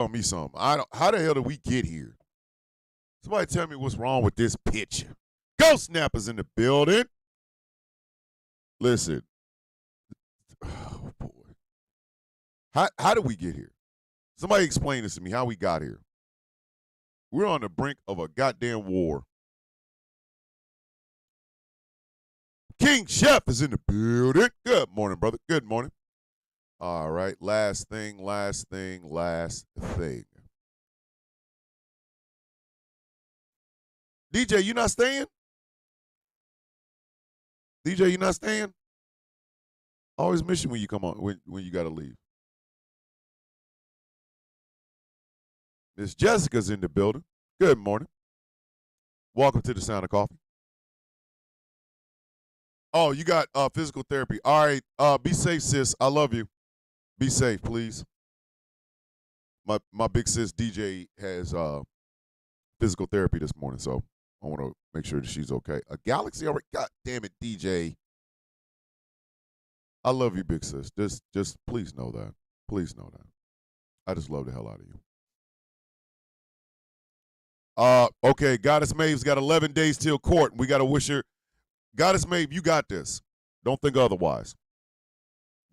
Tell me something. How the hell did we get here? Somebody tell me what's wrong with this picture. Ghost Snappers in the building. Listen. Oh, boy. How did we get here? Somebody explain this to me, how we got here. We're on the brink of a goddamn war. King Chef is in the building. Good morning, brother. Good morning. All right. Last thing. DJ, you not staying? DJ, you not staying? I always miss you when you come on, when you got to leave. Miss Jessica's in the building. Good morning. Welcome to the Sound of Coffee. Oh, you got physical therapy. All right. Be safe, sis. I love you. Be safe, please. My big sis DJ has physical therapy this morning, so I want to make sure that she's okay. A Galaxy already. God damn it, DJ. I love you, big sis. Just please know that. Please know that. I just love the hell out of you. Okay, Goddess Maeve's got 11 days till court. We got to wish her. Goddess Maeve, you got this. Don't think otherwise.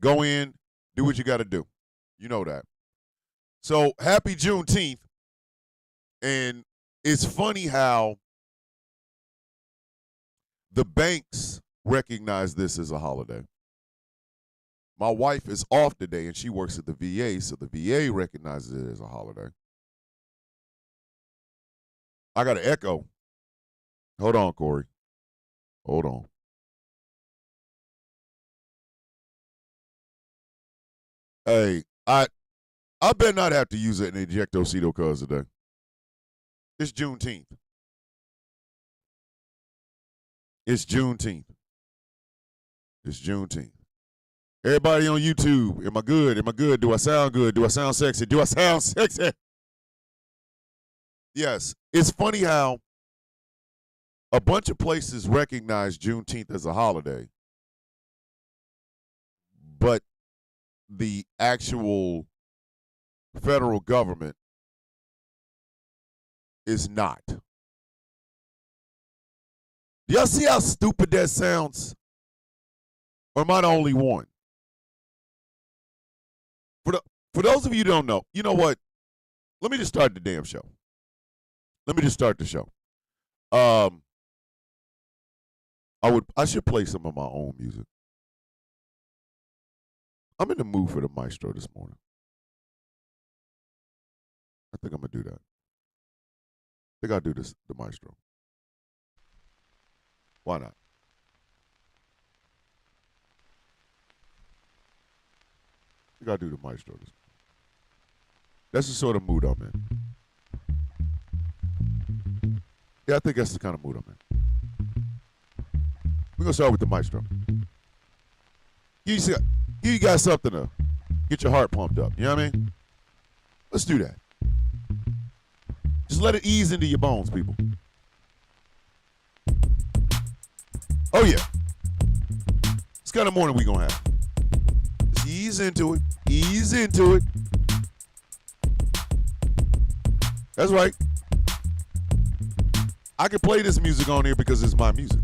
Go in, do what you got to do. You know that. So, happy Juneteenth. And it's funny how the banks recognize this as a holiday. My wife is off today, and she works at the VA, so the VA recognizes it as a holiday. I got an echo. Hold on, Corey. Hold on. Hey, I better not have to use an Ejectocito cuz today. It's Juneteenth. It's Juneteenth. It's Juneteenth. Everybody on YouTube, am I good? Am I good? Do I sound good? Do I sound sexy? Do I sound sexy? Yes. It's funny how a bunch of places recognize Juneteenth as a holiday, but the actual federal government is not. Do y'all see how stupid that sounds? Or am I the only one? For those of you who don't know, you know what? Let me just start the damn show. Let me just start the show. I should play some of my own music. I'm in the mood for the maestro this morning. I think I'm gonna do that. I think I'll do this, the maestro. Why not? I think I'll do the maestro this morning. That's the sort of mood I'm in. Yeah, I think that's the kind of mood I'm in. We're going to start with the maestro. You got something to get your heart pumped up. You know what I mean? Let's do that. Just let it ease into your bones, people. Oh, yeah. It's kind of morning we going to have. Just ease into it. Ease into it. That's right. I can play this music on here because it's my music.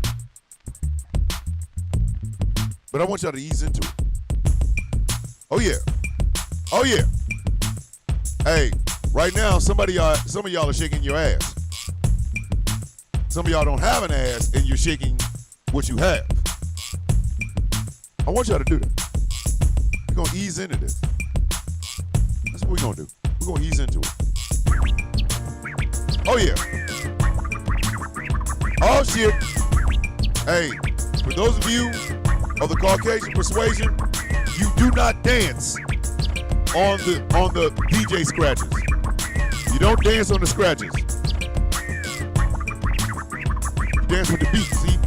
But I want y'all to ease into it. Oh, yeah. Oh, yeah. Hey, right now, some of y'all are shaking your ass. Some of y'all don't have an ass, and you're shaking what you have. I want y'all to do that. We're going to ease into this. That's what we're going to do. We're going to ease into it. Oh, yeah. Oh, shit. Hey, for those of you of the Caucasian persuasion, you do not dance on the DJ scratches. You don't dance on the scratches. You dance with the beat, see?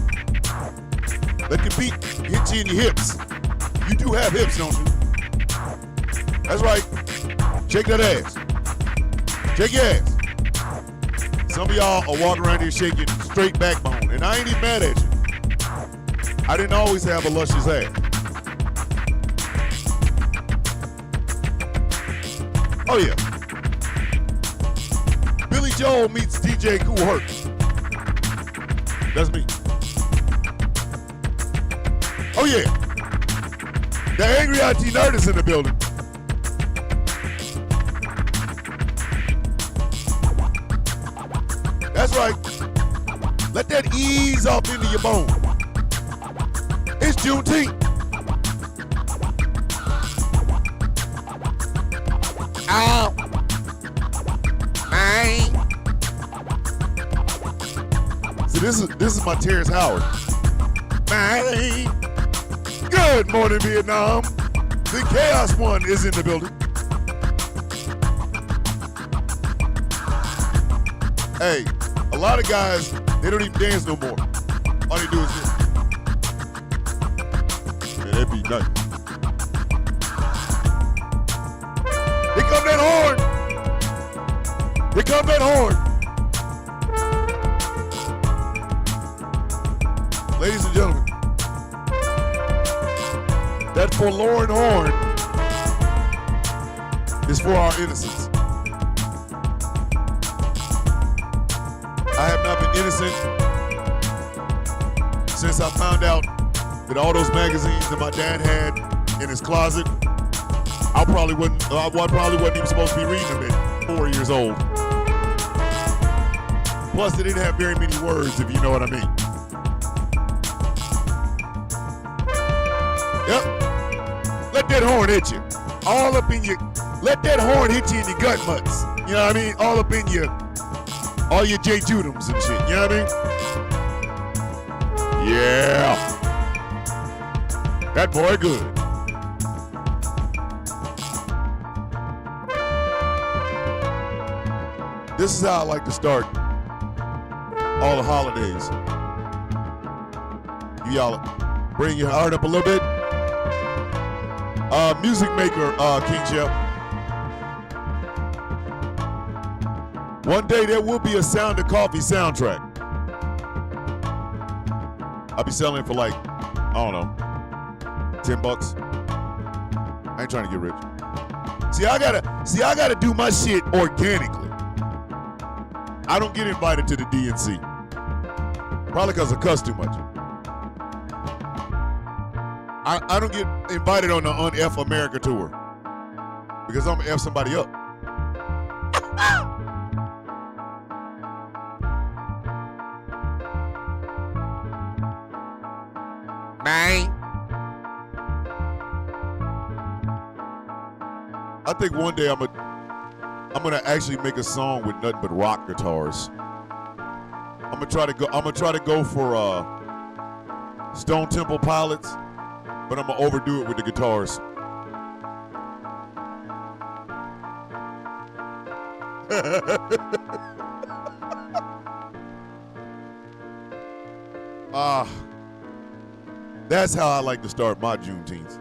Let the beat hit you in your hips. You do have hips, don't you? That's right. Shake that ass. Shake your ass. Some of y'all are walking around here shaking straight backbone, and I ain't even mad at you. I didn't always have a luscious ass. Oh, yeah. Joel meets DJ Kool Herc. That's me. Oh yeah. The Angry IT Nerd is in the building. That's right. Let that ease off into your bone. It's Juneteenth. Ow. Man. So this is my Terrence Howard. Man. Good morning, Vietnam. The Chaos One is in the building. Hey, a lot of guys, they don't even dance no more. All they do is this. Man, that'd be nice. Here come that horn. Here come that horn. Ladies and gentlemen, that forlorn horn is for our innocence. I have not been innocent since I found out that all those magazines that my dad had in his closet, I probably wasn't even supposed to be reading them at 4 years old. Plus, they didn't have very many words, if you know what I mean. Yep. Let that horn hit you. All up in your, let that horn hit you in your gut mutts. You know what I mean? All up in your, all your J. Judums and shit. You know what I mean? Yeah. That boy good. This is how I like to start all the holidays. You y'all bring your heart up a little bit. Music maker, King Chef. One day there will be a Sound of Coffee soundtrack. I'll be selling it for like, I don't know, $10. I ain't trying to get rich. See, I gotta do my shit organically. I don't get invited to the DNC. Probably because I cuss too much. I don't get invited on the F America tour because I'm gonna F somebody up. Man. I think one day I'm gonna actually make a song with nothing but rock guitars. I'm gonna try to go for Stone Temple Pilots, but I'm gonna overdo it with the guitars. That's how I like to start my Juneteenth.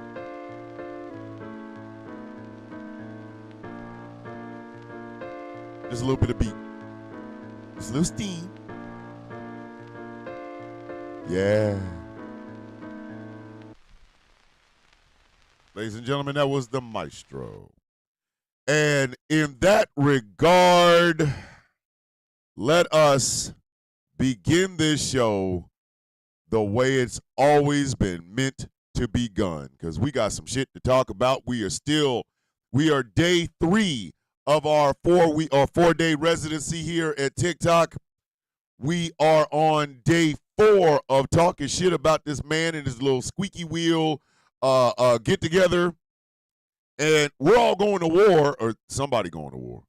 Just a little bit of beat. Just a little steam. Yeah. Ladies and gentlemen, that was the maestro. And in that regard, let us begin this show the way it's always been meant to be done, because we got some shit to talk about. We are day 3 of our 4-day residency here at TikTok. We are on day 4 of talking shit about this man and his little squeaky wheel get together, and we're all going to war, or somebody going to war.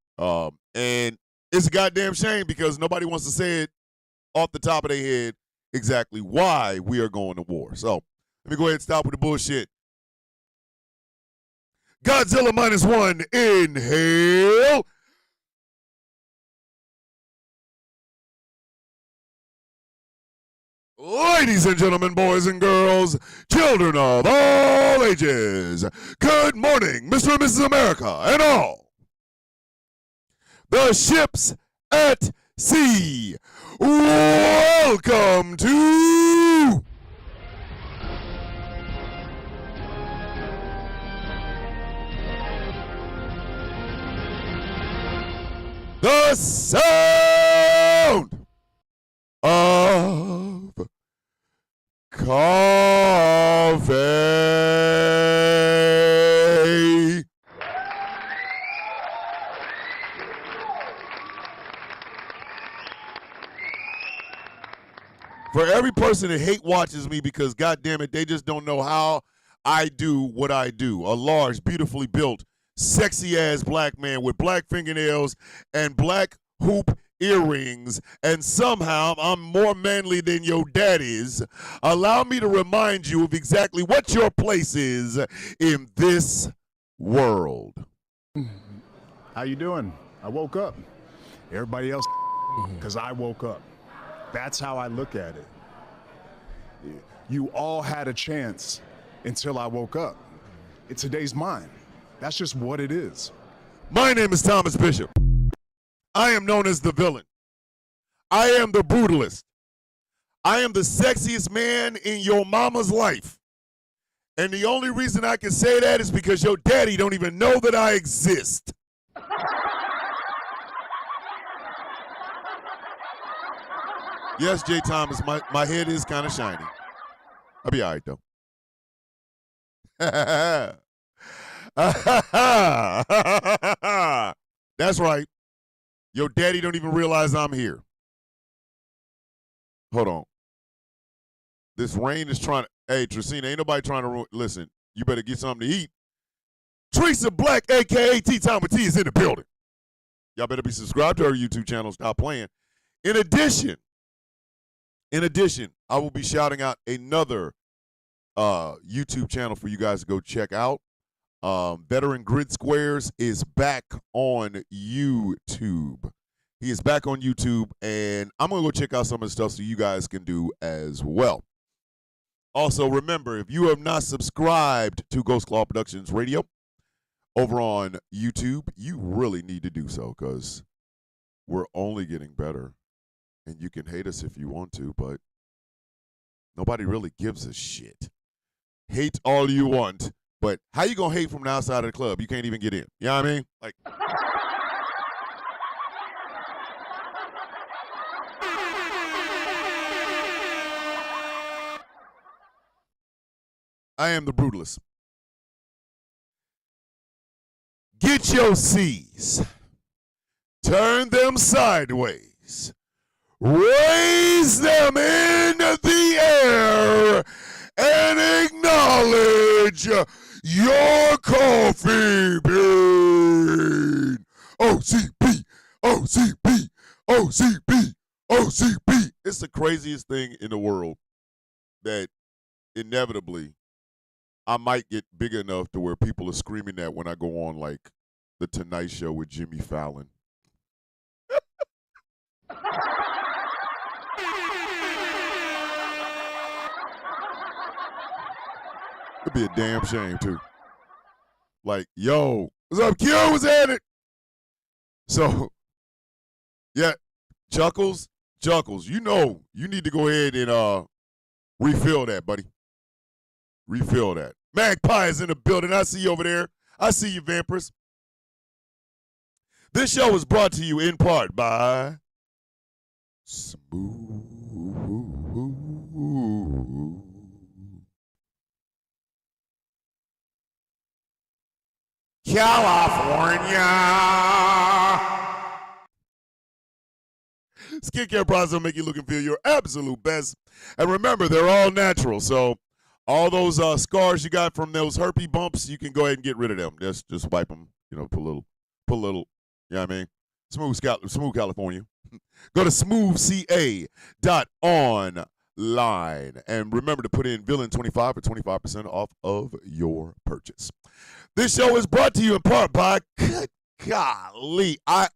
And it's a goddamn shame because nobody wants to say it off the top of their head exactly why we are going to war. So let me go ahead and stop with the bullshit. Godzilla -1, inhale. Ladies and gentlemen, boys and girls, children of all ages, good morning, Mr. and Mrs. America, and all. The ships at sea, welcome to the South. sound of coffee. For every person that hate watches me because, goddamn it, they just don't know how I do what I do. A large, beautifully built, sexy-ass black man with black fingernails and black hoop earrings, and somehow I'm more manly than your dad is. Allow me to remind you of exactly what your place is in this world. How you doing? I woke up. Everybody else, because I woke up. That's how I look at it. You all had a chance until I woke up. Today's mine. That's just what it is. My name is Thomas Bishop. I am known as the villain. I am the brutalist. I am the sexiest man in your mama's life. And the only reason I can say that is because your daddy don't even know that I exist. Yes, Jay Thomas, my head is kind of shiny. I'll be all right, though. That's right. Your daddy don't even realize I'm here. Hold on. This rain is trying to... Hey, Tracina, ain't nobody trying to... Listen, you better get something to eat. Teresa Black, a.k.a. T-Time with T, is in the building. Y'all better be subscribed to her YouTube channel. Stop playing. In addition, I will be shouting out another YouTube channel for you guys to go check out. Veteran Grid Squares is back on YouTube. He is back on YouTube, and I'm going to go check out some of the stuff so you guys can do as well. Also, remember, if you have not subscribed to Ghost Claw Productions Radio over on YouTube, you really need to do so because we're only getting better. And you can hate us if you want to, but nobody really gives a shit. Hate all you want, but how you gonna hate from the outside of the club? You can't even get in. You know what I mean? Like, I am the brutalist. Get your C's. Turn them sideways. Raise them in the air and acknowledge your coffee bean. OCB, OCB, OCB, OCB. It's the craziest thing in the world that inevitably I might get big enough to where people are screaming that when I go on like the Tonight Show with Jimmy Fallon. It'd be a damn shame, too. Like, yo, what's up, Q? What's at it? So, yeah, Chuckles, you know you need to go ahead and refill that, buddy. Refill that. Magpie is in the building. I see you over there. I see you, Vampers. This show is brought to you in part by Smooth California. Skincare products will make you look and feel your absolute best. And remember, they're all natural. So all those scars you got from those herpes bumps, you can go ahead and get rid of them. Just wipe them, put a little, you know what I mean? Smooth California. Go to smoothca.online. And remember to put in Villain25 for 25% off of your purchase. This show is brought to you in part by, good golly, I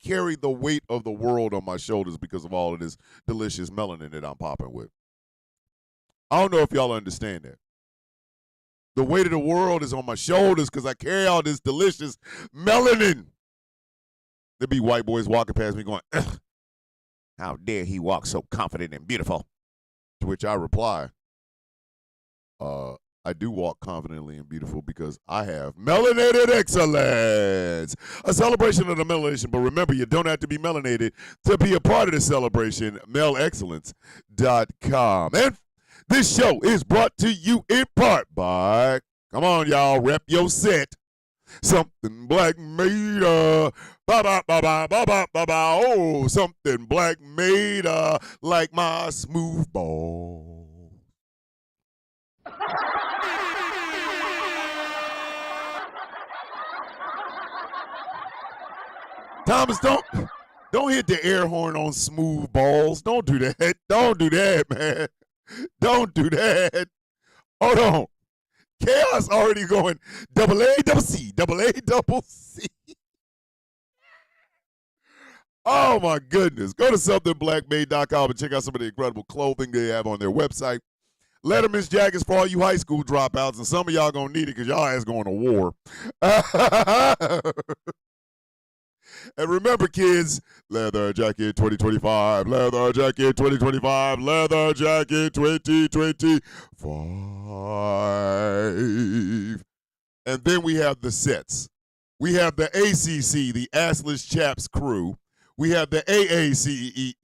carry the weight of the world on my shoulders because of all of this delicious melanin that I'm popping with. I don't know if y'all understand that. The weight of the world is on my shoulders because I carry all this delicious melanin. There be white boys walking past me going, ugh, how dare he walk so confident and beautiful? To which I reply, I do walk confidently and beautiful because I have melanated excellence, a celebration of the melanation. But remember, you don't have to be melanated to be a part of the celebration. melexcellence.com. And this show is brought to you in part by, come on, y'all, rep your set. Something black made, ba ba ba ba ba ba ba ba. Oh, something black made, like my smooth ball. Thomas, don't hit the air horn on smooth balls. Don't do that. Don't do that, man. Don't do that. Hold on. Chaos already going double A, double C, double A, double C. Oh, my goodness. Go to somethingblackmade.com and check out some of the incredible clothing they have on their website. Letterman's jackets for all you high school dropouts, and some of y'all going to need it because y'all ass going to war. And remember, kids, leather jacket 2025, leather jacket 2025, leather jacket 2025. And then we have the sets. We have the ACC, the Assless Chaps crew. We have the AACC,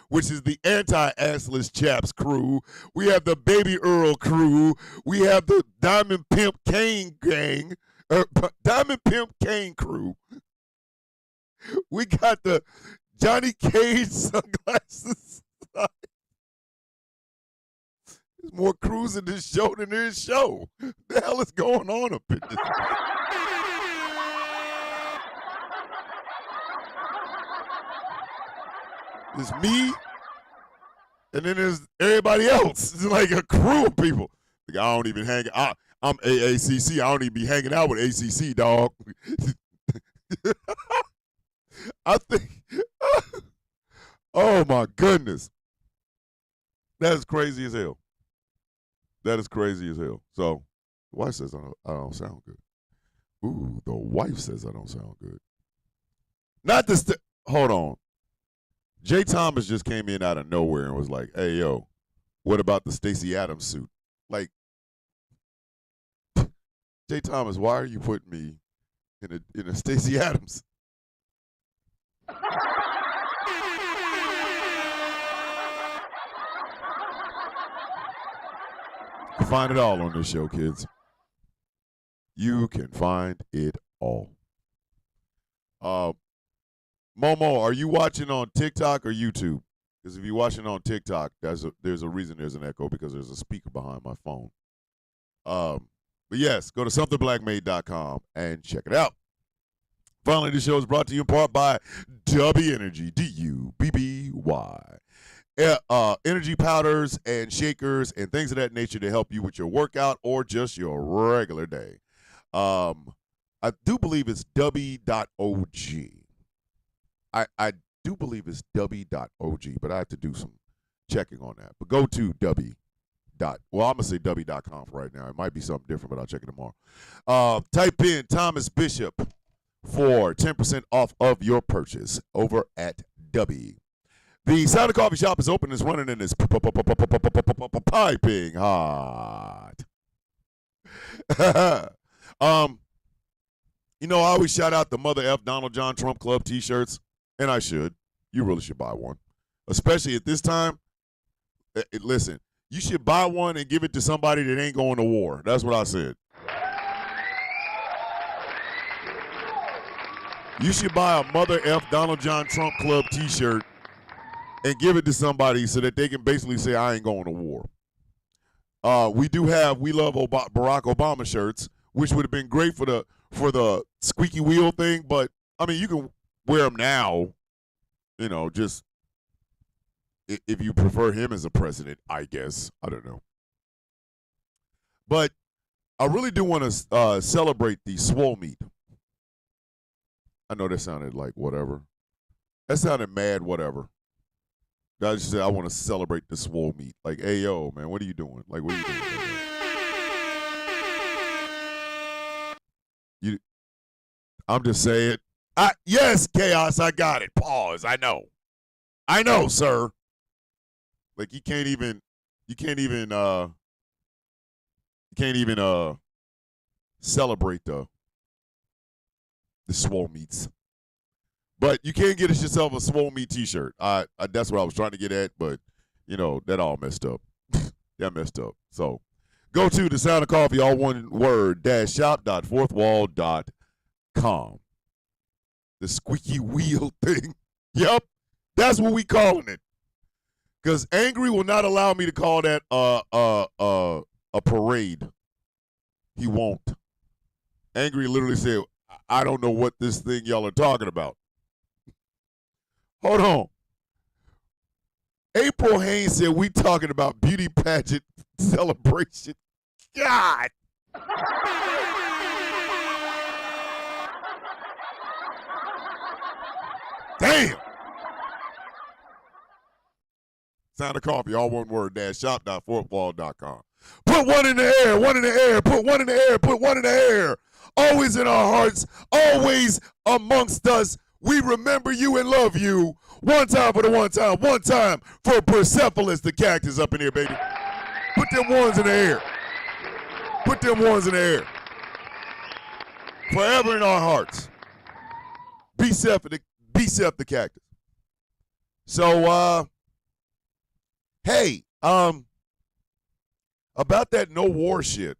which is the Anti-Assless Chaps crew. We have the Baby Earl crew. We have the Diamond Pimp Kane gang. Diamond Pimp Kane crew. We got the Johnny Cage sunglasses. There's more crews in this show than there is show. What the hell is going on up in this? It's me, and then there's everybody else. It's like a crew of people. Like, I don't even hang out. I'm AACC. I don't even be hanging out with ACC, dog. I think, oh my goodness. That is crazy as hell. That is crazy as hell. So, the wife says I don't sound good. Ooh, the wife says I don't sound good. Not this, hold on. Jay Thomas just came in out of nowhere and was like, hey, yo, what about the Stacey Adams suit? Like, Jay Thomas, why are you putting me in a Stacey Adams? You find it all on this show, kids. You can find it all. Momo, are you watching on TikTok or YouTube? Because if you're watching on TikTok, there's a reason there's an echo because there's a speaker behind my phone. But yes, go to somethingblackmade.com and check it out. Finally, this show is brought to you in part by Dubby Energy, D-U-B-B-Y. Energy powders and shakers and things of that nature to help you with your workout or just your regular day. I do believe it's Dubby.OG. I do believe it's Dubby.OG, but I have to do some checking on that. But go to Dubby. I'm going to say Dubby.com for right now. It might be something different, but I'll check it tomorrow. Type in Thomas Bishop for 10% off of your purchase over at Dubby. The Sound of Coffee Shop is open. It's running and it's piping hot. You know, I always shout out the Mother F Donald John Trump Club t-shirts, and I should. You really should buy one. Especially at this time. Listen, you should buy one and give it to somebody that ain't going to war. That's what I said. You should buy a Mother F Donald John Trump Club t-shirt and give it to somebody so that they can basically say, I ain't going to war. We do have We Love Barack Obama shirts, which would have been great for the squeaky wheel thing, but, I mean, you can wear them now, you know, just if you prefer him as a president, I guess. I don't know. But I really do want to celebrate the swole meat. I know that sounded like whatever. That sounded mad whatever. I just said I want to celebrate the swole meat. Like, hey, yo, man, what are you doing? Like, what are you doing? I'm just saying. Yes, Chaos, I got it. Pause. I know, sir. Like, you can't even can't even celebrate the swole meats. But you can get yourself a swole meat T-shirt. That's what I was trying to get at, but that all messed up. That messed up. So go to The Sound of Coffee, all one word, shop.fourthwall.com. The squeaky wheel thing. Yep, that's what we calling it. Because Angry will not allow me to call that a parade. He won't. Angry literally said, I don't know what this thing y'all are talking about. Hold on. April Haynes said we talking about beauty pageant celebration. God. Damn. Sound of Coffee, all one word, shop.fourthwall.com. Put one in the air, one in the air, put one in the air, put one in the air. Always in our hearts, always amongst us. We remember you and love you. One time for the one time for Persepolis the cactus up in here, baby. Put them ones in the air. Put them ones in the air. Forever in our hearts. Be Seth the cactus. So, hey, about that no war shit.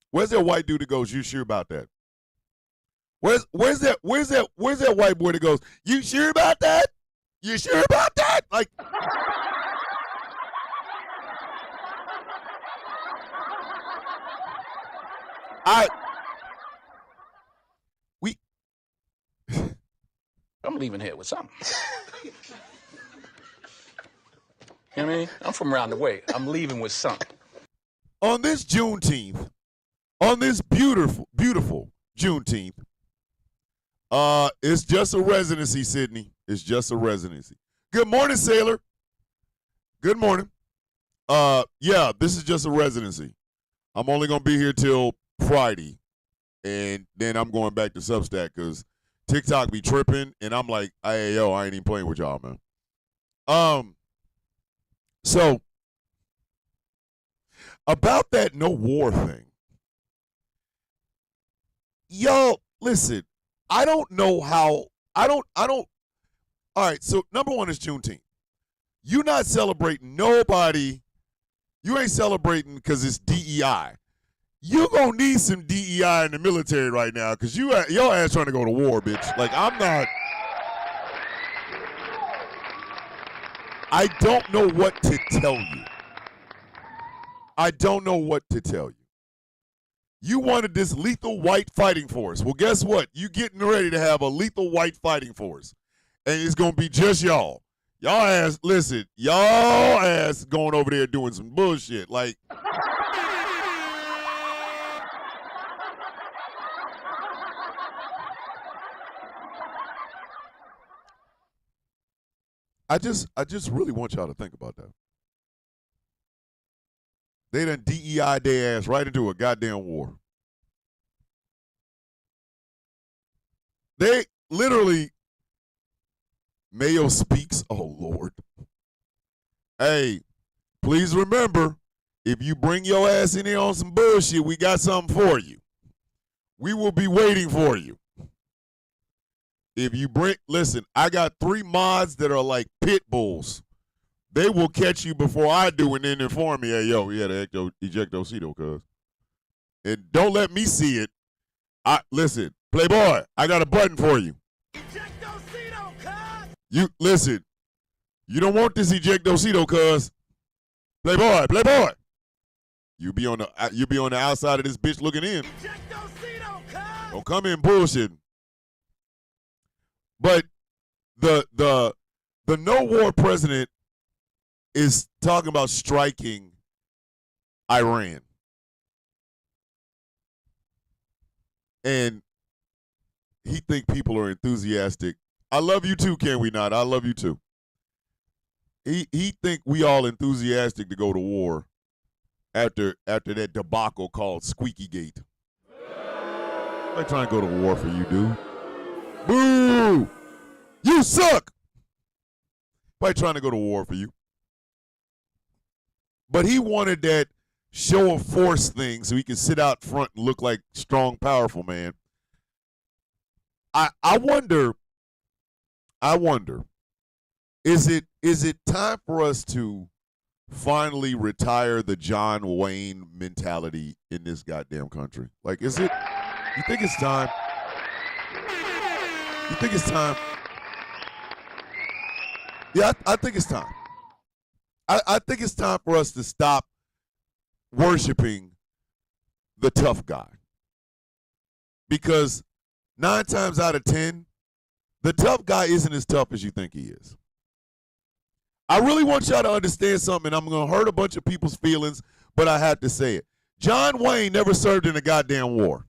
Where's that white dude that goes, you sure about that? Where's that white boy that goes, you sure about that? You sure about that? Like, I'm leaving here with something. You know what I mean? I'm from around the way. I'm leaving with something. On this Juneteenth, on this beautiful, beautiful Juneteenth, it's just a residency, Sydney. It's just a residency. Good morning, Sailor. Good morning. Yeah, this is just a residency. I'm only going to be here till Friday, and then I'm going back to Substack because TikTok be tripping, and I'm like, hey, yo, I ain't even playing with y'all, man. So, about that no war thing, y'all, listen, I don't know how, all right, so number one is Juneteenth. You not celebrating nobody, you ain't celebrating because it's DEI. You gonna need some DEI in the military right now because your ass trying to go to war, bitch. Like, I don't know what to tell you. I don't know what to tell you. You wanted this lethal white fighting force. Well, guess what? You getting ready to have a lethal white fighting force. And it's going to be just y'all. Y'all ass going over there doing some bullshit. Like, I just really want y'all to think about that. They done DEI their ass right into a goddamn war. They literally, Mayo speaks, oh Lord. Hey, please remember, if you bring your ass in here on some bullshit, we got something for you. We will be waiting for you. If you listen, I got 3 mods that are like pit bulls. They will catch you before I do and then inform me, hey, yo, we had to ejectocito, cuz. And don't let me see it. Listen, Playboy, I got a button for you. Ejectocito, cuz. You, listen, you don't want this ejectocito, cuz. Playboy. You be on the outside of this bitch looking in. Ejectocito, cuz. Don't come in bullshitting. But the no war president is talking about striking Iran. And he think people are enthusiastic. I love you too, can we not? I love you too. He think we all enthusiastic to go to war after that debacle called Squeaky Gate. I'm trying to go to war for you, dude. Boo! You suck! By trying to go to war for you. But he wanted that show of force thing so he could sit out front and look like strong, powerful man. I wonder, is it time for us to finally retire the John Wayne mentality in this goddamn country? Like, is it? You think it's time? You think it's time? Yeah, I think it's time. I think it's time for us to stop worshiping the tough guy. Because 9 times out of 10, the tough guy isn't as tough as you think he is. I really want y'all to understand something, and I'm going to hurt a bunch of people's feelings, but I have to say it. John Wayne never served in a goddamn war.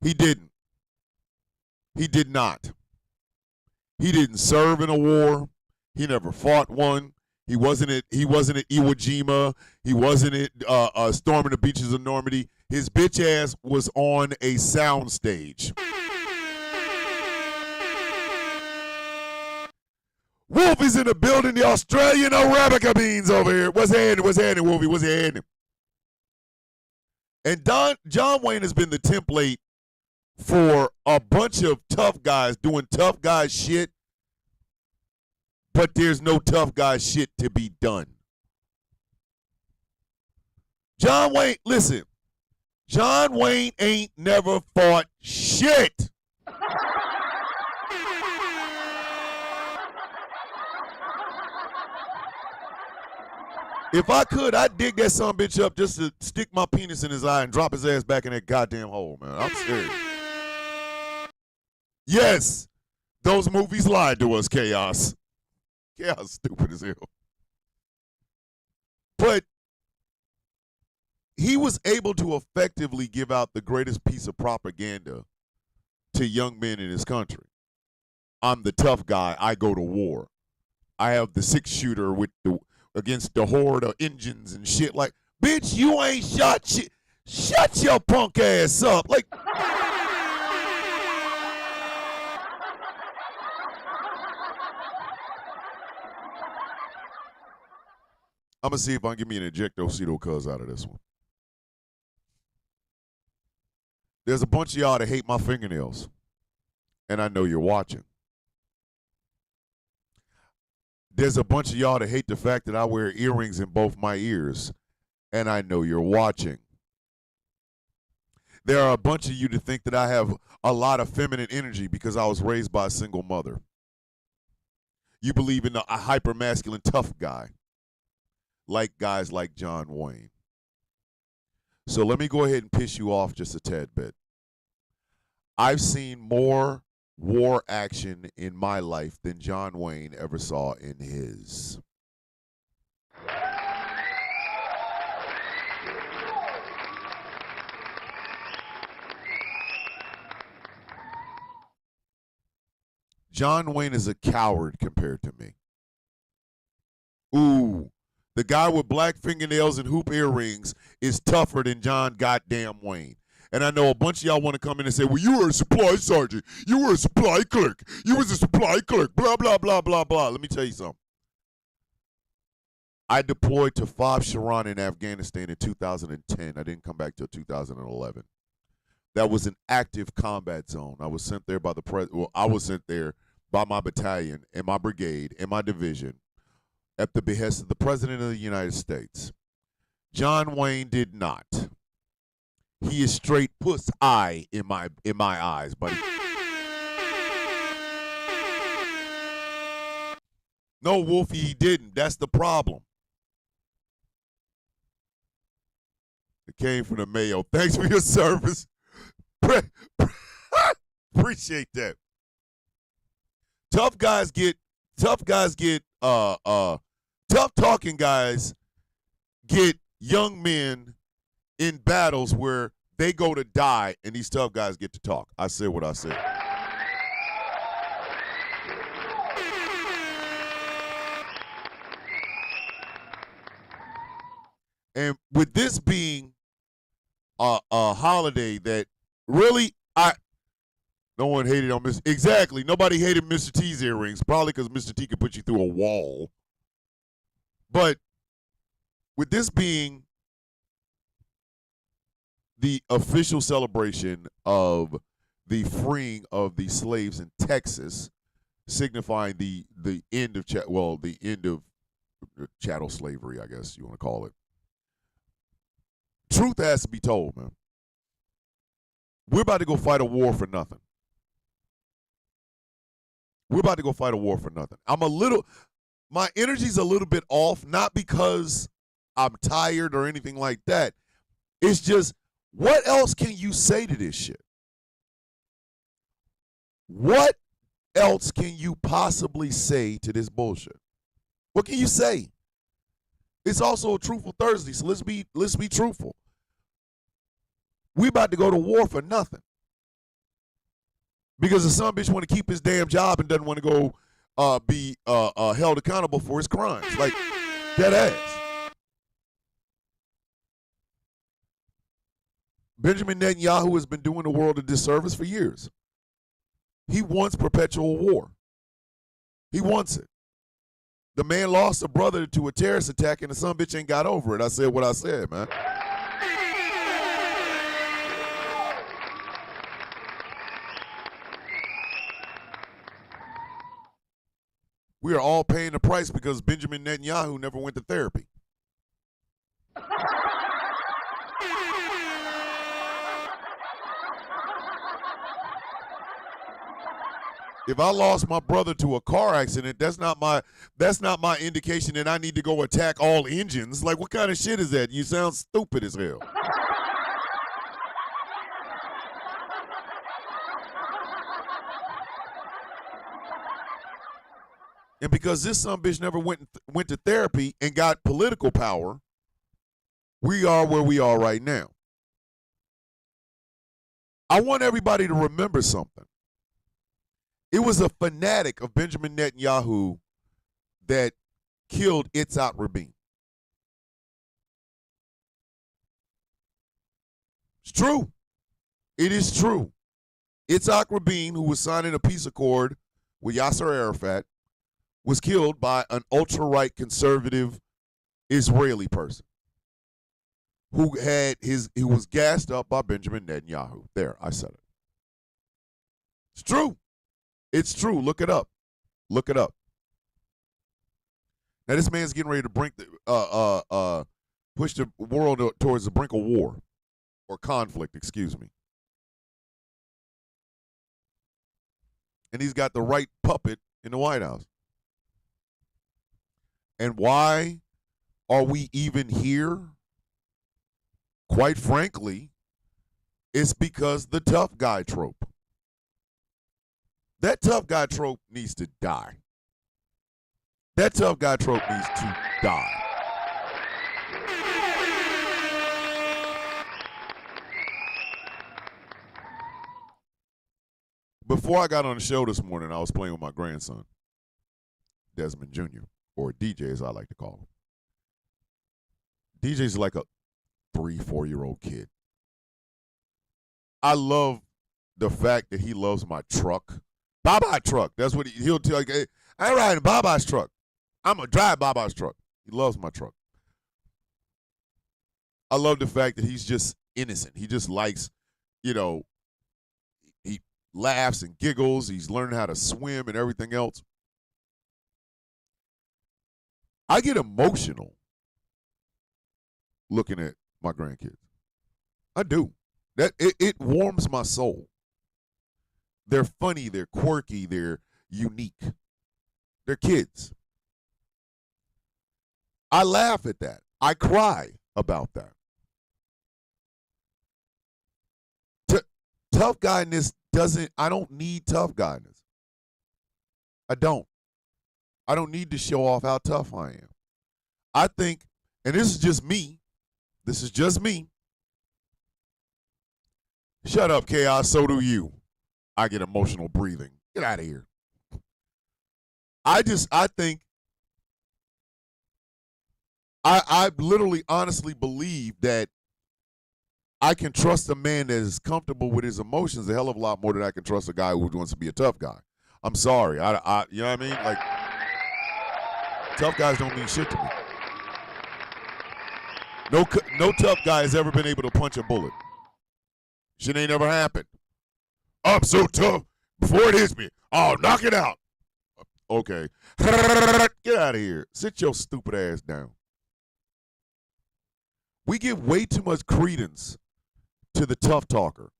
He didn't. He did not. He didn't serve in a war. He never fought one. He wasn't at Iwo Jima. He wasn't at storming the beaches of Normandy. His bitch ass was on a sound stage. Wolf is in the building. The Australian Arabica beans over here. What's happening, Wolfie? What's happening? And John Wayne has been the template for a bunch of tough guys doing tough guy shit, but there's no tough guy shit to be done. John Wayne, listen, John Wayne ain't never fought shit. If I could, I'd dig that son bitch up just to stick my penis in his eye and drop his ass back in that goddamn hole, man. I'm serious. Yes, those movies lied to us, Chaos. Chaos stupid as hell. But he was able to effectively give out the greatest piece of propaganda to young men in his country. I'm the tough guy. I go to war. I have the 6-shooter against the horde of engines and shit. Like, bitch, you ain't shot shit. Shut your punk ass up. Like, I'm going to see if I can get me an ejectocito cuz out of this one. There's a bunch of y'all that hate my fingernails, and I know you're watching. There's a bunch of y'all that hate the fact that I wear earrings in both my ears, and I know you're watching. There are a bunch of you that think that I have a lot of feminine energy because I was raised by a single mother. You believe in a hyper-masculine tough guy, like guys like John Wayne. So let me go ahead and piss you off just a tad bit. I've seen more war action in my life than John Wayne ever saw in his. John Wayne is a coward compared to me. Ooh, the guy with black fingernails and hoop earrings is tougher than John goddamn Wayne. And I know a bunch of y'all want to come in and say, well, you were a supply sergeant. You were a supply clerk. You was a supply clerk. Blah, blah, blah, blah, blah. Let me tell you something. I deployed to Fob Sharan in Afghanistan in 2010. I didn't come back till 2011. That was an active combat zone. I was sent there by I was sent there by my battalion and my brigade and my division at the behest of the President of the United States. John Wayne did not. He is straight puss eye in my eyes, buddy. No, Wolfie, he didn't. That's the problem. It came from the Mayo. Thanks for your service. Appreciate that. Tough talking guys get young men in battles where they go to die and these tough guys get to talk. I said what I said. And with this being a holiday that really, No one hated on Mr. Exactly. Nobody hated Mr. T's earrings, probably because Mr. T could put you through a wall. But with this being the official celebration of the freeing of the slaves in Texas, signifying the end of the end of chattel slavery, I guess you want to call it. Truth has to be told, man. We're about to go fight a war for nothing. We're about to go fight a war for nothing. My energy's a little bit off, not because I'm tired or anything like that. It's just, what else can you say to this shit? What else can you possibly say to this bullshit? What can you say? It's also a Truthful Thursday, so let's be truthful. We about to go to war for nothing. Because the son bitch want to keep his damn job and doesn't want to go be held accountable for his crimes. Like, dead ass. Benjamin Netanyahu has been doing the world a disservice for years. He wants perpetual war. He wants it. The man lost a brother to a terrorist attack and the son bitch ain't got over it. I said what I said, man. We are all paying the price because Benjamin Netanyahu never went to therapy. If I lost my brother to a car accident, that's not my indication that I need to go attack all engines. Like, what kind of shit is that? You sound stupid as hell. And because this sumbitch never went to therapy and got political power, we are where we are right now. I want everybody to remember something. It was a fanatic of Benjamin Netanyahu that killed Itzhak Rabin. It's true. It is true. Itzhak Rabin, who was signing a peace accord with Yasser Arafat, was killed by an ultra-right conservative Israeli person who was gassed up by Benjamin Netanyahu. There, I said it. It's true. It's true. Look it up. Look it up. Now this man's getting ready to push the world towards the brink of war or conflict, excuse me. And he's got the right puppet in the White House. And why are we even here? Quite frankly, it's because the tough guy trope. That tough guy trope needs to die. That tough guy trope needs to die. Before I got on the show this morning, I was playing with my grandson, Desmond Jr., or DJ as I like to call him. DJ's like a 3-4-year-old kid. I love the fact that he loves my truck. Baba truck. That's what he'll tell you. Hey, I ain't riding Baba's truck. I'm going to drive Baba's truck. He loves my truck. I love the fact that he's just innocent. He just likes, he laughs and giggles. He's learning how to swim and everything else. I get emotional looking at my grandkids. I do. It warms my soul. They're funny, they're quirky, they're unique. They're kids. I laugh at that. I cry about that. Tough guyness I don't need tough guyness. I don't need to show off how tough I am. I think, and this is just me. Shut up, Chaos, so do you. I get emotional breathing. Get out of here. I think I literally honestly believe that I can trust a man that is comfortable with his emotions a hell of a lot more than I can trust a guy who wants to be a tough guy. I'm sorry. You know what I mean? Like, tough guys don't mean shit to me. No tough guy has ever been able to punch a bullet. Shit ain't never happened. I'm so tough. Before it hits me, I'll knock it out. Okay. Get out of here. Sit your stupid ass down. We give way too much credence to the tough talker,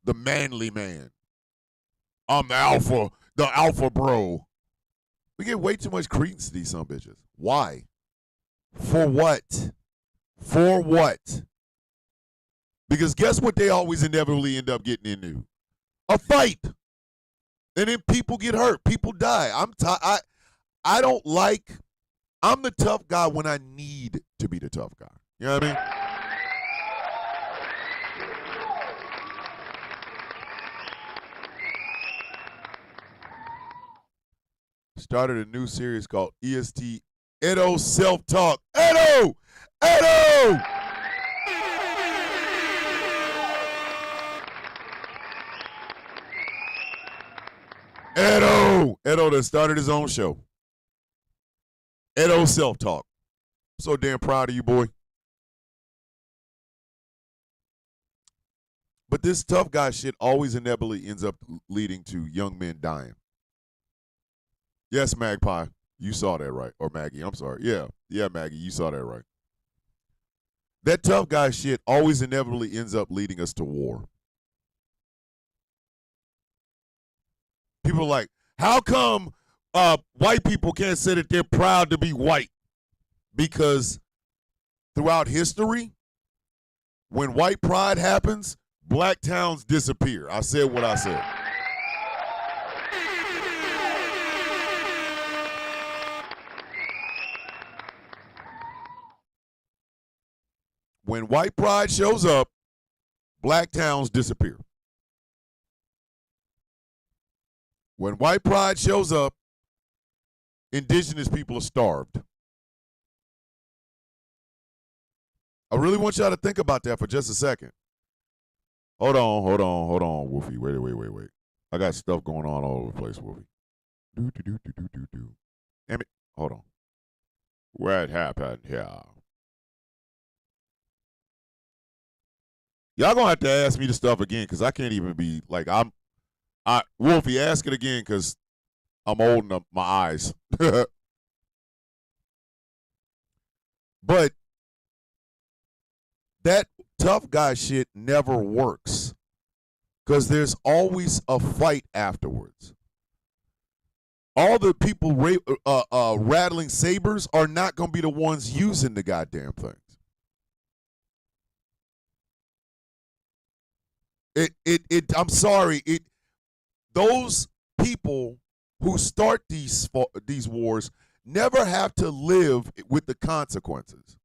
the manly man. I'm the alpha bro. We give way too much credence to these son bitches. Why? For what? For what? Because guess what they always inevitably end up getting into? A fight. And then people get hurt. People die. I don't like, I'm the tough guy when I need to be the tough guy. You know what I mean? Started a new series called EST Edo Self-Talk. Edo! Edo! Edo that started his own show. Edo Self-Talk. So damn proud of you, boy. But this tough guy shit always inevitably ends up leading to young men dying. Yes, Magpie, you saw that right. Or Maggie, I'm sorry. Yeah, Maggie, you saw that right. That tough guy shit always inevitably ends up leading us to war. People are like, how come white people can't say that they're proud to be white? Because throughout history, when white pride happens, black towns disappear. I said what I said. When white pride shows up, black towns disappear. When white pride shows up, indigenous people are starved. I really want y'all to think about that for just a second. Hold on, Wolfie. Wait. I got stuff going on all over the place, Wolfie. Do. Damn it. Hold on. What happened here? Y'all gonna have to ask me the stuff again, because I can't even be like, Wolfie, ask it again, because I'm holding up my eyes. But that tough guy shit never works, because there's always a fight afterwards. All the people rattling sabers are not going to be the ones using the goddamn things. I'm sorry. Those people who start these wars never have to live with the consequences.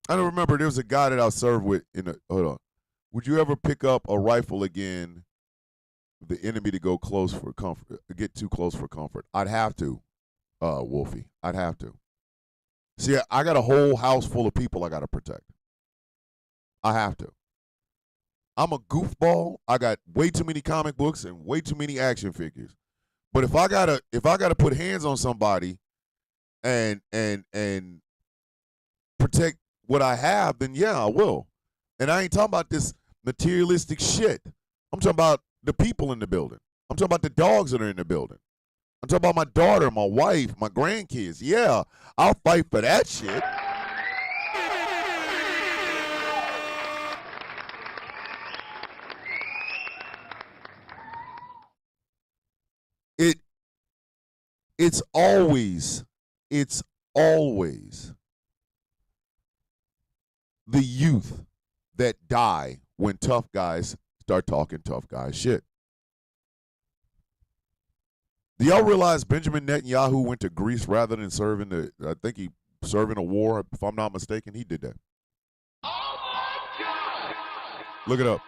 I don't remember, there was a guy that I served with hold on. Would you ever pick up a rifle again, the enemy to go close for comfort, get too close for comfort? I'd have to, Wolfie. I'd have to. See, I got a whole house full of people I got to protect. I have to. I'm a goofball. I got way too many comic books and way too many action figures. But if I gotta put hands on somebody and protect what I have, then yeah, I will. And I ain't talking about this materialistic shit. I'm talking about the people in the building. I'm talking about the dogs that are in the building. I'm talking about my daughter, my wife, my grandkids. Yeah, I'll fight for that shit. It's always the youth that die when tough guys start talking tough guy shit. Do y'all realize Benjamin Netanyahu went to Greece rather than serving serving a war, if I'm not mistaken? He did that. Oh my God! Look it up.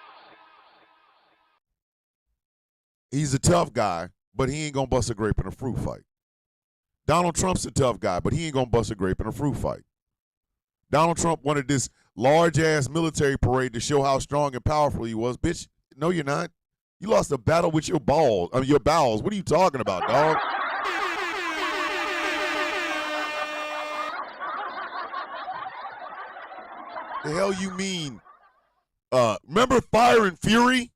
He's a tough guy, but he ain't gonna bust a grape in a fruit fight. Donald Trump's a tough guy, but he ain't gonna bust a grape in a fruit fight. Donald Trump wanted this large-ass military parade to show how strong and powerful he was. Bitch, no, you're not. You lost a battle with your balls. I mean, your bowels. What are you talking about, dog? The hell you mean? Remember Fire and Fury?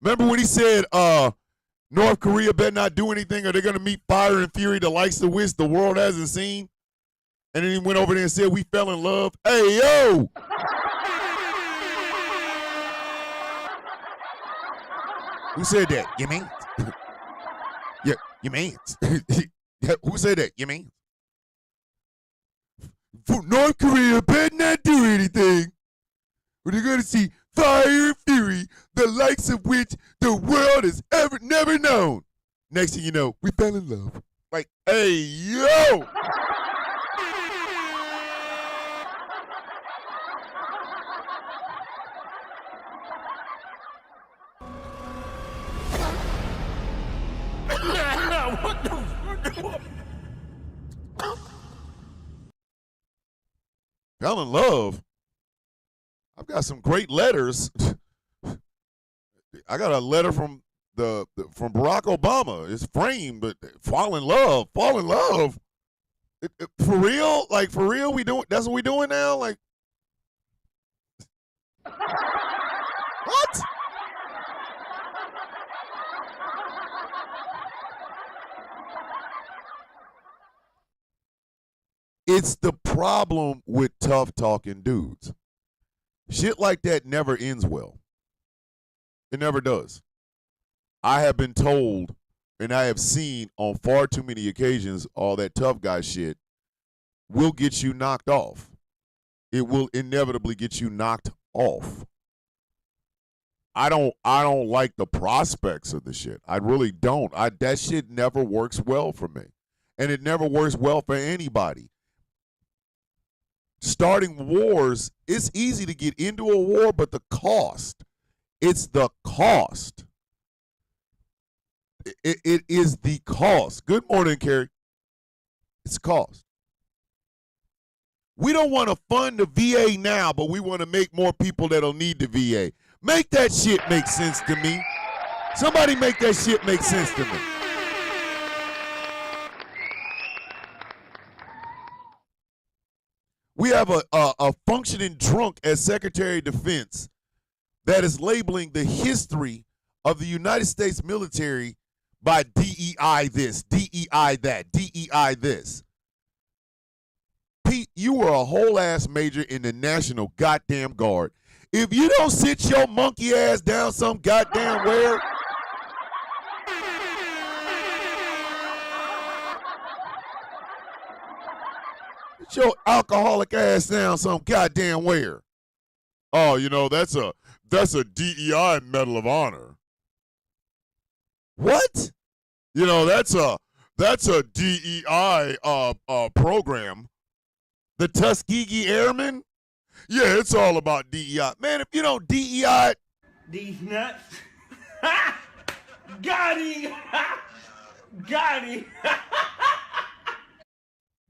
Remember when he said, North Korea better not do anything or they're going to meet fire and fury, the likes of which the world hasn't seen? And then he went over there and said, we fell in love. Hey, yo! Who said that? You mean? Yeah, you mean? Who said that? You mean? North Korea better not do anything or they're going to see fire and fury, the likes of which the world has never known. Next thing you know, we fell in love. Like, hey, yo! What the? Fell in love? I've got some great letters. I got a letter from from Barack Obama. It's framed, but fall in love. For real? Like, for real? That's what we doing now? Like, what? It's the problem with tough talking dudes. Shit like that never ends well. It never does. I have been told, and I have seen on far too many occasions, all that tough guy shit will get you knocked off. It will inevitably get you knocked off. I don't like the prospects of the shit. I really don't. That shit never works well for me. And it never works well for anybody. Starting wars, it's easy to get into a war, but the cost, it's the cost. It is the cost. Good morning, Carrie. It's cost. We don't want to fund the VA now, but we want to make more people that'll need the VA. Make that shit make sense to me. Somebody make that shit make sense to me. We have a functioning drunk as Secretary of Defense that is labeling the history of the United States military by DEI this, DEI that, DEI this. Pete, you were a whole ass major in the National Goddamn Guard. If you don't sit your monkey ass down some goddamn where, sit your alcoholic ass down some goddamn where. Oh, you know, that's a DEI Medal of Honor. What? You know, that's a DEI program. The Tuskegee Airmen? Yeah, it's all about DEI. Man, if you don't DEI... These nuts. Got him. Got him.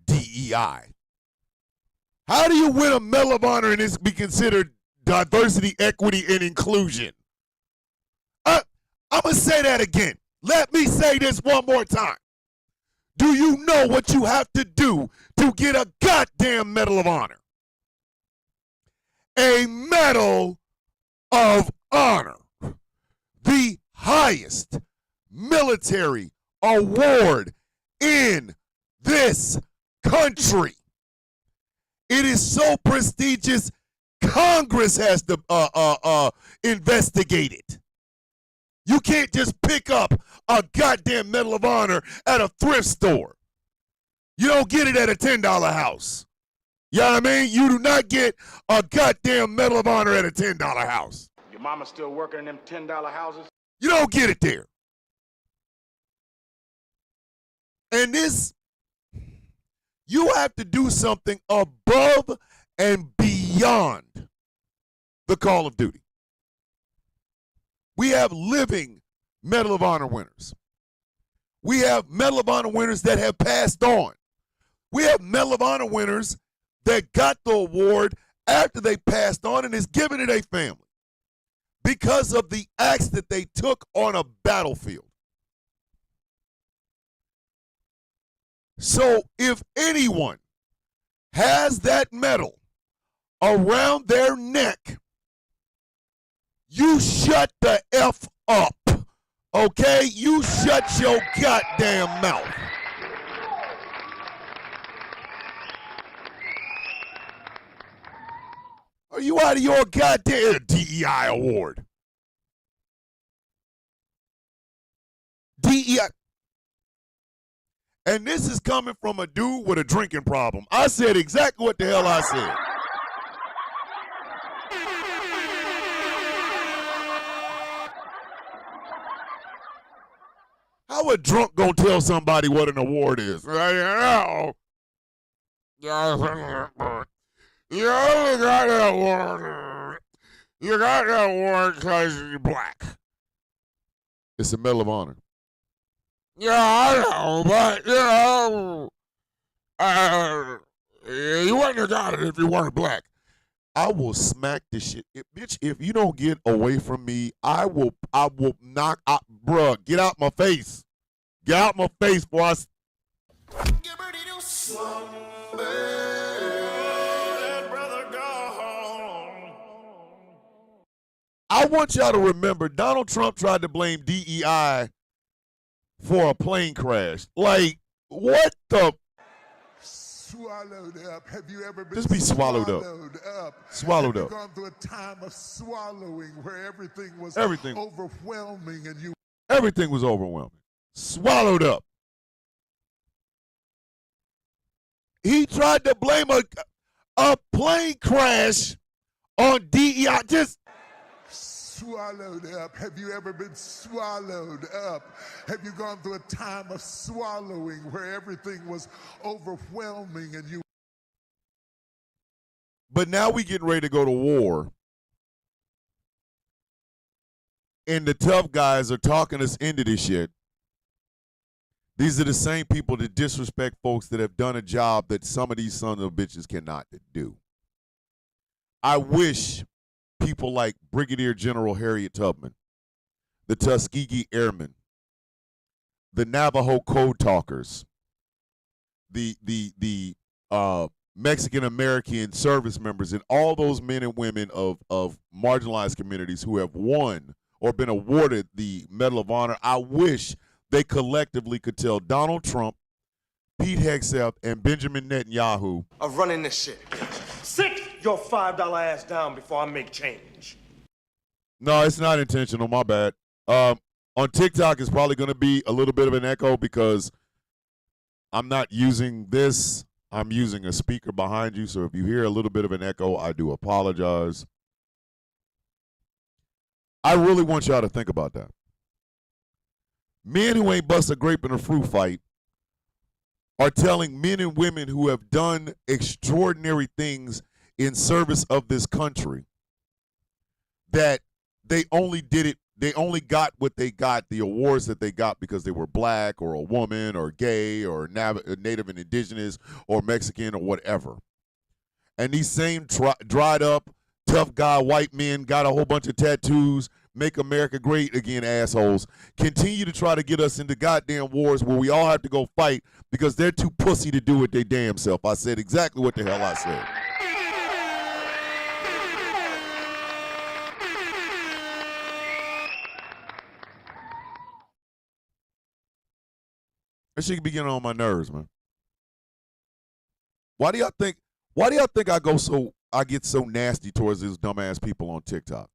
DEI. How do you win a Medal of Honor and this be considered diversity, equity, and inclusion? I'm going to say that again. Let me say this one more time. Do you know what you have to do to get a goddamn Medal of Honor? A Medal of Honor. The highest military award in this country. It is so prestigious, Congress has to investigate it. You can't just pick up a goddamn Medal of Honor at a thrift store. You don't get it at a $10 house. You know what I mean? You do not get a goddamn Medal of Honor at a $10 house. Your mama still working in them $10 houses? You don't get it there. And this, you have to do something above and beyond the call of duty. We have living Medal of Honor winners. We have Medal of Honor winners that have passed on. We have Medal of Honor winners that got the award after they passed on and is given to their family because of the acts that they took on a battlefield. So if anyone has that medal around their neck, you shut the F up, okay? You shut your goddamn mouth. Are you out of your goddamn DEI award? DEI. And this is coming from a dude with a drinking problem. I said exactly what the hell I said. How a drunk gonna tell somebody what an award is? You only got that award. You got that award because you're black. It's a Medal of Honor. Yeah, I know, but, you wouldn't have got it if you weren't black. I will smack the shit. Bitch, if you don't get away from me, I will knock out, bruh, get out my face. Get out my face, before I want y'all to remember, Donald Trump tried to blame DEI for a plane crash. Like, what the? Swallowed up. Have you ever been Just be swallowed up. Swallowed Have up. you gone through a time of swallowing where everything was overwhelming and you... Everything was overwhelming. Swallowed up. He tried to blame a plane crash on DEI. Just swallowed up. Have you ever been swallowed up? Have you gone through a time of swallowing where everything was overwhelming and you... But now we getting ready to go to war. And the tough guys are talking us into this shit. These are the same people that disrespect folks that have done a job that some of these sons of bitches cannot do. I wish people like Brigadier General Harriet Tubman, the Tuskegee Airmen, the Navajo Code Talkers, the Mexican American service members, and all those men and women of marginalized communities who have won or been awarded the Medal of Honor. I wish they collectively could tell Donald Trump, Pete Hegseth, and Benjamin Netanyahu of running this shit. Sit your $5 ass down before I make change. No, it's not intentional. My bad. On TikTok, it's probably going to be a little bit of an echo because I'm not using this. I'm using a speaker behind you. So if you hear a little bit of an echo, I do apologize. I really want y'all to think about that. Men who ain't bust a grape in a fruit fight are telling men and women who have done extraordinary things in service of this country that they only did it, they only got what they got, the awards that they got because they were black or a woman or gay or Native and Indigenous or Mexican or whatever. And these same dried up, tough guy white men got a whole bunch of tattoos, make America great again assholes, continue to try to get us into goddamn wars where we all have to go fight because they're too pussy to do it their damn self. I said exactly what the hell I said. That shit be getting on my nerves, man. Why do y'all think I get so nasty towards these dumbass people on TikTok?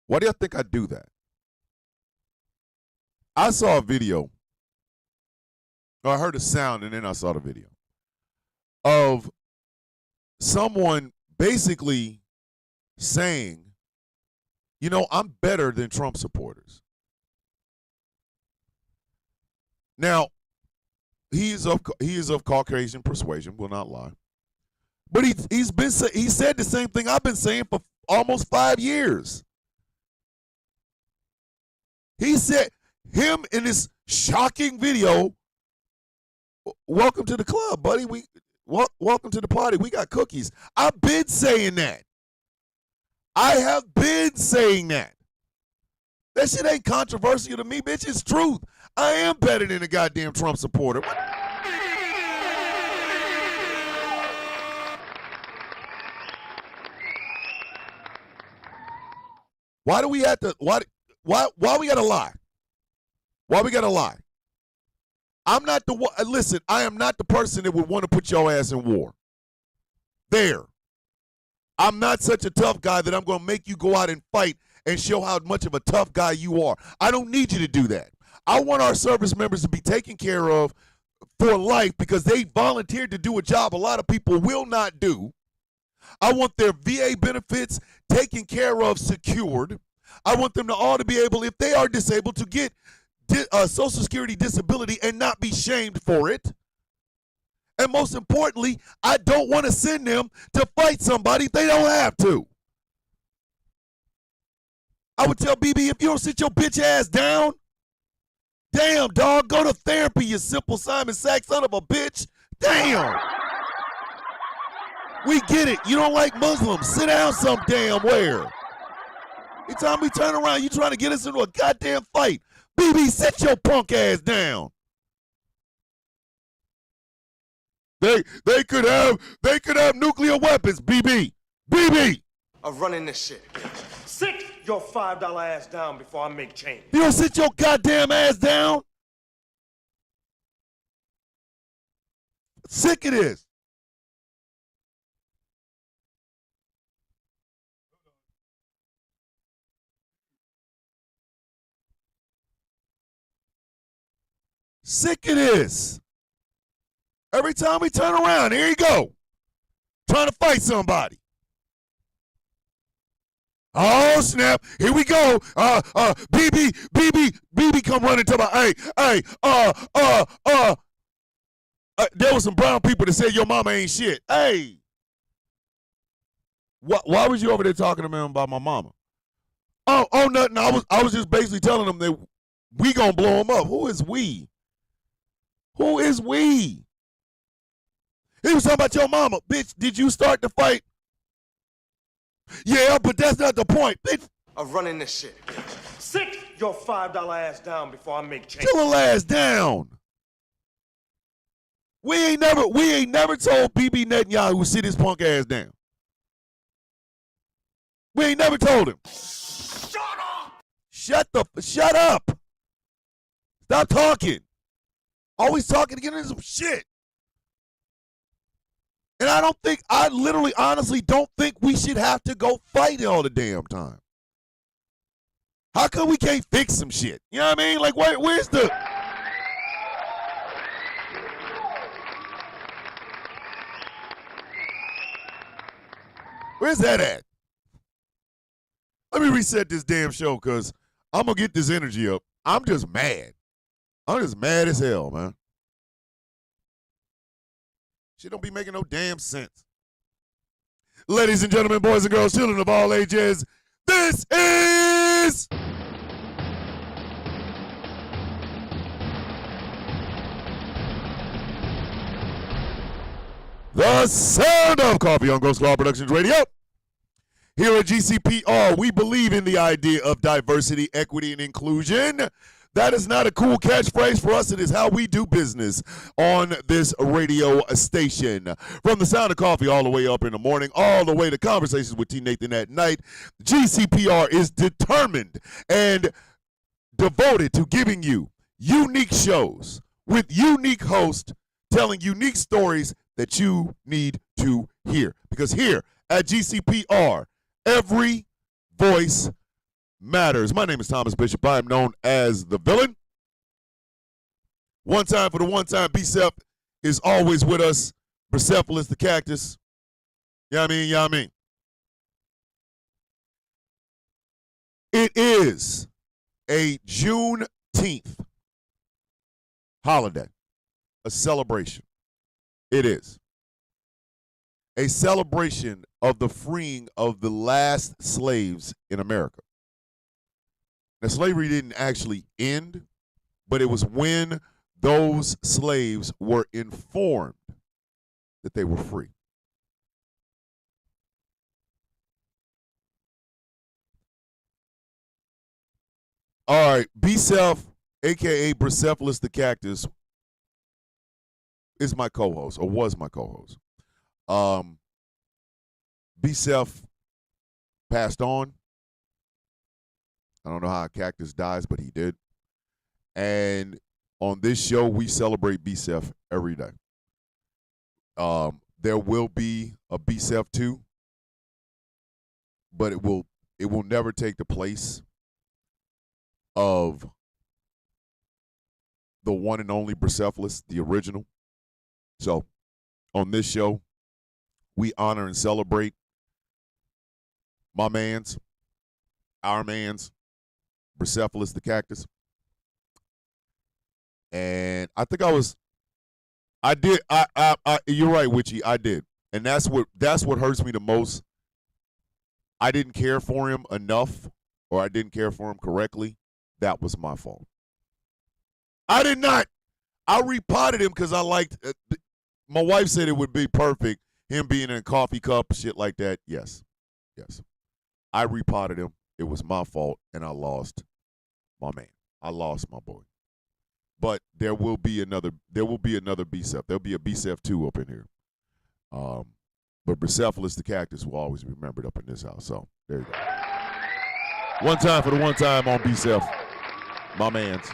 Why do y'all think I do that? I saw a video, or I heard a sound and then I saw the video of someone basically saying, you know, I'm better than Trump supporters. Now, he is of Caucasian persuasion, will not lie. But he said the same thing I've been saying for almost 5 years. He said, him in this shocking video, welcome to the club, buddy. welcome to the party. We got cookies. I've been saying that. I have been saying that. That shit ain't controversial to me, bitch. It's truth. I am better than a goddamn Trump supporter. Why do we have to? Why we gotta lie? Why we gotta lie? I'm not the one. Listen, I am not the person that would want to put your ass in war. There. I'm not such a tough guy that I'm going to make you go out and fight and show how much of a tough guy you are. I don't need you to do that. I want our service members to be taken care of for life because they volunteered to do a job a lot of people will not do. I want their VA benefits taken care of, secured. I want them to all to be able, if they are disabled, to get Social Security disability and not be shamed for it. And most importantly, I don't want to send them to fight somebody if they don't have to. I would tell BB, if you don't sit your bitch ass down, damn, dog, go to therapy, you simple Simon Sack son of a bitch. Damn. We get it. You don't like Muslims. Sit down some damn where. Every time we turn around, you trying to get us into a goddamn fight. BB, sit your punk ass down. They could have nuclear weapons, BB. BB. Of running this shit. Sit your $5 ass down before I make change. You don't sit your goddamn ass down? Sick it is. Sick it is. Every time we turn around, here you go. Trying to fight somebody. Oh, snap. Here we go. BB come running to my, there was some brown people that said your mama ain't shit. Hey. Why was you over there talking to me about my mama? Oh, nothing. I was just basically telling them that we gonna blow them up. Who is we? Who is we? He was talking about your mama. Bitch, did you start the fight? Yeah, but that's not the point. Bitch. Of running this shit. Sit your $5 ass down before I make change. Chill her ass down. We ain't never told BB Netanyahu to sit his punk ass down. We ain't never told him. Shut up. Shut up. Stop talking. Always talking to get into some shit. And I literally, honestly don't think we should have to go fight all the damn time. How come we can't fix some shit? You know what I mean? Like, where's the... Where's that at? Let me reset this damn show because I'm going to get this energy up. I'm just mad. I'm just mad as hell, man. Shit don't be making no damn sense. Ladies and gentlemen, boys and girls, children of all ages, this is... The Sound of Coffee on Ghost Law Productions Radio. Here at GCPR, we believe in the idea of diversity, equity, and inclusion. That is not a cool catchphrase for us. It is how we do business on this radio station. From the Sound of Coffee all the way up in the morning, all the way to Conversations with T. Nathan at night, GCPR is determined and devoted to giving you unique shows with unique hosts telling unique stories that you need to hear. Because here at GCPR, every voice matters. My name is Thomas Bishop. I am known as the villain. One time for the one time, Bicep is always with us. Persepolis the cactus. You know what I mean? You know what I mean? It is a Juneteenth holiday, a celebration. It is a celebration of the freeing of the last slaves in America. Now, slavery didn't actually end, but it was when those slaves were informed that they were free. All right, B-Self, a.k.a. Bricephalus the Cactus, is my co-host, or was my co-host. B-Self passed on. I don't know how a cactus dies, but he did. And on this show, we celebrate B-Self every day. There will be a B-Self 2, but it will never take the place of the one and only Bricephalus, the original. So on this show, we honor and celebrate my man's, our man's, Bricephalus the Cactus. And I think I did, you're right, Witchy, I did. And that's what hurts me the most. I didn't care for him enough, or I didn't care for him correctly. That was my fault. I did not. I repotted him because I liked, my wife said it would be perfect, him being in a coffee cup, shit like that. Yes. I repotted him. It was my fault, and I lost my man. I lost my boy. But there will be another B-Self. There'll be a B-Self 2 up in here. But Bricephalus the Cactus will always be remembered up in this house. So there you go. One time for the one time on B-Self. My man's.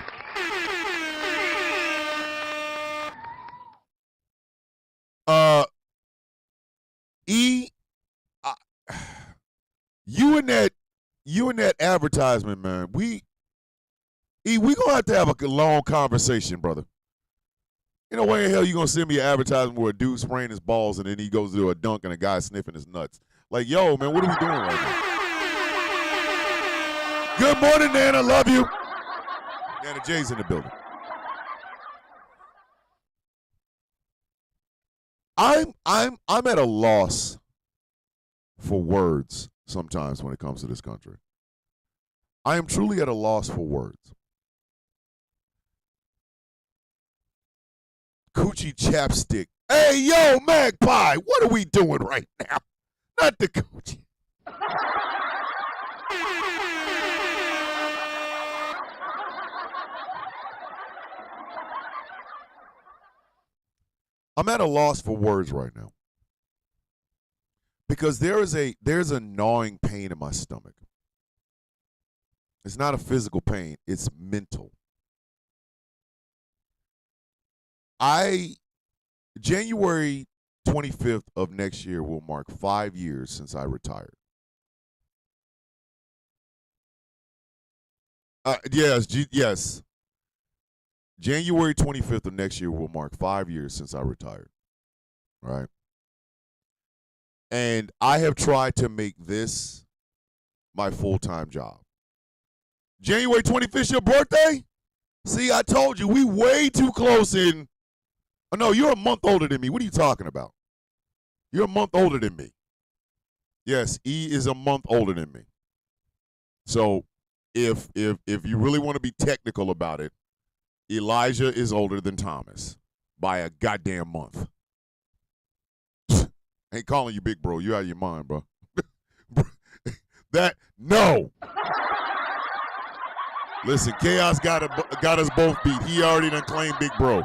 You and that advertisement, man. We gonna have a long conversation, brother. You know, where the hell you gonna send me an advertisement where a dude spraying his balls and then he goes to do a dunk and a guy sniffing his nuts? Like, yo, man, what are we doing right now? Good morning, Nana. Love you. Nana J's in the building. I'm at a loss for words sometimes when it comes to this country. I am truly at a loss for words. Coochie chapstick. Hey, yo, Magpie, what are we doing right now? Not the coochie. I'm at a loss for words right now. Because there's a gnawing pain in my stomach. It's not a physical pain, it's mental. January 25th of next year will mark 5 years since I retired. Yes. January 25th of next year will mark 5 years since I retired. Right? And I have tried to make this my full-time job. January 25th, your birthday? See, I told you, we way too close in. Oh, no, you're a month older than me. What are you talking about? You're a month older than me. Yes, E is a month older than me. So if you really want to be technical about it, Elijah is older than Thomas by a goddamn month. Ain't calling you big bro. You out of your mind, bro. No. Listen, Chaos got us both beat. He already done claimed big bro.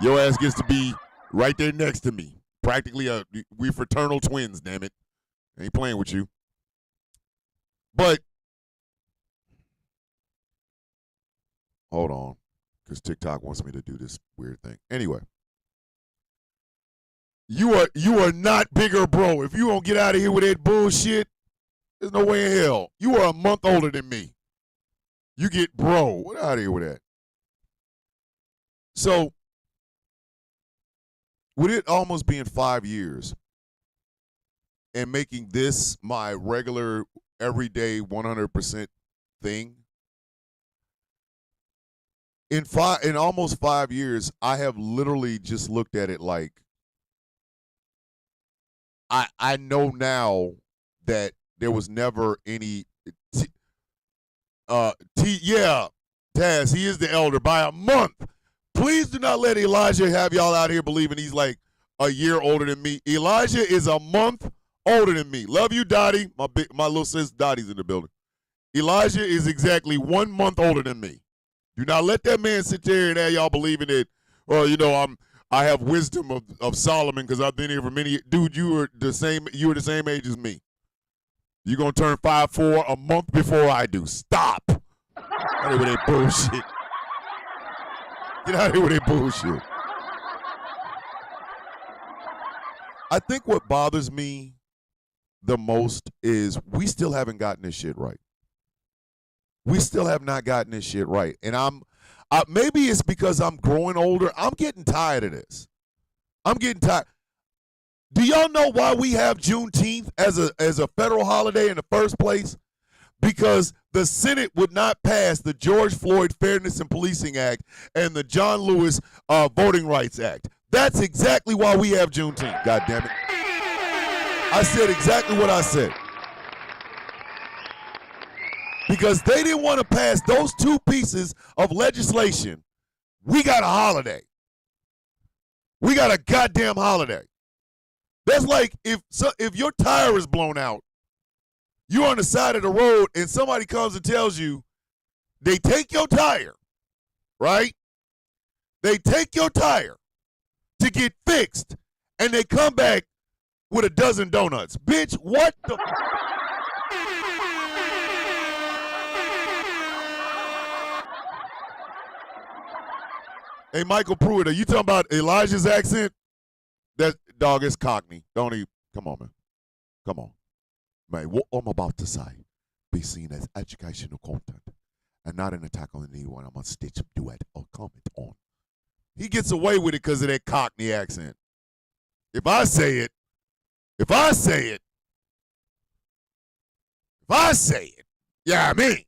Your ass gets to be right there next to me. Practically, we fraternal twins, damn it. Ain't playing with you. But, hold on, because TikTok wants me to do this weird thing. Anyway. You are not bigger, bro. If you don't get out of here with that bullshit, there's no way in hell. You are a month older than me. You get bro. What out of here with that? So, with it almost being 5 years and making this my regular, everyday, 100% thing, in almost 5 years, I have literally just looked at it like, I know now that there was never any Taz, he is the elder by a month. Please do not let Elijah have y'all out here believing he's like a year older than me. Elijah is a month older than me. Love you, Dottie. My little sis Dottie's in the building. Elijah is exactly 1 month older than me. Do not let that man sit there and have y'all believing that, well, you know, I have wisdom of Solomon because I've been here for many years. Dude, you were the same age as me. You're gonna turn 5'4" a month before I do. Stop. Get out of here with that bullshit. Get out of here with that bullshit. I think what bothers me the most is we still haven't gotten this shit right. We still have not gotten this shit right. And maybe it's because I'm growing older. I'm getting tired of this. I'm getting tired. Do y'all know why we have Juneteenth as a federal holiday in the first place? Because the Senate would not pass the George Floyd Fairness in Policing Act and the John Lewis Voting Rights Act. That's exactly why we have Juneteenth, God damn it. I said exactly what I said. Because they didn't want to pass those two pieces of legislation. We got a holiday. We got a goddamn holiday. That's like if your tire is blown out, you're on the side of the road and somebody comes and tells you they take your tire, right? They take your tire to get fixed and they come back with a dozen donuts. Bitch, what the... Hey, Michael Pruitt, are you talking about Elijah's accent? That dog is Cockney. Don't even, come on, man. Come on. Man, what I'm about to say be seen as educational content and not an attack on anyone I'm going to stitch, duet, or comment on. He gets away with it because of that Cockney accent. If I say it, yeah, I mean.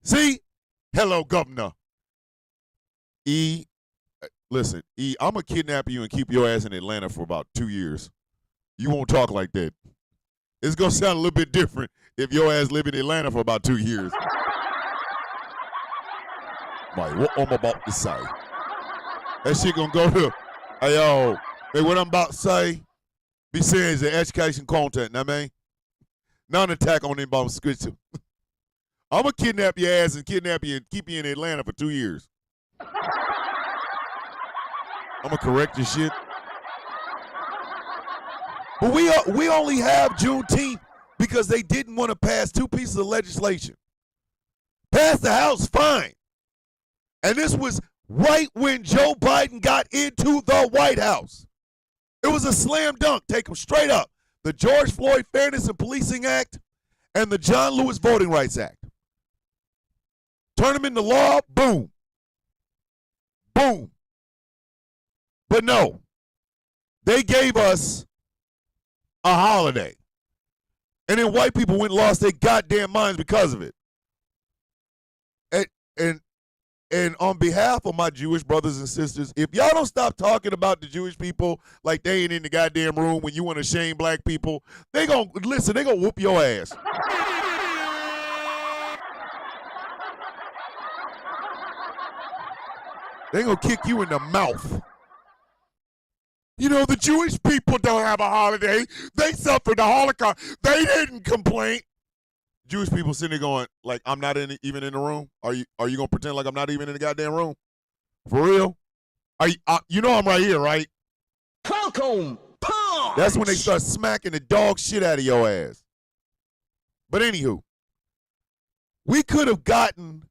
See? Hello, Governor. Listen, I'm going to kidnap you and keep your ass in Atlanta for about 2 years. You won't talk like that. It's going to sound a little bit different if your ass live in Atlanta for about 2 years. Like, what I'm about to say. That shit going to go to, hey, what I'm about to say, be saying is the education content, know what I mean? Not an attack on anybody scripture. I'm going to kidnap your ass and kidnap you and keep you in Atlanta for 2 years. I'm going to correct your shit. But we only have Juneteenth because they didn't want to pass two pieces of legislation. Pass the House, fine. And this was right when Joe Biden got into the White House. It was a slam dunk. Take them straight up. The George Floyd Fairness in Policing Act and the John Lewis Voting Rights Act. Turn them into law, boom. Boom. But no, they gave us a holiday. And then white people went and lost their goddamn minds because of it. And on behalf of my Jewish brothers and sisters, if y'all don't stop talking about the Jewish people like they ain't in the goddamn room when you want to shame black people, they gonna whoop your ass. They gonna kick you in the mouth. You know, the Jewish people don't have a holiday. They suffered the Holocaust. They didn't complain. Jewish people sitting there going, like, I'm not even in the room? Are you gonna pretend like I'm not even in the goddamn room? For real? You know I'm right here, right? Welcome, punch! That's when they start smacking the dog shit out of your ass. But anywho, we could have gotten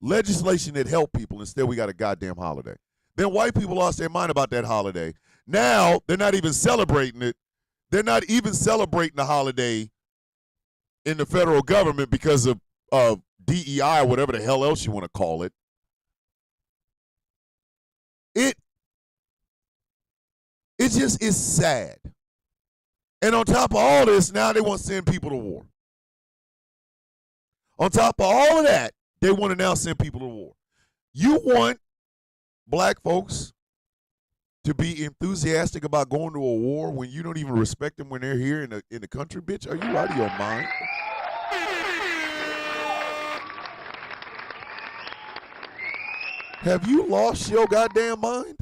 legislation that helped people. Instead, we got a goddamn holiday. Then white people lost their mind about that holiday. Now, they're not even celebrating it. They're not even celebrating the holiday in the federal government because of DEI or whatever the hell else you want to call it. It just is sad. And on top of all this, now they want to send people to war. On top of all of that, they want to now send people to war. You want black folks to be enthusiastic about going to a war when you don't even respect them when they're here in the country, bitch? Are you out of your mind? Have you lost your goddamn mind?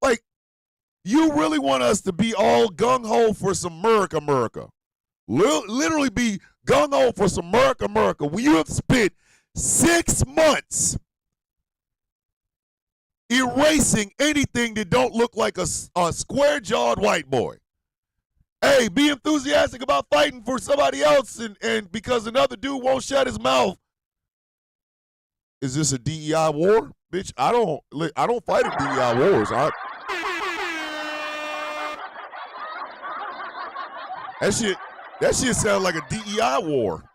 Like, you really want us to be all gung-ho for some America. Literally be gung-ho for some America when you have spent 6 months erasing anything that don't look like a square-jawed white boy. Hey, be enthusiastic about fighting for somebody else and because another dude won't shut his mouth. Is this a DEI war? Bitch, I don't fight in DEI wars. That shit sounds like a DEI war.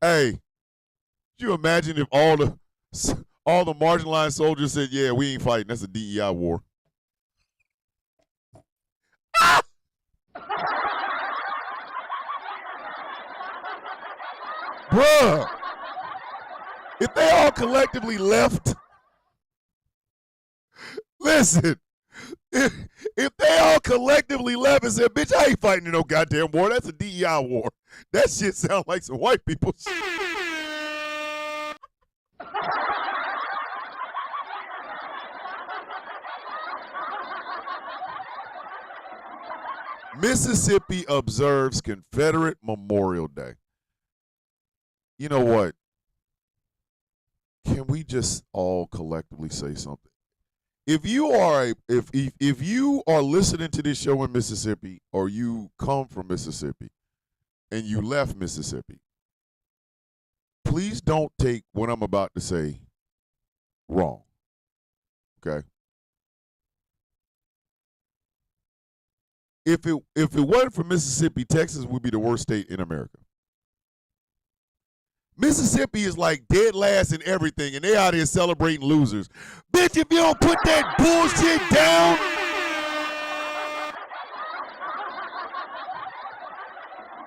Hey, could you imagine if all the marginalized soldiers said, yeah, we ain't fighting. That's a DEI war. Ah! Bruh, if they all collectively left, listen, if they all collectively left and said, bitch, I ain't fighting in no goddamn war. That's a DEI war. That shit sounds like some white people shit. Mississippi observes Confederate Memorial Day. You know what? Can we just all collectively say something? If you are if you are listening to this show in Mississippi, or you come from Mississippi and you left Mississippi, please don't take what I'm about to say wrong. Okay? If it wasn't for Mississippi, Texas would be the worst state in America. Mississippi is like dead last in everything, and they out here celebrating losers. Bitch, if you don't put that bullshit down,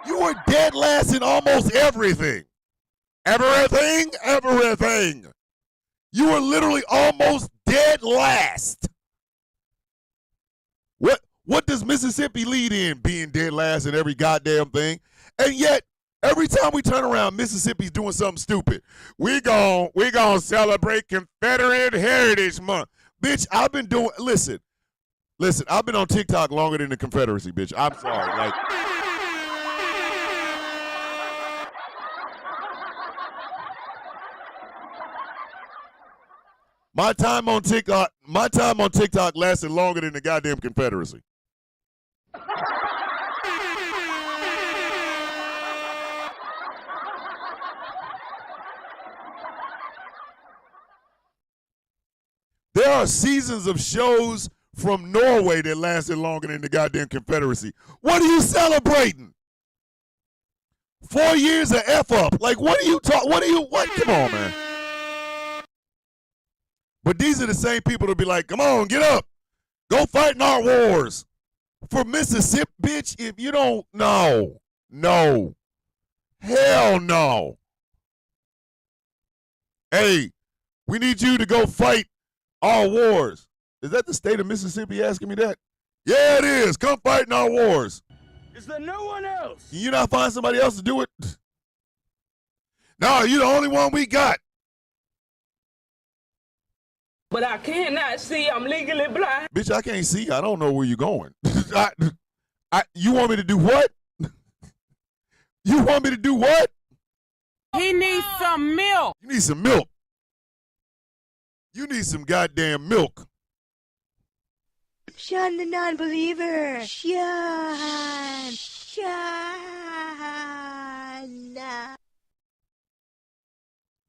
you are dead last in almost everything. Everything. You are literally almost dead last. What does Mississippi lead in? Being dead last in every goddamn thing. And yet, every time we turn around, Mississippi's doing something stupid. We gon' celebrate Confederate Heritage Month. Bitch, I've been doing, listen, I've been on TikTok longer than the Confederacy, bitch. I'm sorry. Like, my time on TikTok lasted longer than the goddamn Confederacy. There are seasons of shows from Norway that lasted longer than the goddamn Confederacy. What are you celebrating? 4 years of F up. Like, what? Come on, man. But these are the same people that be like, come on, get up. Go fight in our wars. For Mississippi, bitch, if you don't, no. Hell no. Hey, we need you to go fight our wars. Is that the state of Mississippi asking me that? Yeah, it is. Come fight in our wars. Is there no one else? Can you not find somebody else to do it? No, you're the only one we got. But I cannot see. I'm legally blind. Bitch, I can't see. I don't know where you're going. You want me to do what? You want me to do what? He needs some milk. You need some milk. You need some goddamn milk. Sean the non-believer. Sean.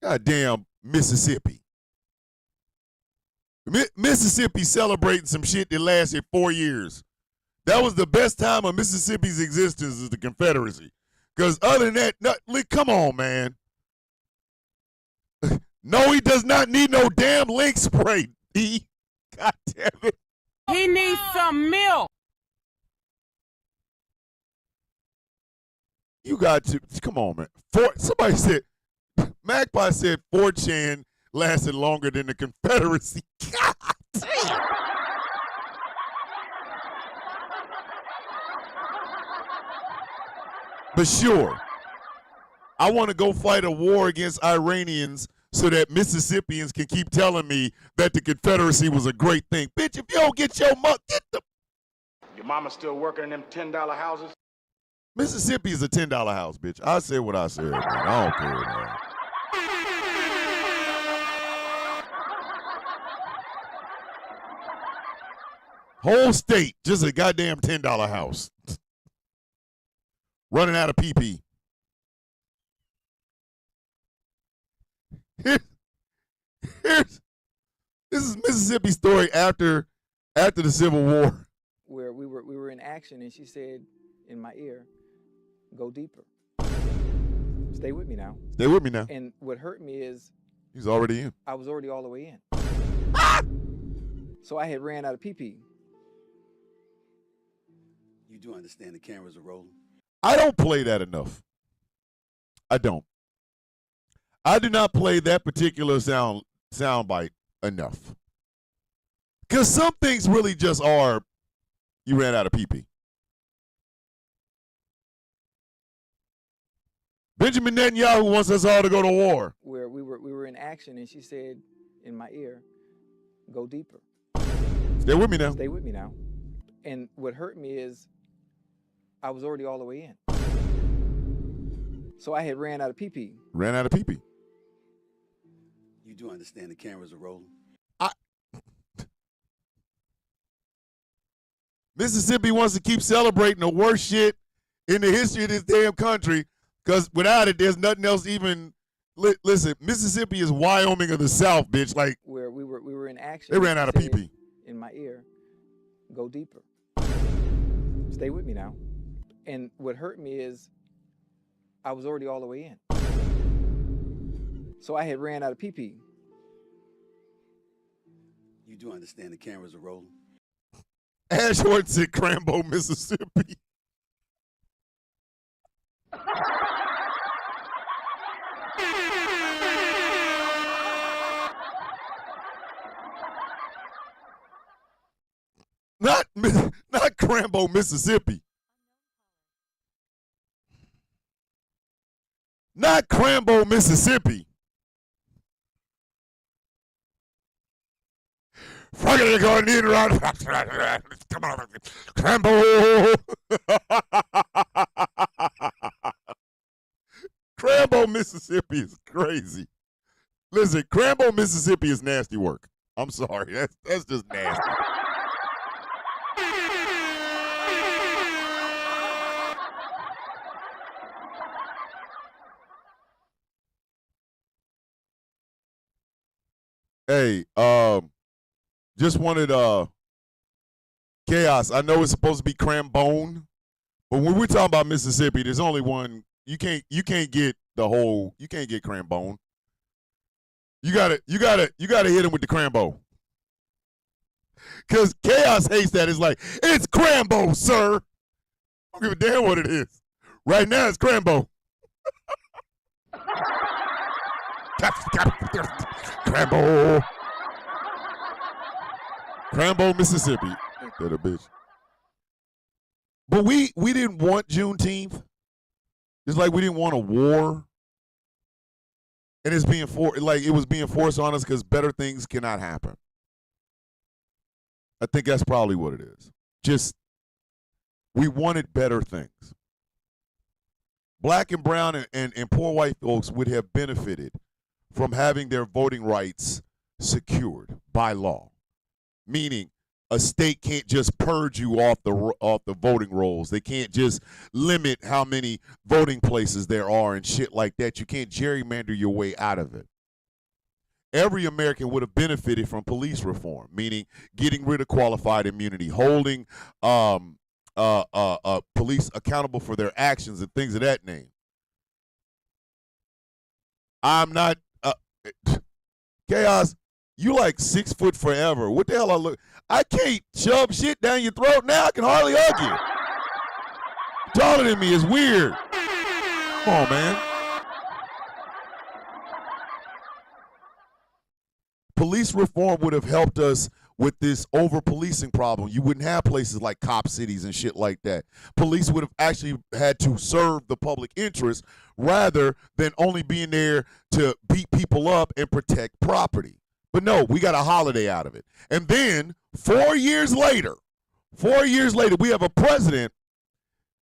Goddamn Mississippi. Mississippi celebrating some shit that lasted 4 years. That was the best time of Mississippi's existence, is the Confederacy. Because other than that, come on, man. No, he does not need no damn link spray. God damn it. He needs some milk. You got to, come on, man. Somebody said, Magpie said 4chan lasted longer than the Confederacy. God damn. But sure, I want to go fight a war against Iranians so that Mississippians can keep telling me that the Confederacy was a great thing. Bitch, if you don't get your get the... Your mama still working in them $10 houses? Mississippi is a $10 house, bitch. I said what I said, man. I don't care, man. Whole state, just a goddamn $10 house. Running out of PP. This is Mississippi's story after the Civil War. Where we were in action, and she said in my ear, "Go deeper. Stay with me now." Stay with me now. And what hurt me is He's already in. I was already all the way in. So I had ran out of PP. You do understand the cameras are rolling? I don't play that enough. I don't. I do not play that particular sound bite enough. Because some things really just are, you ran out of PP. Benjamin Netanyahu wants us all to go to war. Where we were in action, and she said in my ear, "Go deeper. Stay with me now." Stay with me now. And what hurt me is I was already all the way in. So I had ran out of PP. Ran out of PP. You do understand the cameras are rolling? Mississippi wants to keep celebrating the worst shit in the history of this damn country, because without it, there's nothing else even. Listen, Mississippi is Wyoming of the South, bitch. Like, where we were in action. They ran out of PP. In my ear, "Go deeper. Stay with me now." And what hurt me is I was already all the way in. So I had ran out of PP. You do understand the cameras are rolling? Ash Horton said Crambo, Mississippi. Not Crambo, Mississippi. Not Crambo, Mississippi. Fucking going in around. Come on, Crambo. Crambo, Mississippi is crazy. Listen, Crambo, Mississippi is nasty work. I'm sorry. That's just nasty. Hey, just wanted Chaos. I know it's supposed to be Crambone, but when we're talking about Mississippi, there's only one. You can't get the whole. You can't get Crambone. You gotta hit him with the Crambo. Cause Chaos hates that. It's like, it's Crambo, sir. I don't give a damn what it is. Right now it's Crambo. Crambo. Crambo, Mississippi. Ain't that a bitch? But we didn't want Juneteenth. It's like we didn't want a war. And it's being it was being forced on us because better things cannot happen. I think that's probably what it is. Just, we wanted better things. Black and brown and poor white folks would have benefited from having their voting rights secured by law. Meaning, a state can't just purge you off the voting rolls. They can't just limit how many voting places there are and shit like that. You can't gerrymander your way out of it. Every American would have benefited from police reform, meaning getting rid of qualified immunity, holding police accountable for their actions and things of that name. I'm not Chaos. You like 6 foot forever. What the hell I look? I can't shove shit down your throat now. I can hardly hug you. Taller than me is weird. Come on, man. Police reform would have helped us with this over-policing problem, you wouldn't have places like cop cities and shit like that. Police would have actually had to serve the public interest rather than only being there to beat people up and protect property. But no, we got a holiday out of it. And then 4 years later, we have a president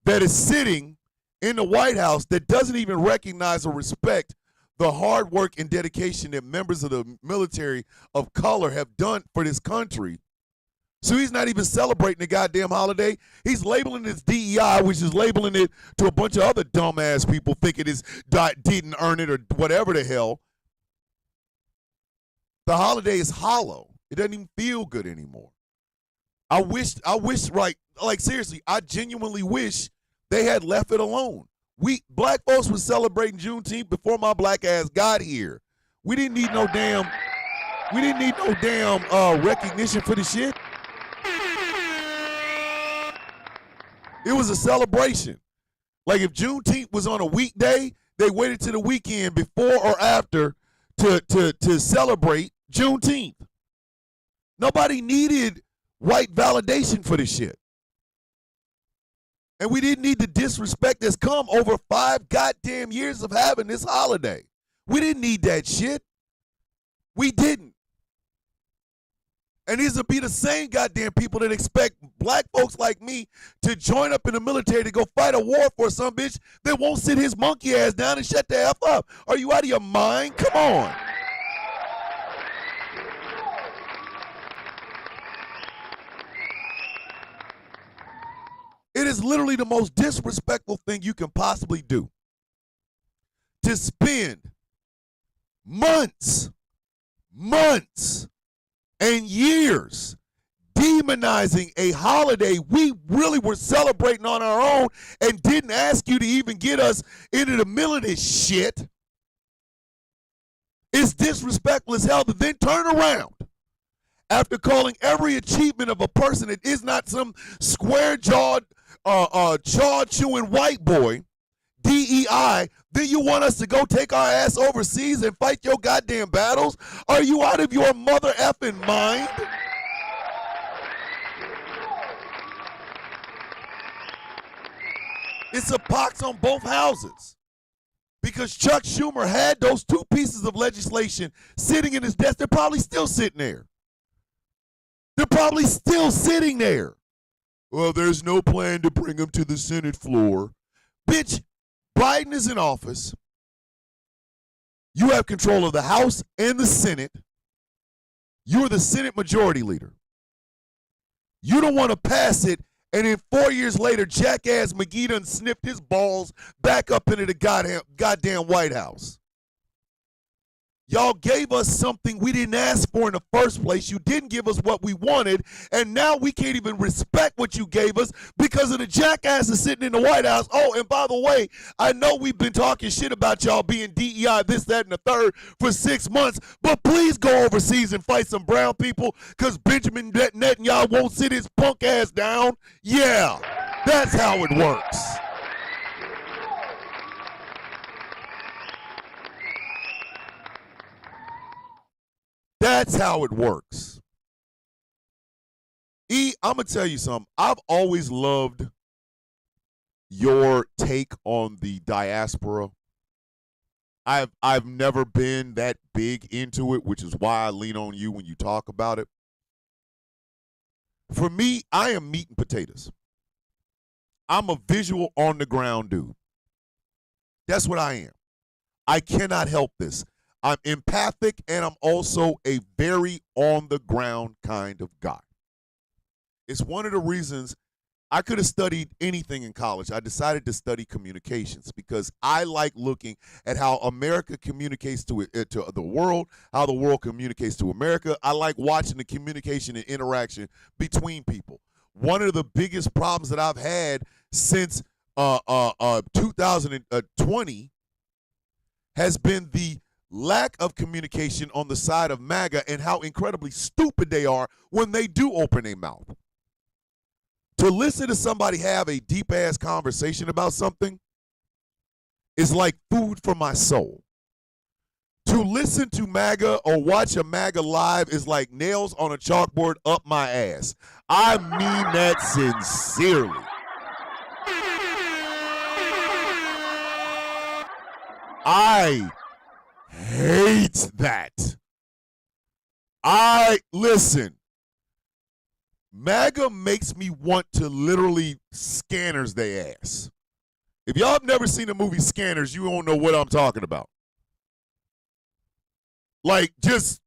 that is sitting in the White House that doesn't even recognize or respect the hard work and dedication that members of the military of color have done for this country. So he's not even celebrating the goddamn holiday. He's labeling it DEI, which is labeling it to a bunch of other dumbass people thinking it's didn't earn it or whatever the hell. The holiday is hollow. It doesn't even feel good anymore. I wish, like seriously, I genuinely wish they had left it alone. Black folks was celebrating Juneteenth before my black ass got here. We didn't need no damn recognition for the shit. It was a celebration. Like if Juneteenth was on a weekday, they waited to the weekend before or after to celebrate Juneteenth. Nobody needed white validation for this shit. And we didn't need the disrespect that's come over 5 goddamn years of having this holiday. We didn't need that shit. We didn't. And these will be the same goddamn people that expect black folks like me to join up in the military to go fight a war for some bitch that won't sit his monkey ass down and shut the F up. Are you out of your mind? Come on. It is literally the most disrespectful thing you can possibly do. To spend months, and years demonizing a holiday we really were celebrating on our own and didn't ask you to even get us into the middle of this shit. It's disrespectful as hell to then turn around after calling every achievement of a person that is not some square-jawed, chaw-chewing white boy, DEI, then you want us to go take our ass overseas and fight your goddamn battles? Are you out of your mother effing mind? It's a pox on both houses. Because Chuck Schumer had those 2 pieces of legislation sitting in his desk. They're probably still sitting there. Well, there's no plan to bring them to the Senate floor. Bitch, Biden is in office. You have control of the House and the Senate. You're the Senate Majority Leader. You don't want to pass it, and then 4 years later, jackass McGee done sniffed his balls back up into the goddamn White House. Y'all gave us something we didn't ask for in the first place. You didn't give us what we wanted, and now we can't even respect what you gave us because of the jackasses sitting in the White House. Oh, and by the way, I know we've been talking shit about y'all being DEI, this, that, and the third for 6 months, but please go overseas and fight some brown people because Benjamin Netanyahu won't sit his punk ass down. Yeah, that's how it works. That's how it works. E, I'm going to tell you something. I've always loved your take on the diaspora. I've never been that big into it, which is why I lean on you when you talk about it. For me, I am meat and potatoes. I'm a visual on the ground dude. That's what I am. I cannot help this. I'm empathic, and I'm also a very on-the-ground kind of guy. It's one of the reasons I could have studied anything in college. I decided to study communications because I like looking at how America communicates to the world, how the world communicates to America. I like watching the communication and interaction between people. One of the biggest problems that I've had since 2020 has been the lack of communication on the side of MAGA and how incredibly stupid they are when they do open their mouth. To listen to somebody have a deep-ass conversation about something is like food for my soul. To listen to MAGA or watch a MAGA live is like nails on a chalkboard up my ass. I mean that sincerely. I hate that. Listen. MAGA makes me want to literally Scanners they ass. If y'all have never seen the movie Scanners, you don't know what I'm talking about. Like, just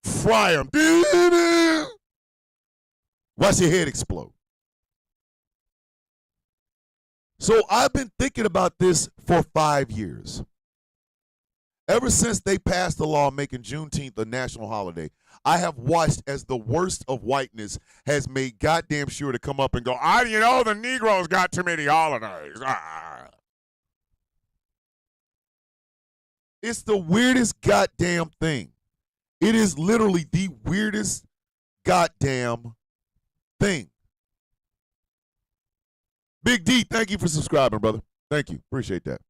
fry them. Watch your head explode. So I've been thinking about this for 5 years. Ever since they passed the law making Juneteenth a national holiday, I have watched as the worst of whiteness has made goddamn sure to come up and go, the Negroes got too many holidays. It's the weirdest goddamn thing. It is literally the weirdest goddamn thing. Big D, thank you for subscribing, brother. Thank you. Appreciate that.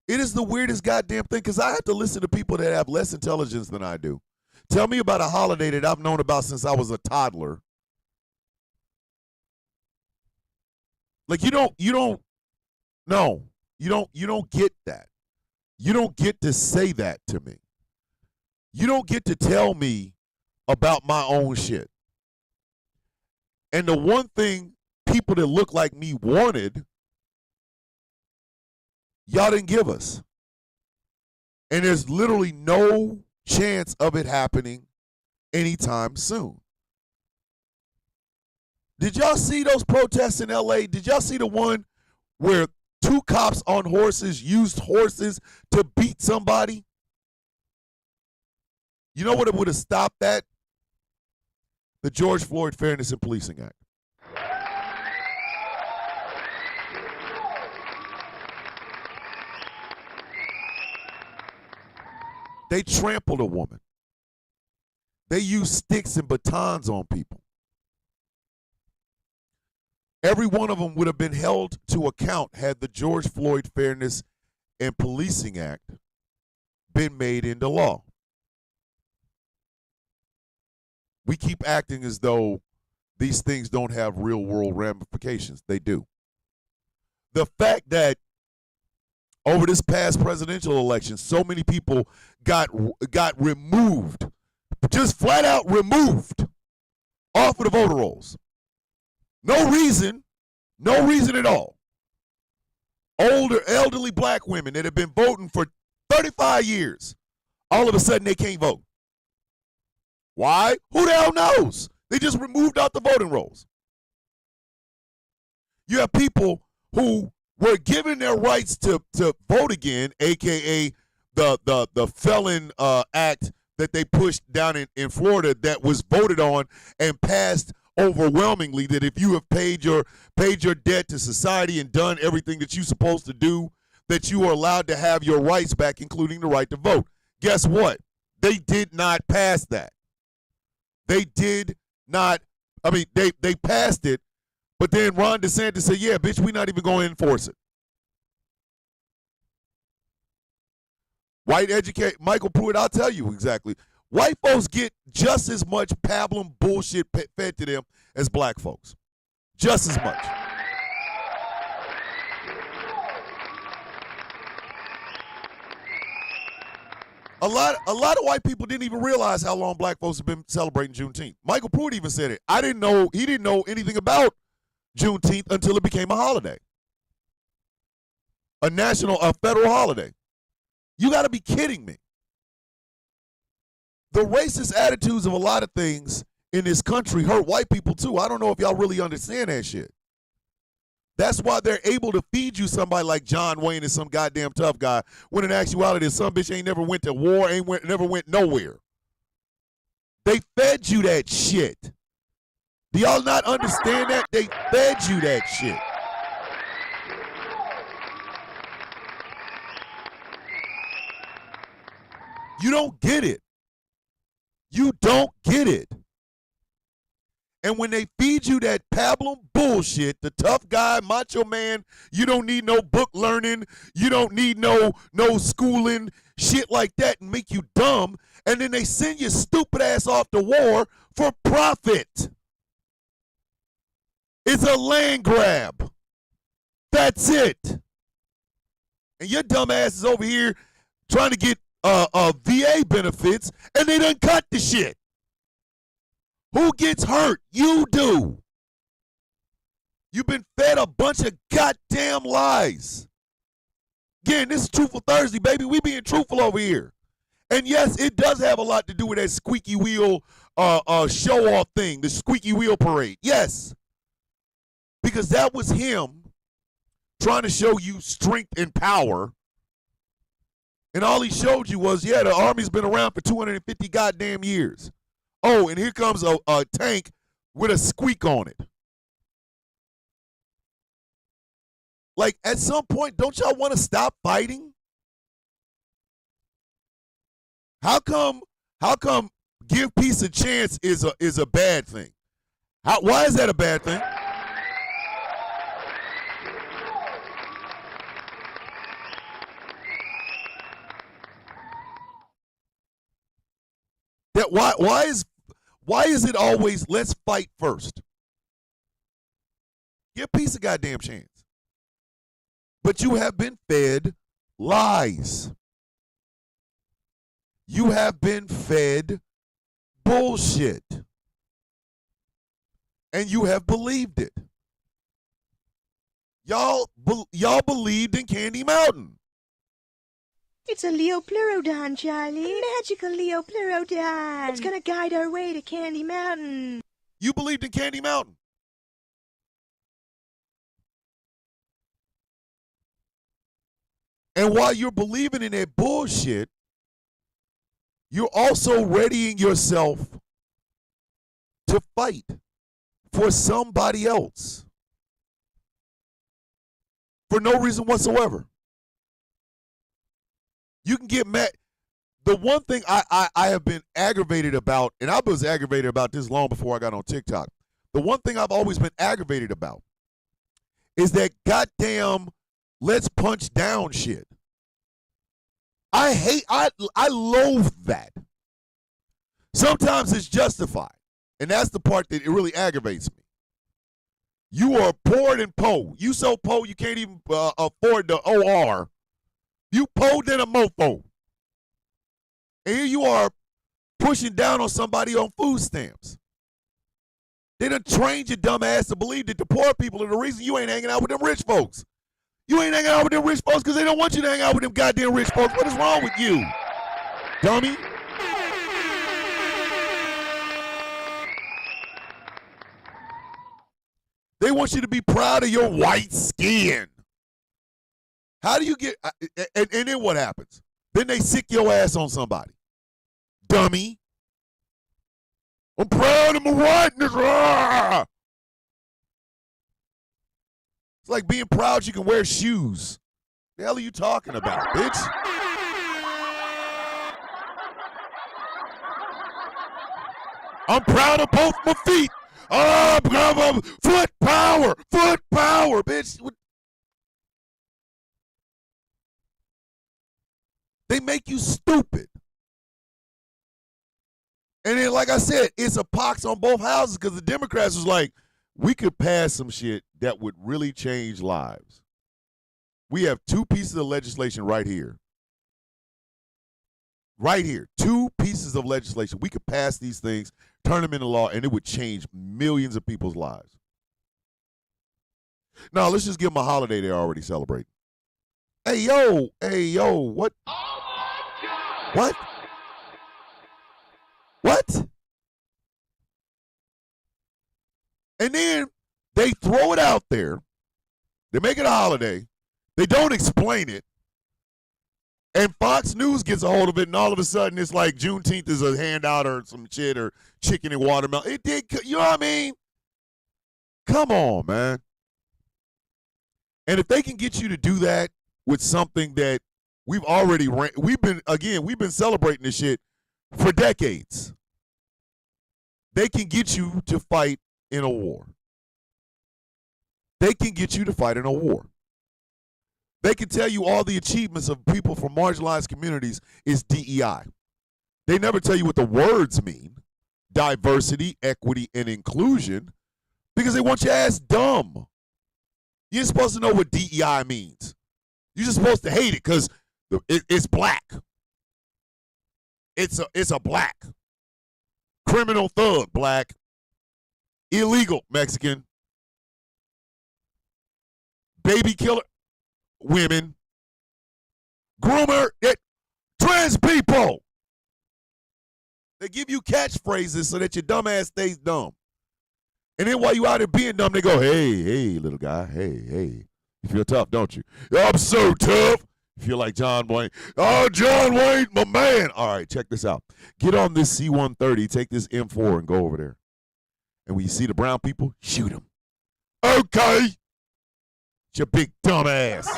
It is the weirdest goddamn thing because I have to listen to people that have less intelligence than I do. Tell me about a holiday that I've known about since I was a toddler. Like you don't get that. You don't get to say that to me. You don't get to tell me about my own shit. And the one thing people that look like me wanted, y'all didn't give us. And there's literally no chance of it happening anytime soon. Did y'all see those protests in LA? Did y'all see the one where 2 cops on horses used horses to beat somebody? You know what would have stopped that? The George Floyd Fairness in Policing Act. They trampled a woman. They used sticks and batons on people. Every one of them would have been held to account had the George Floyd Fairness and Policing Act been made into law. We keep acting as though these things don't have real world ramifications. They do. The fact that over this past presidential election, so many people got removed, just flat out removed off of the voter rolls. No reason at all. Older, elderly black women that have been voting for 35 years, all of a sudden they can't vote. Why? Who the hell knows? They just removed out the voting rolls. You have people who were given their rights to vote again, aka the felon act that they pushed down in Florida that was voted on and passed overwhelmingly, that if you have paid your debt to society and done everything that you're supposed to do, that you are allowed to have your rights back, including the right to vote. Guess what? They did not pass that. They did not. I mean, they passed it, but then Ron DeSantis said, yeah, bitch, we're not even going to enforce it. White educate Michael Pruitt, I'll tell you exactly. White folks get just as much pablum bullshit fed to them as black folks. Just as much. A lot of white people didn't even realize how long black folks have been celebrating Juneteenth. Michael Pruitt even said it. He didn't know anything about Juneteenth until it became a holiday. A federal holiday. You got to be kidding me. The racist attitudes of a lot of things in this country hurt white people too. I don't know if y'all really understand that shit. That's why they're able to feed you somebody like John Wayne and some goddamn tough guy, when in actuality some bitch ain't never went to war, never went nowhere. They fed you that shit. Do y'all not understand that? They fed you that shit. You don't get it. You don't get it. And when they feed you that pablum bullshit, the tough guy, macho man, you don't need no book learning, you don't need no schooling, shit like that, and make you dumb, and then they send your stupid ass off to war for profit. It's a land grab. That's it. And your dumb ass is over here trying to get VA benefits, and they done cut the shit. Who gets hurt? You do. You've been fed a bunch of goddamn lies. Again, this is Truthful Thursday, baby. We being truthful over here. And yes, it does have a lot to do with that squeaky wheel show-off thing, the squeaky wheel parade. Yes. Because that was him trying to show you strength and power. And all he showed you was, yeah, the Army's been around for 250 goddamn years. Oh, and here comes a tank with a squeak on it. Like, at some point, don't y'all want to stop fighting? How come give peace a chance is a bad thing? Why is that a bad thing? That why is it always let's fight first? Give peace a goddamn chance. But you have been fed lies. You have been fed bullshit. And you have believed it. Y'all believed in Candy Mountain. It's a Leo Pleurodon, Charlie. Magical Leo Pleurodon. It's gonna guide our way to Candy Mountain. You believed in Candy Mountain. And while you're believing in that bullshit, you're also readying yourself to fight for somebody else for no reason whatsoever. You can get mad. The one thing I have been aggravated about, and I was aggravated about this long before I got on TikTok. The one thing I've always been aggravated about is that goddamn let's punch down shit. I loathe that. Sometimes it's justified. And that's the part that it really aggravates me. You are poor than po. You so po you can't even afford the OR. You po than a mofo. And here you are pushing down on somebody on food stamps. They done trained your dumb ass to believe that the poor people are the reason you ain't hanging out with them rich folks. You ain't hanging out with them rich folks because they don't want you to hang out with them goddamn rich folks. What is wrong with you, dummy? They want you to be proud of your white skin. How do you get, and then what happens? Then they sick your ass on somebody. Dummy. I'm proud of my whiteness. Ah! It's like being proud you can wear shoes. The hell are you talking about, bitch? I'm proud of both my feet. Oh, foot power, bitch. They make you stupid. And then, like I said, it's a pox on both houses because the Democrats was like, we could pass some shit that would really change lives. We have two pieces of legislation right here. Right here. Two pieces of legislation. We could pass these things, turn them into law, and it would change millions of people's lives. Now, let's just give them a holiday they're already celebrating. Hey, yo, what? Oh, my God. What? What? And then they throw it out there. They make it a holiday. They don't explain it. And Fox News gets a hold of it, and all of a sudden it's like Juneteenth is a handout or some shit or chicken and watermelon. It did, you know what I mean? Come on, man. And if they can get you to do that with something that we've been celebrating this shit for decades. They can get you to fight in a war. They can get you to fight in a war. They can tell you all the achievements of people from marginalized communities is DEI. They never tell you what the words mean, diversity, equity, and inclusion, because they want your ass dumb. You're supposed to know what DEI means. You're just supposed to hate it because it's black. It's a black. Criminal thug, black. Illegal, Mexican. Baby killer, women. Groomer, trans people. They give you catchphrases so that your dumb ass stays dumb. And then while you out there being dumb, they go, hey, little guy, hey. You feel tough, don't you? I'm so tough. You feel like John Wayne. Oh, John Wayne, my man. All right, check this out. Get on this C-130, take this M4 and go over there. And when you see the brown people, shoot them. Okay. It's your big dumb ass.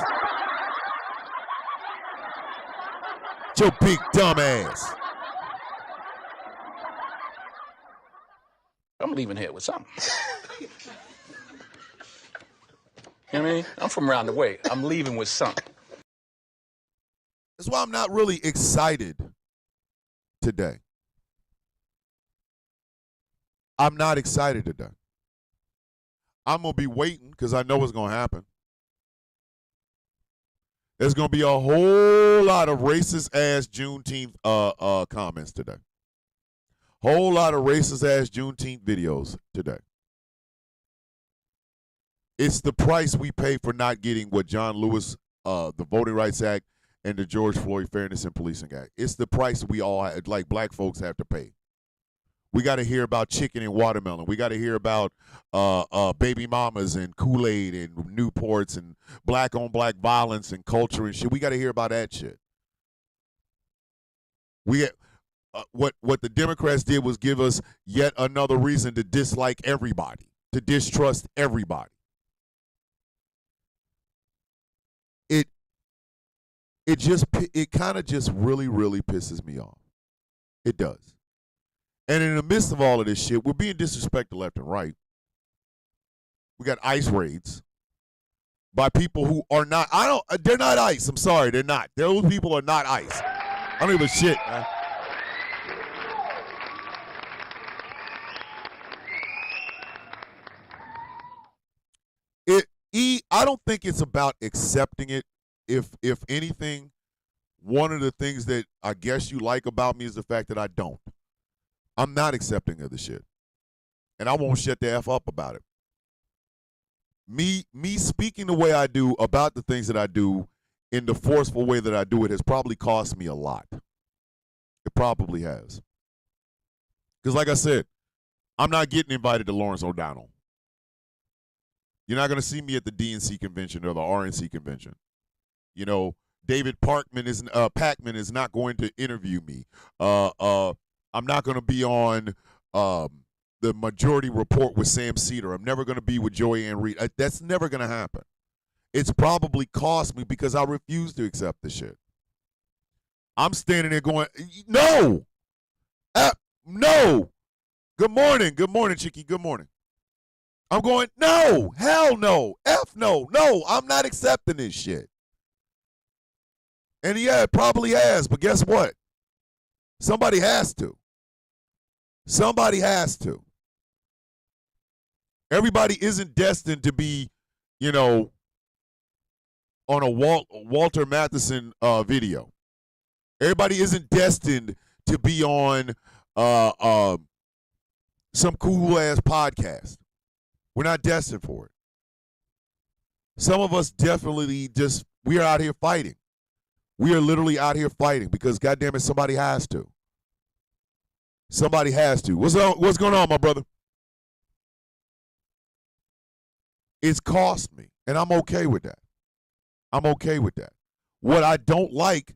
It's your big dumb ass. I'm leaving here with something. You know what I mean? I'm from around the way. I'm leaving with something. That's why I'm not really excited today. I'm not excited today. I'm going to be waiting because I know what's going to happen. There's going to be a whole lot of racist-ass Juneteenth comments today. Whole lot of racist-ass Juneteenth videos today. It's the price we pay for not getting what John Lewis, the Voting Rights Act, and the George Floyd Fairness in Policing Act. It's the price we all, like black folks, have to pay. We got to hear about chicken and watermelon. We got to hear about baby mamas and Kool-Aid and Newports and black-on-black violence and culture and shit. We got to hear about that shit. What the Democrats did was give us yet another reason to dislike everybody, to distrust everybody. It kind of just really, really pisses me off. It does. And in the midst of all of this shit, we're being disrespected left and right. We got ICE raids by people who are not, they're not ICE. I'm sorry, they're not. Those people are not ICE. I don't give a shit, man. I don't think it's about accepting it. If anything, one of the things that I guess you like about me is the fact that I don't. I'm not accepting of the shit. And I won't shut the F up about it. Me speaking the way I do about the things that I do in the forceful way that I do it has probably cost me a lot. It probably has. Because like I said, I'm not getting invited to Lawrence O'Donnell. You're not going to see me at the DNC convention or the RNC convention. You know, David Pacman is not going to interview me. I'm not going to be on the Majority Report with Sam Cedar. I'm never going to be with Joy Ann Reid. That's never going to happen. It's probably cost me because I refuse to accept the shit. I'm standing there going, no. No. Good morning, Chicky. Good morning. I'm going, no. Hell no. F no. No, I'm not accepting this shit. And yeah, it probably has, but guess what? Somebody has to. Somebody has to. Everybody isn't destined to be, you know, on a Walter Matheson video. Everybody isn't destined to be on some cool-ass podcast. We're not destined for it. Some of us definitely we are out here fighting. We are literally out here fighting because, goddamn it, somebody has to. Somebody has to. What's going on, my brother? It's cost me, and I'm okay with that. I'm okay with that. What I don't like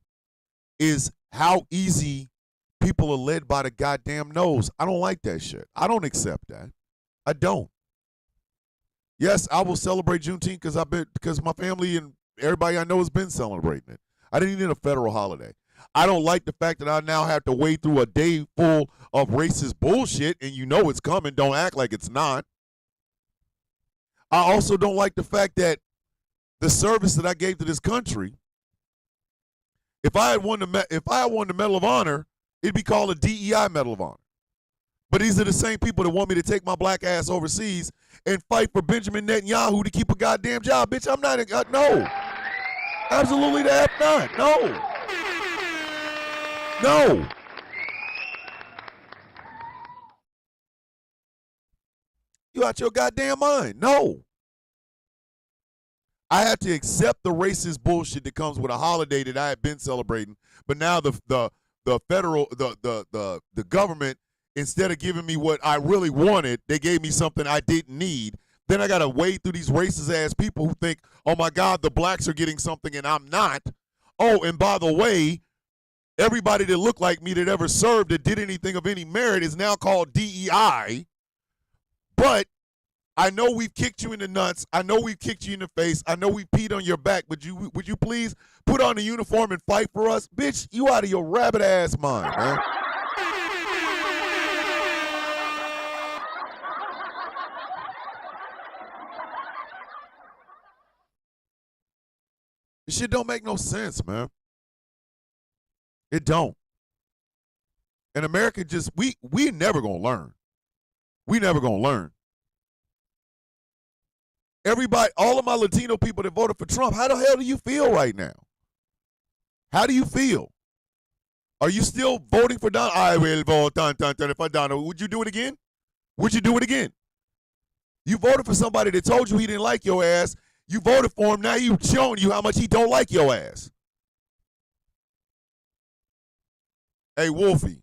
is how easy people are led by the goddamn nose. I don't like that shit. I don't accept that. I don't. Yes, I will celebrate Juneteenth because my family and everybody I know has been celebrating it. I didn't need a federal holiday. I don't like the fact that I now have to wade through a day full of racist bullshit, and you know it's coming. Don't act like it's not. I also don't like the fact that the service that I gave to this country, if I had won the Medal of Honor, it'd be called a DEI Medal of Honor. But these are the same people that want me to take my black ass overseas and fight for Benjamin Netanyahu to keep a goddamn job. Bitch, I'm not no. Absolutely the F not. No. No. You out your goddamn mind. No. I had to accept the racist bullshit that comes with a holiday that I had been celebrating, but now the government, instead of giving me what I really wanted, they gave me something I didn't need. Then I got to wade through these racist ass people who think, oh my God, the blacks are getting something and I'm not. Oh, and by the way, everybody that looked like me that ever served that did anything of any merit is now called DEI. But I know we've kicked you in the nuts. I know we've kicked you in the face. I know we've peed on your back. But would you please put on the uniform and fight for us? Bitch, you out of your rabbit ass mind, man. This shit don't make no sense, man. It don't. And America just, we never gonna learn. We never gonna learn. Everybody, all of my Latino people that voted for Trump, how the hell do you feel right now? How do you feel? Are you still voting for Donald? I will vote for Donald. Would you do it again? Would you do it again? You voted for somebody that told you he didn't like your ass. You voted for him. Now you've shown you how much he don't like your ass. Hey, Wolfie,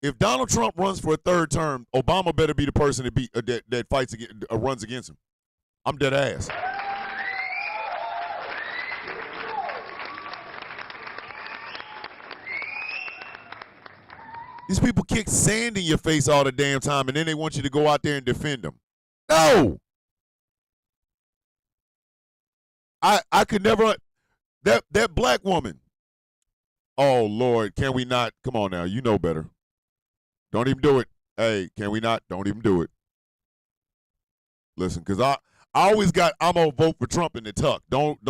if Donald Trump runs for a third term, Obama better be the person that fights against, runs against him. I'm dead ass. These people kick sand in your face all the damn time, and then they want you to go out there and defend them. No. I could never. That black woman. Oh, Lord, can we not? Come on now, you know better. Don't even do it. Hey, can we not? Don't even do it. Listen, because I always got, I'm going to vote for Trump in the tuck. Don't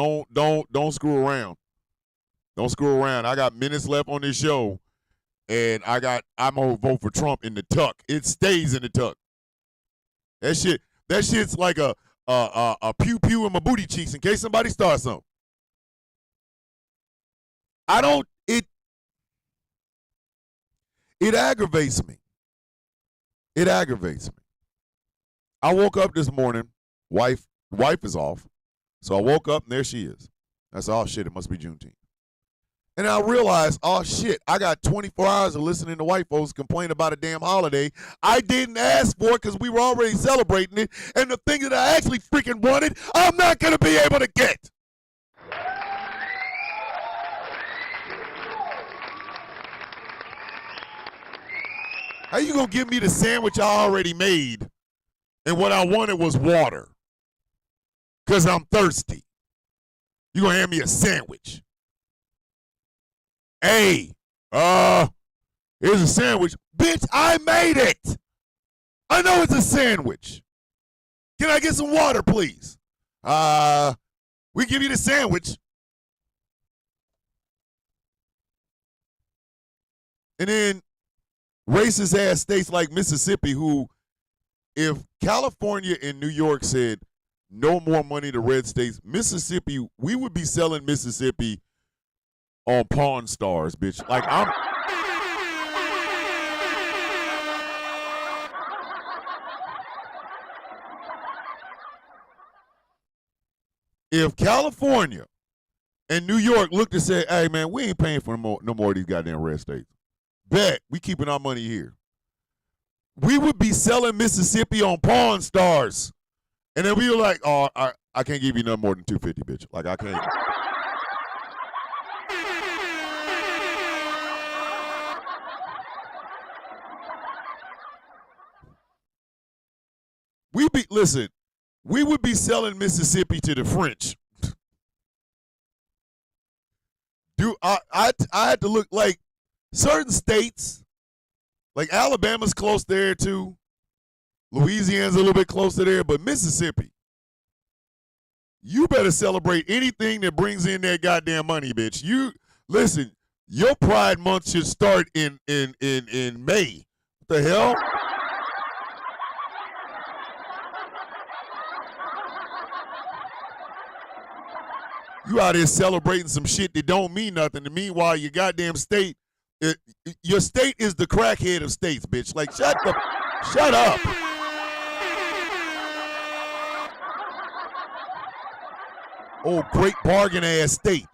screw around. Don't screw around. I got minutes left on this show, and I'm going to vote for Trump in the tuck. It stays in the tuck. That shit's like a pew-pew in my booty cheeks in case somebody starts something. It aggravates me. It aggravates me. I woke up this morning, wife is off, so I woke up and there she is. I said, oh shit, it must be Juneteenth. And I realized, oh shit, I got 24 hours of listening to white folks complain about a damn holiday. I didn't ask for it because we were already celebrating it, and the thing that I actually freaking wanted, I'm not going to be able to get. How you going to give me the sandwich I already made and what I wanted was water? Because I'm thirsty. You going to hand me a sandwich? Hey, here's a sandwich. Bitch, I made it. I know it's a sandwich. Can I get some water, please? We give you the sandwich. And then racist ass states like Mississippi, who, if California and New York said no more money to red states, Mississippi, we would be selling Mississippi on Pawn Stars, bitch. Like if California and New York looked and said, hey man, we ain't paying for no more of these goddamn red states. Bet we keeping our money here. We would be selling Mississippi on Pawn Stars. And then we were like, oh, I can't give you no more than $250, bitch. Like I can't. We would be selling Mississippi to the French. I had to look like certain states, like Alabama's close there too. Louisiana's a little bit closer there, but Mississippi, you better celebrate anything that brings in that goddamn money, bitch. You listen, your Pride Month should start in May. What the hell? You out here celebrating some shit that don't mean nothing. And meanwhile, your goddamn state, your state is the crackhead of states, bitch. Like, shut up. Oh, great bargain ass state.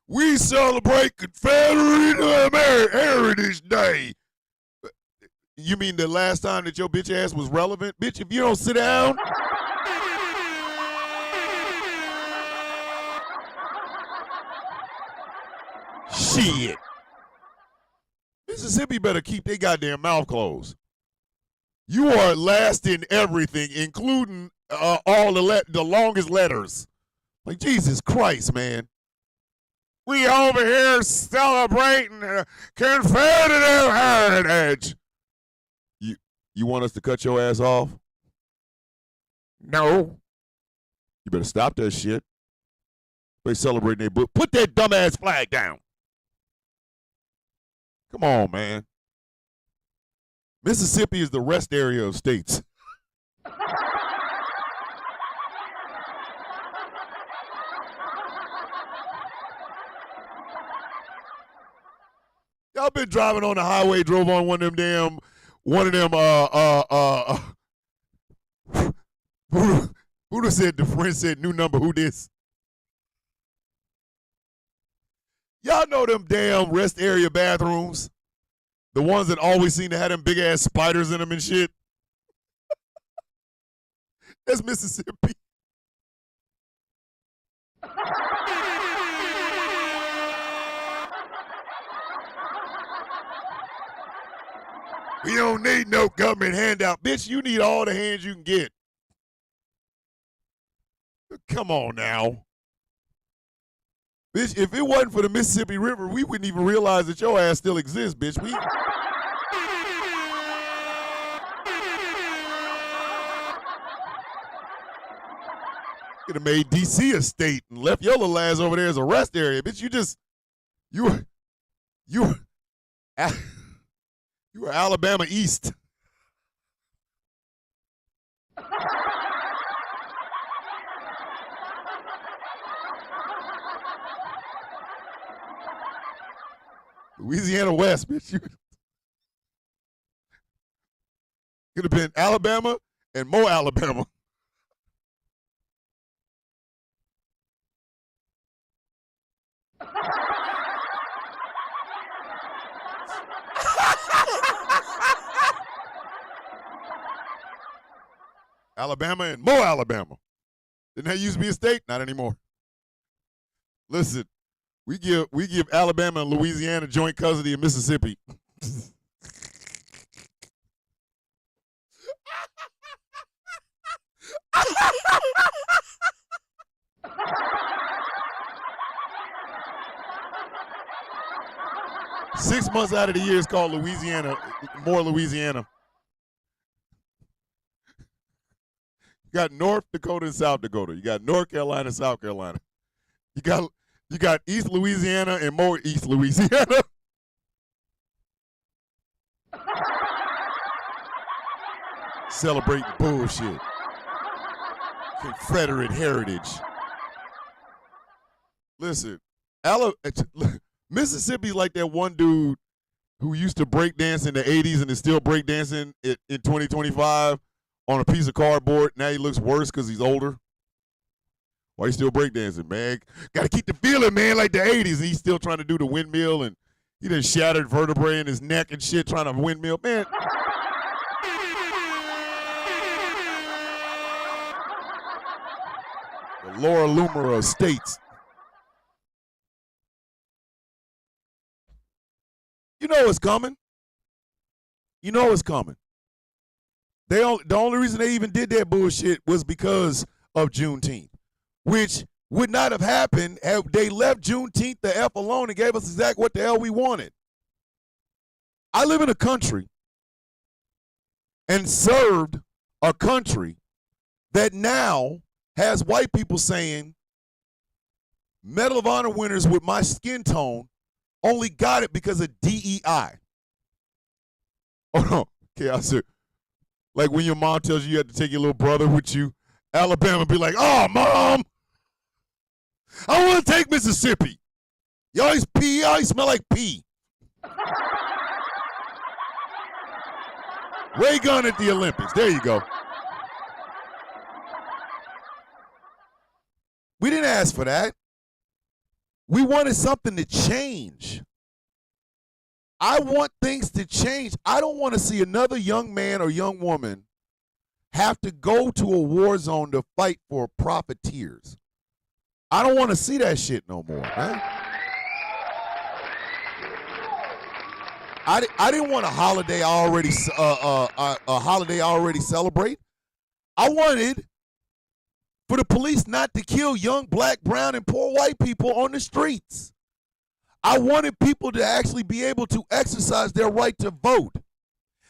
We celebrate Confederate Heritage Day. You mean the last time that your bitch ass was relevant? Bitch, if you don't sit down. Shit. Mississippi better keep their goddamn mouth closed. You are last in everything, including all the longest letters. Like, Jesus Christ, man. We over here celebrating Confederate heritage. You want us to cut your ass off? No. You better stop that shit. They celebrating their book. Put that dumbass flag down. Come on, man. Mississippi is the rest area of states. Y'all been driving on the highway, drove on one of them Buddha said, the friend said, new number, who this? Y'all know them damn rest area bathrooms? The ones that always seem to have them big-ass spiders in them and shit? That's Mississippi. We don't need no government handout. Bitch, you need all the hands you can get. Come on now. Bitch, if it wasn't for the Mississippi River, we wouldn't even realize that your ass still exists, bitch. We could have made D.C. a state and left your little ass over there as a rest area. Bitch, you were Alabama East. Louisiana West, bitch. You could have been Alabama and more Alabama. Alabama and more Alabama. Didn't that used to be a state? Not anymore. Listen, we give Alabama and Louisiana joint custody of Mississippi. Six months out of the year is called Louisiana, more Louisiana. You got North Dakota and South Dakota. You got North Carolina, South Carolina. You got East Louisiana and more East Louisiana. Celebrating bullshit. Confederate heritage. Listen, Mississippi's like that one dude who used to break dance in the 80s and is still break dancing in 2025 on a piece of cardboard. Now he looks worse because he's older. Why you still breakdancing, man? Got to keep the feeling, man, like the 80s. And he's still trying to do the windmill, and he done shattered vertebrae in his neck and shit trying to windmill. Man. The Laura Loomer of states. You know it's coming. You know it's coming. The only reason they even did that bullshit was because of Juneteenth, which would not have happened had they left Juneteenth the F alone and gave us exactly what the hell we wanted. I live in a country and served a country that now has white people saying Medal of Honor winners with my skin tone only got it because of DEI. Oh no, chaos. Like when your mom tells you have to take your little brother with you, Alabama be like, oh, Mom, I want to take Mississippi. You always pee, you always smell like pee. Ray Gun at the Olympics. There you go. We didn't ask for that. We wanted something to change. I want things to change. I don't want to see another young man or young woman have to go to a war zone to fight for profiteers. I don't want to see that shit no more, man. I didn't want a holiday already celebrate. I wanted for the police not to kill young black, brown, and poor white people on the streets. I wanted people to actually be able to exercise their right to vote.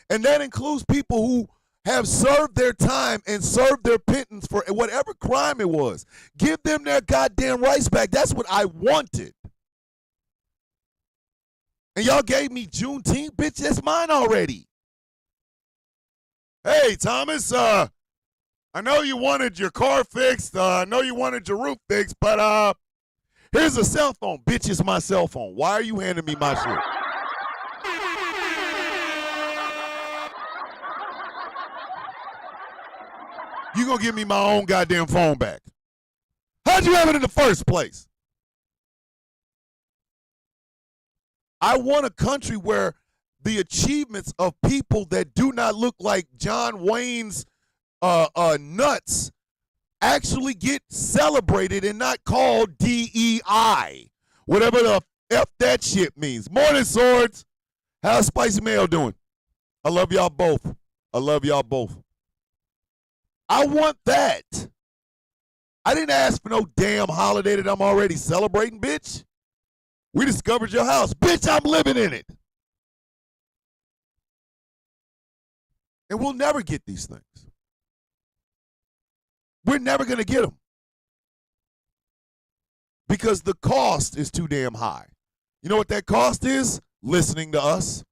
And that includes people who have served their time and served their penance for whatever crime it was. Give them their goddamn rights back. That's what I wanted. And y'all gave me Juneteenth, bitch, that's mine already. Hey, Thomas, I know you wanted your car fixed. I know you wanted your roof fixed, but here's a cell phone. Bitch, it's my cell phone. Why are you handing me my shit? You gonna give me my own goddamn phone back. How'd you have it in the first place? I want a country where the achievements of people that do not look like John Wayne's nuts actually get celebrated and not called DEI. Whatever the F that shit means. Morning, Swords. How's Spicy Mail doing? I love y'all both. I love y'all both. I want that. I didn't ask for no damn holiday that I'm already celebrating, bitch. We discovered your house. Bitch, I'm living in it. And we'll never get these things. We're never going to get them. Because the cost is too damn high. You know what that cost is? Listening to us.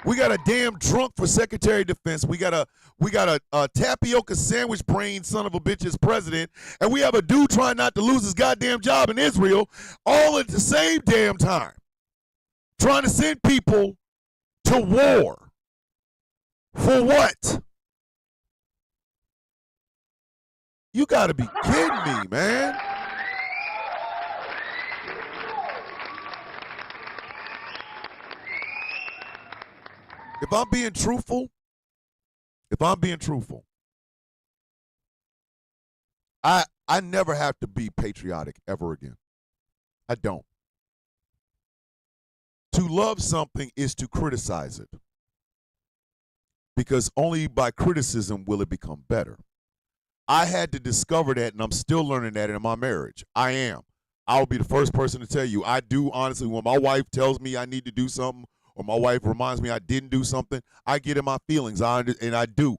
We got a damn drunk for Secretary of Defense. We got a tapioca sandwich brain son of a bitch as president. And we have a dude trying not to lose his goddamn job in Israel all at the same damn time. Trying to send people to war. For what? You got to be kidding me, man. If I'm being truthful, I never have to be patriotic ever again. I don't. To love something is to criticize it. Because only by criticism will it become better. I had to discover that, and I'm still learning that in my marriage. I am. I'll be the first person to tell you. I do, honestly, when my wife tells me I need to do something, or my wife reminds me I didn't do something, I get in my feelings, and I do.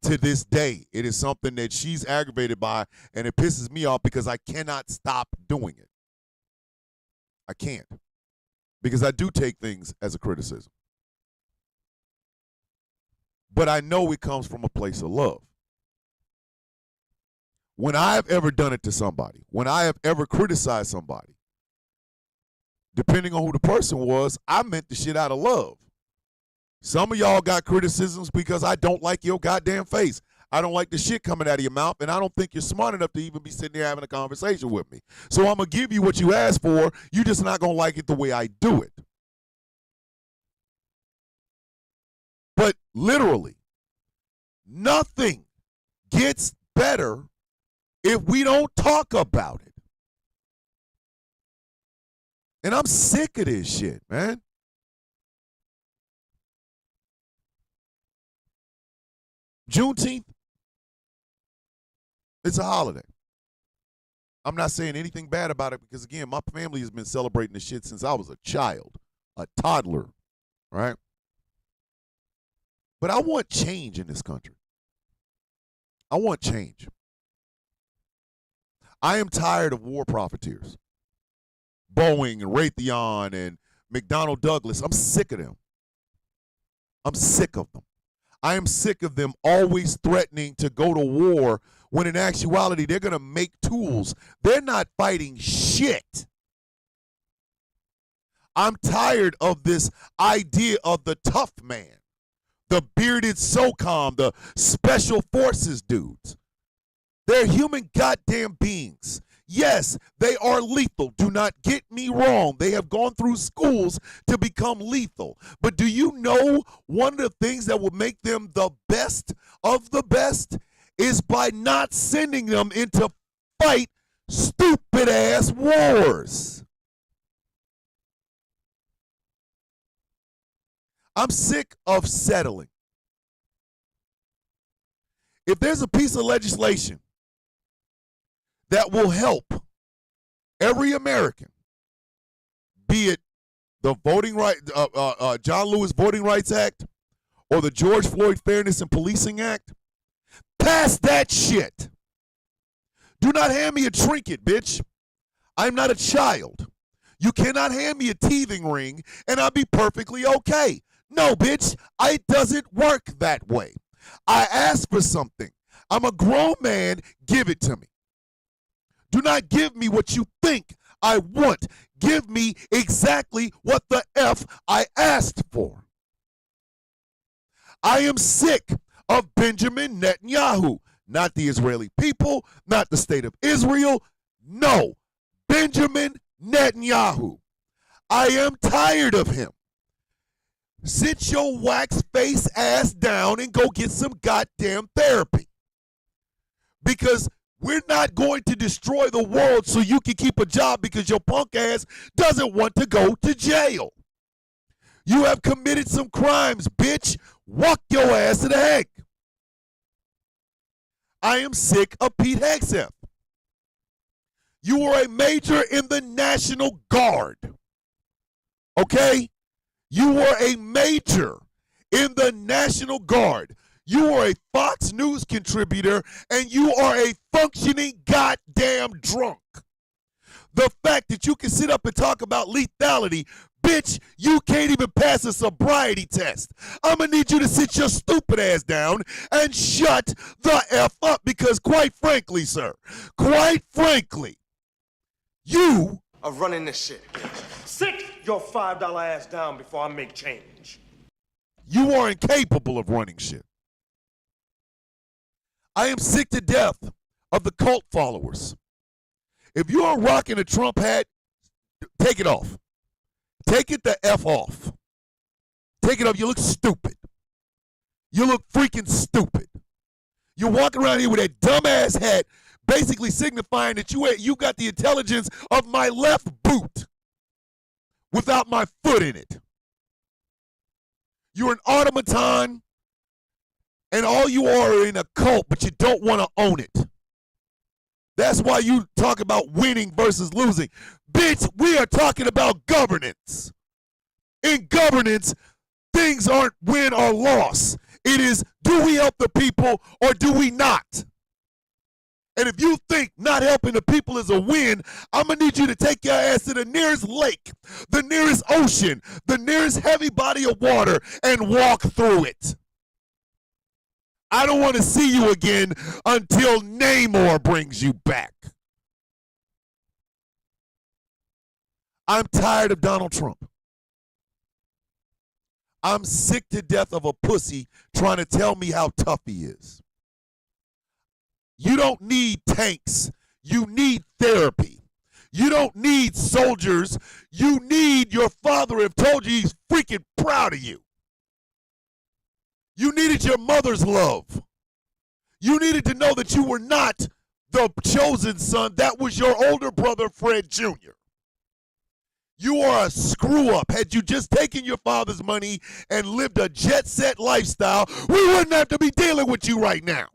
To this day, it is something that she's aggravated by, and it pisses me off because I cannot stop doing it. I can't. Because I do take things as a criticism. But I know it comes from a place of love. When I have ever done it to somebody, when I have ever criticized somebody, depending on who the person was, I meant the shit out of love. Some of y'all got criticisms because I don't like your goddamn face. I don't like the shit coming out of your mouth, and I don't think you're smart enough to even be sitting there having a conversation with me. So I'm going to give you what you asked for. You're just not going to like it the way I do it. But literally, nothing gets better if we don't talk about it. And I'm sick of this shit, man. Juneteenth, it's a holiday. I'm not saying anything bad about it because, again, my family has been celebrating this shit since I was a child, a toddler, right? But I want change in this country. I want change. I am tired of war profiteers. Boeing and Raytheon and McDonnell Douglas. I'm sick of them. I'm sick of them. I am sick of them always threatening to go to war when in actuality they're going to make tools. They're not fighting shit. I'm tired of this idea of the tough man, the bearded SOCOM, the special forces dudes. They're human goddamn beings. Yes, they are lethal. Do not get me wrong. They have gone through schools to become lethal. But do you know one of the things that will make them the best of the best is by not sending them into fight stupid ass wars. I'm sick of settling. If there's a piece of legislation that will help every American, be it the voting right, John Lewis Voting Rights Act or the George Floyd Fairness and Policing Act, pass that shit. Do not hand me a trinket, bitch. I'm not a child. You cannot hand me a teething ring and I'll be perfectly okay. No, bitch, it doesn't work that way. I asked for something. I'm a grown man. Give it to me. Do not give me what you think I want. Give me exactly what the F I asked for. I am sick of Benjamin Netanyahu. Not the Israeli people, not the state of Israel. No, Benjamin Netanyahu. I am tired of him. Sit your wax face ass down and go get some goddamn therapy. Because we're not going to destroy the world so you can keep a job because your punk ass doesn't want to go to jail. You have committed some crimes, bitch. Walk your ass to the heck. I am sick of Pete Hegseth. You were a major in the National Guard. Okay? You were a major in the National Guard. You are a Fox News contributor, and you are a functioning goddamn drunk. The fact that you can sit up and talk about lethality, bitch, you can't even pass a sobriety test. I'm going to need you to sit your stupid ass down and shut the F up because quite frankly, sir, quite frankly, you are running this shit. Sit your $5 ass down before I make change. You are incapable of running shit. I am sick to death of the cult followers. If you are rocking a Trump hat, take it off. Take it the F off. Take it off. You look stupid. You look freaking stupid. You're walking around here with that dumbass hat, basically signifying that you got the intelligence of my left boot without my foot in it. You're an automaton, and all you are in a cult, but you don't want to own it. That's why you talk about winning versus losing. Bitch, we are talking about governance. In governance, things aren't win or loss. It is, do we help the people or do we not? And if you think not helping the people is a win, I'm going to need you to take your ass to the nearest lake, the nearest ocean, the nearest heavy body of water, and walk through it. I don't want to see you again until Namor brings you back. I'm tired of Donald Trump. I'm sick to death of a pussy trying to tell me how tough he is. You don't need tanks. You need therapy. You don't need soldiers. You need your father have told you he's freaking proud of you. You needed your mother's love. You needed to know that you were not the chosen son. That was your older brother, Fred Jr. You are a screw up. Had you just taken your father's money and lived a jet set lifestyle, we wouldn't have to be dealing with you right now.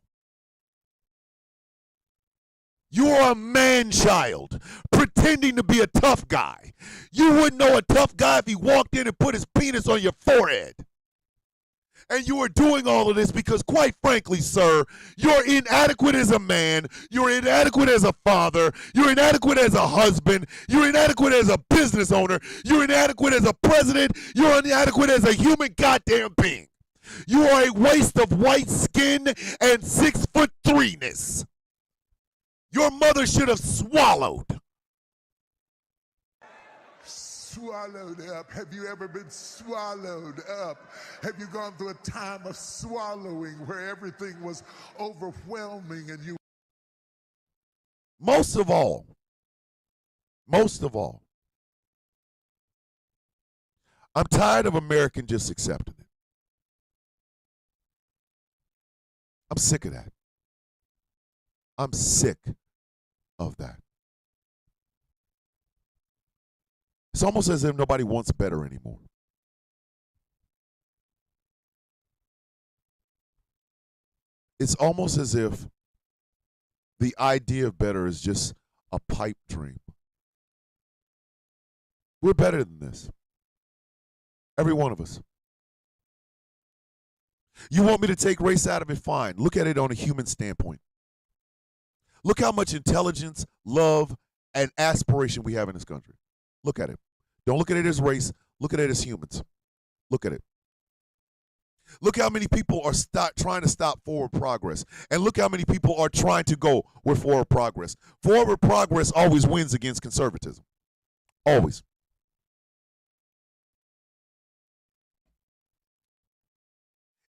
You are a man-child pretending to be a tough guy. You wouldn't know a tough guy if he walked in and put his penis on your forehead. And you are doing all of this because, quite frankly, sir, you're inadequate as a man, you're inadequate as a father, you're inadequate as a husband, you're inadequate as a business owner, you're inadequate as a president, you're inadequate as a human goddamn being. You are a waste of white skin and 6'3"ness. Your mother should have swallowed. Swallowed up. Have you ever been swallowed up? Have you gone through a time of swallowing where everything was overwhelming and you... Most of all, I'm tired of American just accepting it. I'm sick of that. I'm sick of that. It's almost as if nobody wants better anymore. It's almost as if the idea of better is just a pipe dream. We're better than this. Every one of us. You want me to take race out of it? Fine. Look at it on a human standpoint. Look how much intelligence, love, and aspiration we have in this country. Look at it. Don't look at it as race. Look at it as humans. Look at it. Look how many people are trying to stop forward progress. And look how many people are trying to go with forward progress. Forward progress always wins against conservatism. Always.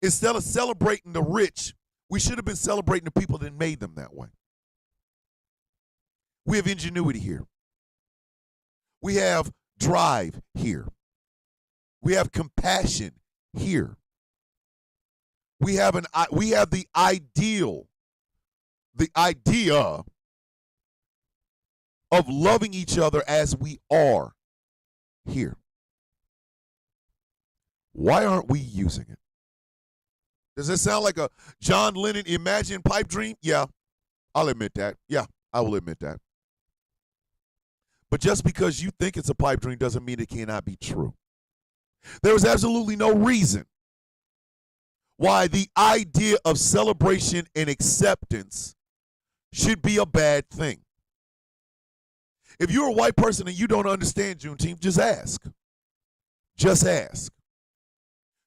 Instead of celebrating the rich, we should have been celebrating the people that made them that way. We have ingenuity here. We have drive here. We have compassion here. We have the idea of loving each other as we are here. Why aren't we using it? Does it sound like a John Lennon imagined pipe dream? Yeah, I'll admit that. Yeah, I will admit that. But just because you think it's a pipe dream doesn't mean it cannot be true. There is absolutely no reason why the idea of celebration and acceptance should be a bad thing. If you're a white person and you don't understand Juneteenth, just ask. Just ask.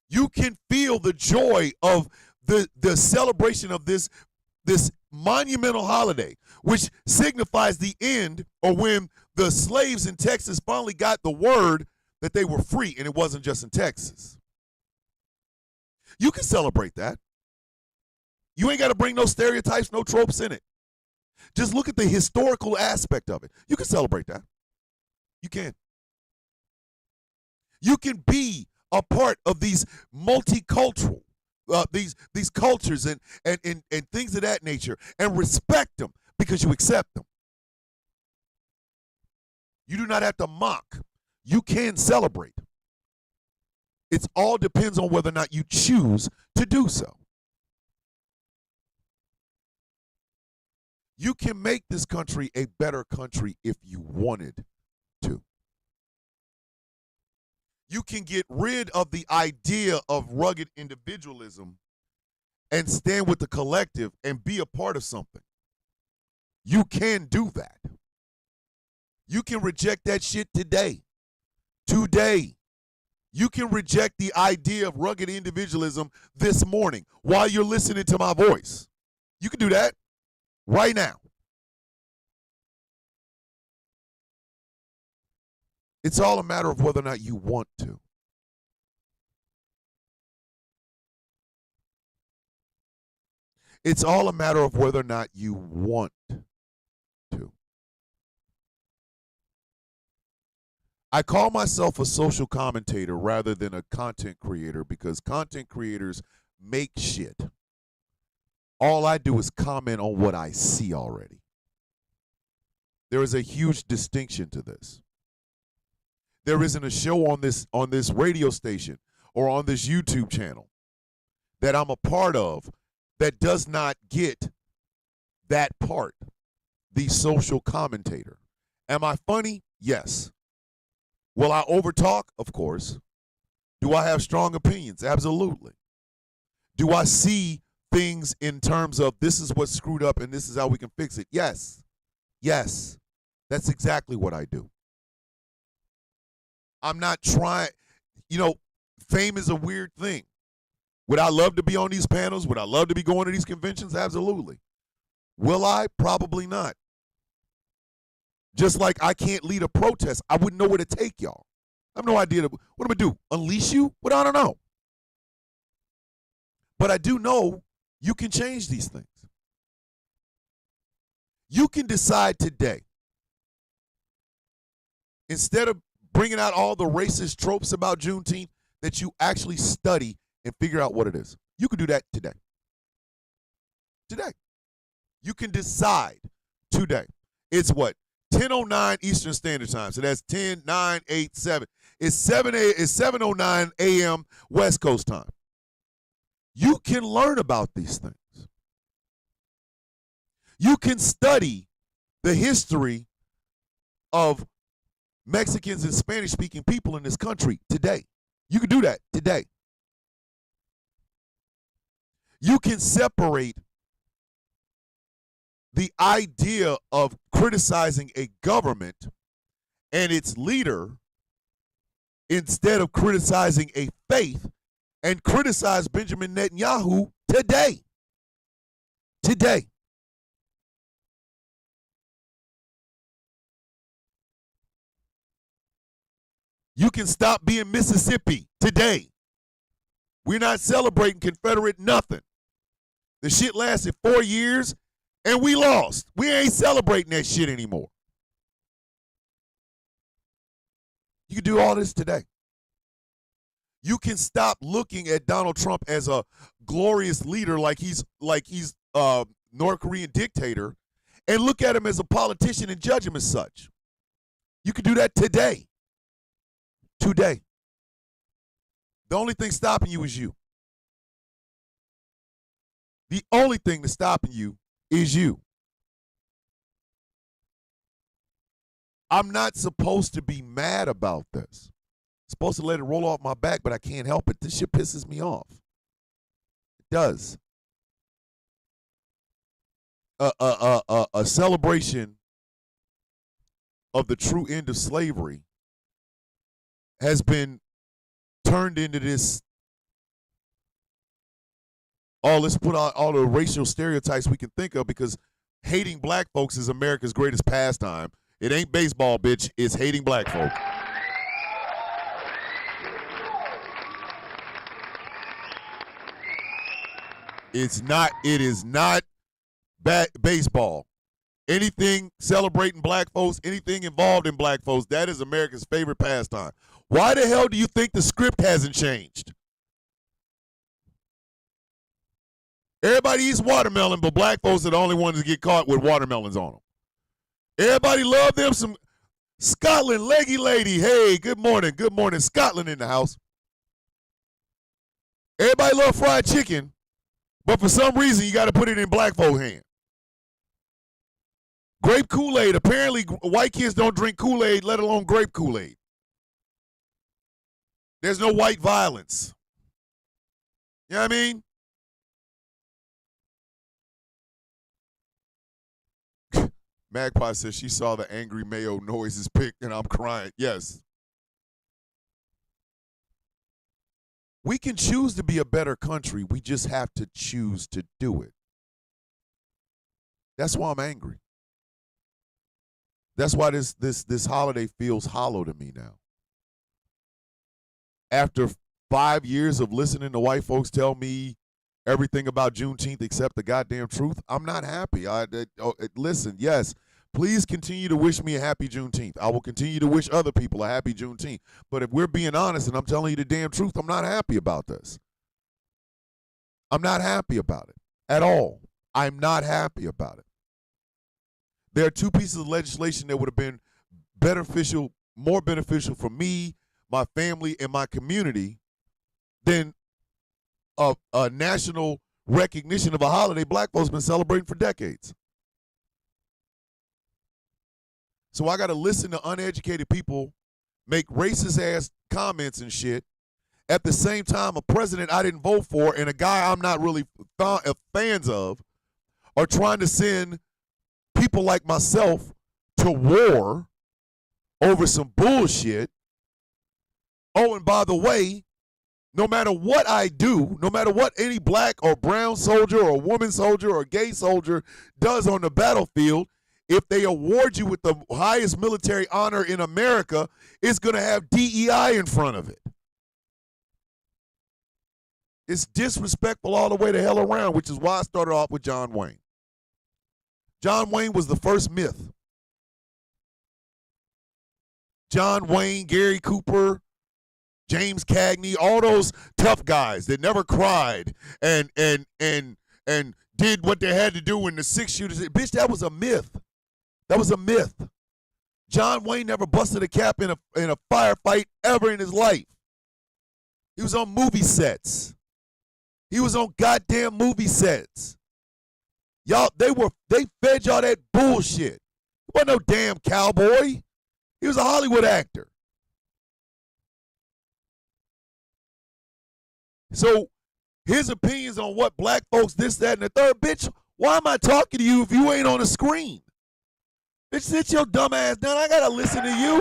You can feel the joy of the celebration of this monumental holiday, which signifies the end, or when the slaves in Texas finally got the word that they were free, and it wasn't just in Texas. You can celebrate that. You ain't got to bring no stereotypes, no tropes in it. Just look at the historical aspect of it. You can celebrate that. You can. You can be a part of these multicultural, these cultures and things of that nature, and respect them because you accept them. You do not have to mock. You can celebrate. It all depends on whether or not you choose to do so. You can make this country a better country if you wanted to. You can get rid of the idea of rugged individualism and stand with the collective and be a part of something. You can do that. You can reject that shit today. Today. You can reject the idea of rugged individualism this morning while you're listening to my voice. You can do that right now. It's all a matter of whether or not you want to. It's all a matter of whether or not you want to. I call myself a social commentator rather than a content creator because content creators make shit. All I do is comment on what I see already. There is a huge distinction to this. There isn't a show on this radio station or on this YouTube channel that I'm a part of that does not get that part, the social commentator. Am I funny? Yes. Will I overtalk? Of course. Do I have strong opinions? Absolutely. Do I see things in terms of this is what's screwed up and this is how we can fix it? Yes. Yes. That's exactly what I do. I'm not trying, fame is a weird thing. Would I love to be on these panels? Would I love to be going to these conventions? Absolutely. Will I? Probably not. Just like I can't lead a protest. I wouldn't know where to take y'all. I have no idea. What am I going to do? Unleash you? What? I don't know. But I do know you can change these things. You can decide today, instead of bringing out all the racist tropes about Juneteenth, that you actually study and figure out what it is. You can do that today. Today. You can decide today. It's what? 10:09 Eastern Standard Time. So that's 10, 9, 8, 7. It's 7:09 a.m. West Coast time. You can learn about these things. You can study the history of Mexicans and Spanish-speaking people in this country today. You can do that today. You can separate the idea of criticizing a government and its leader instead of criticizing a faith and criticize Benjamin Netanyahu today. Today. You can stop being Mississippi today. We're not celebrating Confederate nothing. The shit lasted 4 years and we lost. We ain't celebrating that shit anymore. You can do all this today. You can stop looking at Donald Trump as a glorious leader like he's North Korean dictator and look at him as a politician and judge him as such. You can do that today. Today. The only thing stopping you is you. The only thing that's stopping you is you. I'm not supposed to be mad about this. I'm supposed to let it roll off my back, but I can't help it. This shit pisses me off. It does. A celebration of the true end of slavery has been turned into this, let's put out all the racial stereotypes we can think of because hating black folks is America's greatest pastime. It ain't baseball, bitch. It's hating black folk. It is not baseball. Anything celebrating black folks, anything involved in black folks, that is America's favorite pastime. Why the hell do you think the script hasn't changed? Everybody eats watermelon, but black folks are the only ones that get caught with watermelons on them. Everybody love them some Scotland leggy lady. Hey, good morning. Good morning. Scotland in the house. Everybody love fried chicken, but for some reason you got to put it in black folk hand. Grape Kool-Aid. Apparently white kids don't drink Kool-Aid, let alone grape Kool-Aid. There's no white violence. You know what I mean? Magpie says she saw the angry Mayo noises pic and I'm crying. Yes. We can choose to be a better country. We just have to choose to do it. That's why I'm angry. That's why this holiday feels hollow to me now. After 5 years of listening to white folks tell me everything about Juneteenth except the goddamn truth, I'm not happy. Listen, yes, please continue to wish me a happy Juneteenth. I will continue to wish other people a happy Juneteenth. But if we're being honest and I'm telling you the damn truth, I'm not happy about this. I'm not happy about it at all. I'm not happy about it. There are two pieces of legislation that would have been beneficial, more beneficial for me, my family, and my community than a national recognition of a holiday black folks been celebrating for decades. So I got to listen to uneducated people make racist ass comments and shit. At the same time, a president I didn't vote for and a guy I'm not really fans of are trying to send people like myself to war over some bullshit. Oh, and by the way, no matter what I do, no matter what any black or brown soldier or woman soldier or gay soldier does on the battlefield, if they award you with the highest military honor in America, it's going to have DEI in front of it. It's disrespectful all the way to hell around, which is why I started off with John Wayne. John Wayne was the first myth. John Wayne, Gary Cooper, James Cagney, all those tough guys that never cried and did what they had to do when the six shooters. Bitch, that was a myth. That was a myth. John Wayne never busted a cap in a firefight ever in his life. He was on movie sets. He was on goddamn movie sets. Y'all, they fed y'all that bullshit. He wasn't no damn cowboy. He was a Hollywood actor. So his opinions on what black folks, this, that, and the third, bitch, why am I talking to you if you ain't on the screen? Bitch, sit your dumb ass down. I gotta listen to you.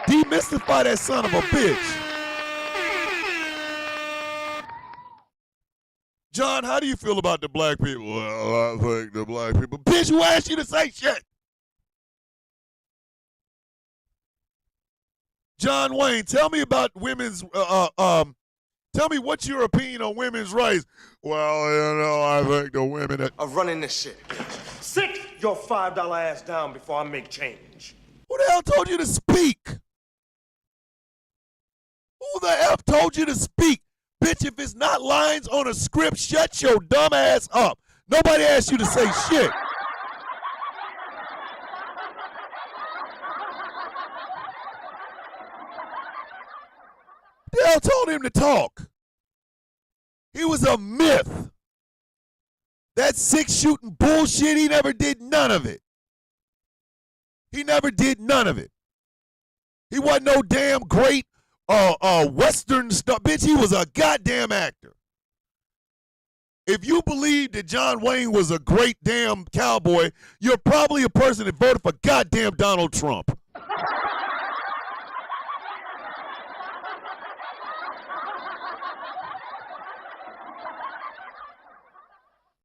Demystify that son of a bitch. John, how do you feel about the black people? Well, I think the black people. Bitch, who asked you to say shit? John Wayne, tell me about women's, tell me what's your opinion on women's rights? Well, you know, I think the women that... I'm running this shit. Sit your $5 ass down before I make change. Who the hell told you to speak? Who the F told you to speak? Bitch, if it's not lines on a script, shut your dumb ass up. Nobody asked you to say shit. The hell told him to talk? He was a myth. That six-shooting bullshit, he never did none of it. He never did none of it. He wasn't no damn great Western stuff. Bitch, he was a goddamn actor. If you believe that John Wayne was a great damn cowboy, you're probably a person that voted for goddamn Donald Trump.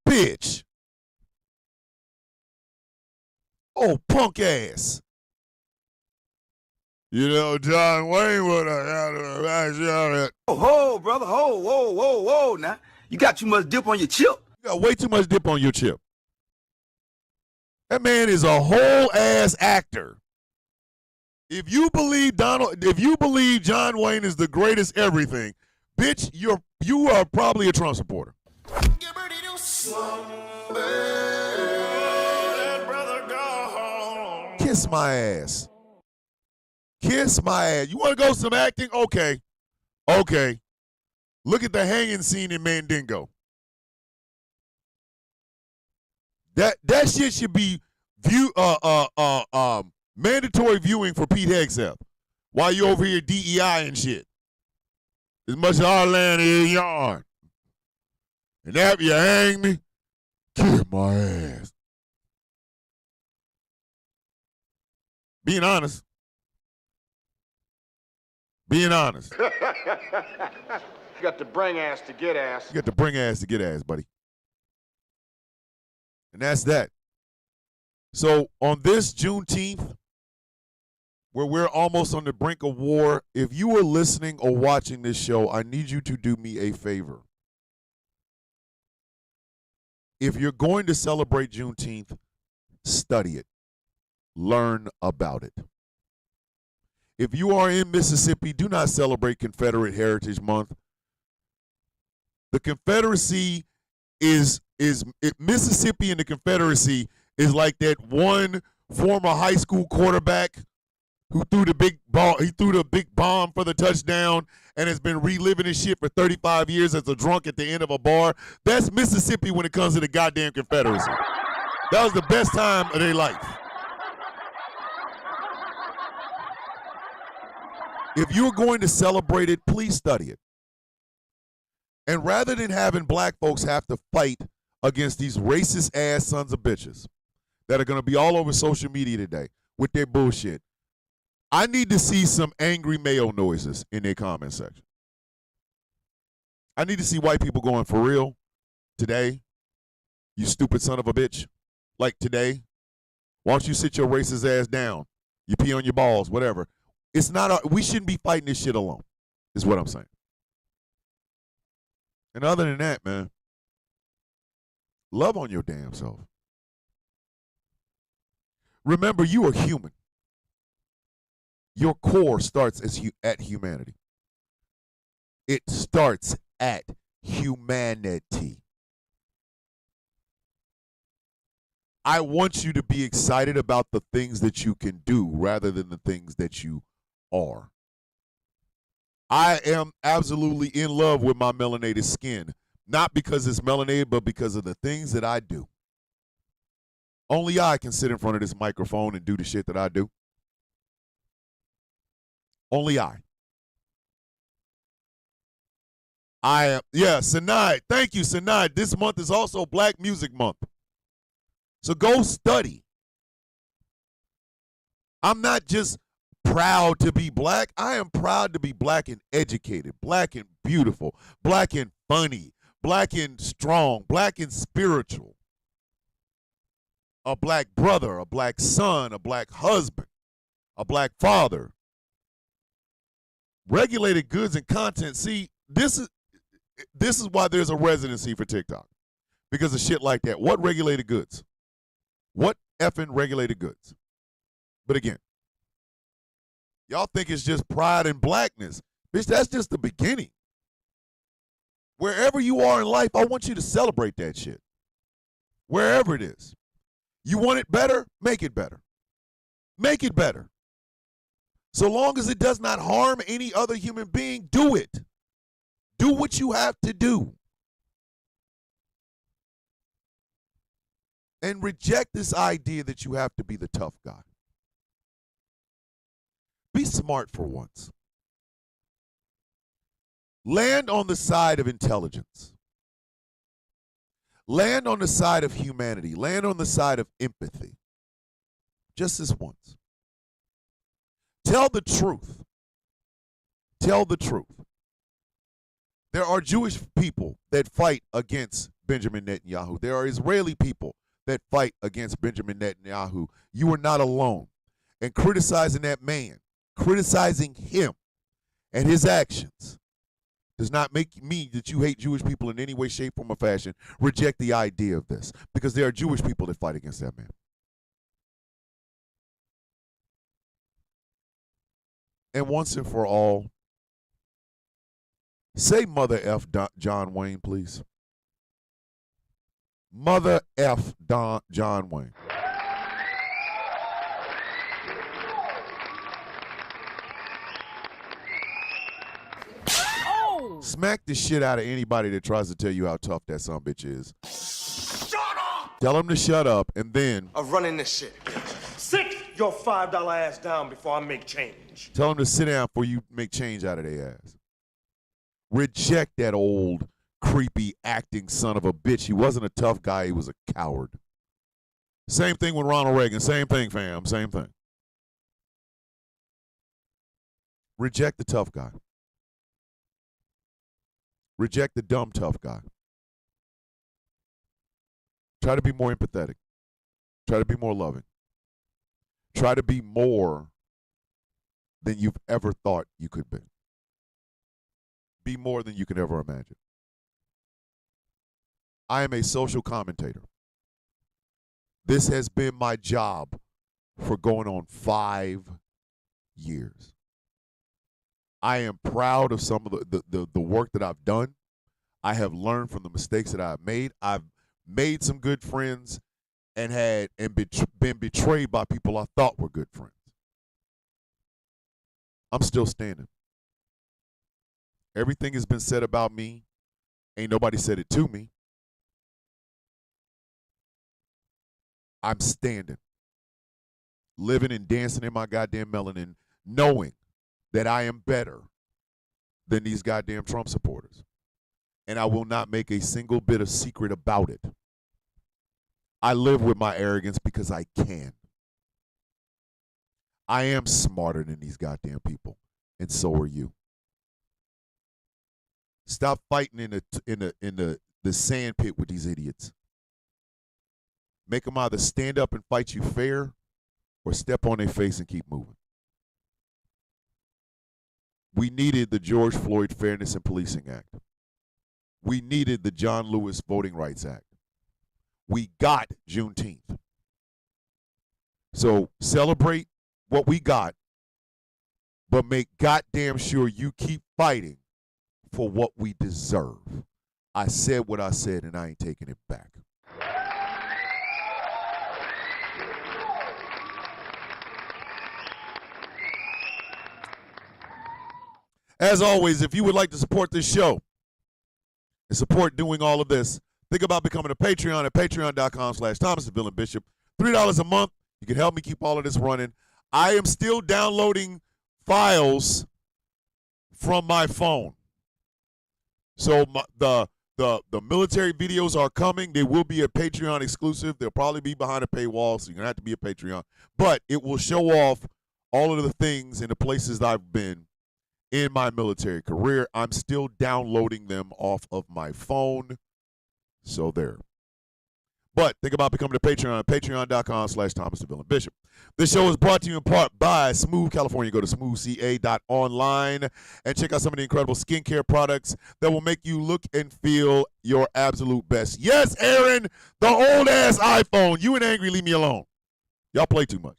Bitch. Oh, punk ass. You know, John Wayne would have had a... Oh, brother, whoa, now. You got too much dip on your chip. You got way too much dip on your chip. That man is a whole ass actor. If you believe John Wayne is the greatest everything, bitch, you are probably a Trump supporter. Kiss my ass. Kiss my ass. You want to go some acting? Okay. Okay. Look at the hanging scene in Mandingo. That shit should be mandatory viewing for Pete Hegseth while you over here DEI and shit. As much as our land is yarn. And after you hang me, kiss my ass. Being honest. Being honest. You got to bring ass to get ass. You got to bring ass to get ass, buddy. And that's that. So on this Juneteenth, where we're almost on the brink of war, if you are listening or watching this show, I need you to do me a favor. If you're going to celebrate Juneteenth, study it. Learn about it. If you are in Mississippi, do not celebrate Confederate Heritage Month. The Confederacy Mississippi and the Confederacy is like that one former high school quarterback who threw the big ball. He threw the big bomb for the touchdown and has been reliving his shit for 35 years as a drunk at the end of a bar. That's Mississippi when it comes to the goddamn Confederacy. That was the best time of their life. If you're going to celebrate it, please study it. And rather than having black folks have to fight against these racist ass sons of bitches that are going to be all over social media today with their bullshit, I need to see some angry male noises in their comment section. I need to see white people going, for real, today, you stupid son of a bitch. Like today, why don't you sit your racist ass down? You pee on your balls, whatever. It's not, we shouldn't be fighting this shit alone, is what I'm saying. And other than that, man, love on your damn self. Remember, you are human. Your core starts at humanity. It starts at humanity. I want you to be excited about the things that you can do rather than the things that you are. I am absolutely in love with my melanated skin, not because it's melanated, but because of the things that I do. Only I can sit in front of this microphone and do the shit that I do. Only I. I am, yeah, Sinai. Thank you, Sinai. This month is also Black Music Month. So go study. I'm not just proud to be black. I am proud to be black and educated, black and beautiful, black and funny, black and strong, black and spiritual. A black brother, a black son, a black husband, a black father. Regulated goods and content. See, this is why there's a residency for TikTok. Because of shit like that. What regulated goods? What effing regulated goods? But again, y'all think it's just pride and blackness. Bitch, that's just the beginning. Wherever you are in life, I want you to celebrate that shit. Wherever it is. You want it better? Make it better. Make it better. So long as it does not harm any other human being, do it. Do what you have to do. And reject this idea that you have to be the tough guy. Be smart for once. Land on the side of intelligence. Land on the side of humanity. Land on the side of empathy. Just this once. Tell the truth. Tell the truth. There are Jewish people that fight against Benjamin Netanyahu. There are Israeli people that fight against Benjamin Netanyahu. You are not alone. And criticizing that man, criticizing him and his actions does not make me that you hate Jewish people in any way, shape, form, or fashion reject the idea of this, because there are Jewish people that fight against that man. And once and for all, say Mother F. John Wayne, please. Mother F. John Wayne. Oh! Smack the shit out of anybody that tries to tell you how tough that son of a bitch is. Shut up! Tell them to shut up, and then I'm running this shit. Sit your $5 ass down before I make change. tell them to sit down before you make change out of their ass. Reject that old, creepy, acting son of a bitch. He wasn't a tough guy. He was a coward. Same thing with Ronald Reagan. Same thing, fam. Same thing. Reject the tough guy. Reject the dumb tough guy. Try to be more empathetic. Try to be more loving. Try to be more than you've ever thought you could be. Be more than you could ever imagine. I am a social commentator. This has been my job for going on 5 years. I am proud of some of the work that I've done. I have learned from the mistakes that I've made. I've made some good friends and been betrayed by people I thought were good friends. I'm still standing. Everything has been said about me. Ain't nobody said it to me. I'm standing, living and dancing in my goddamn melanin, knowing that I am better than these goddamn Trump supporters. And I will not make a single bit of secret about it. I live with my arrogance because I can. I am smarter than these goddamn people, and so are you. Stop fighting in the sand pit with these idiots. Make them either stand up and fight you fair or step on their face and keep moving. We needed the George Floyd Fairness in Policing Act. We needed the John Lewis Voting Rights Act. We got Juneteenth. So celebrate what we got, but make goddamn sure you keep fighting for what we deserve. I said what I said, and I ain't taking it back. As always, if you would like to support this show and support doing all of this, think about becoming a Patreon at patreon.com/Thomas the Villain Bishop. $3 a month. You can help me keep all of this running. I am still downloading files from my phone. So the military videos are coming. They will be a Patreon exclusive. They'll probably be behind a paywall, so you're going to have to be a Patreon. But it will show off all of the things and the places I've been in my military career. I'm still downloading them off of my phone. So there. But think about becoming a Patreon at patreon.com/Thomas the Villain Bishop. This show is brought to you in part by Smooth California. Go to smoothca.online and check out some of the incredible skincare products that will make you look and feel your absolute best. Yes, Aaron, the old-ass iPhone. You and Angry, leave me alone. Y'all play too much.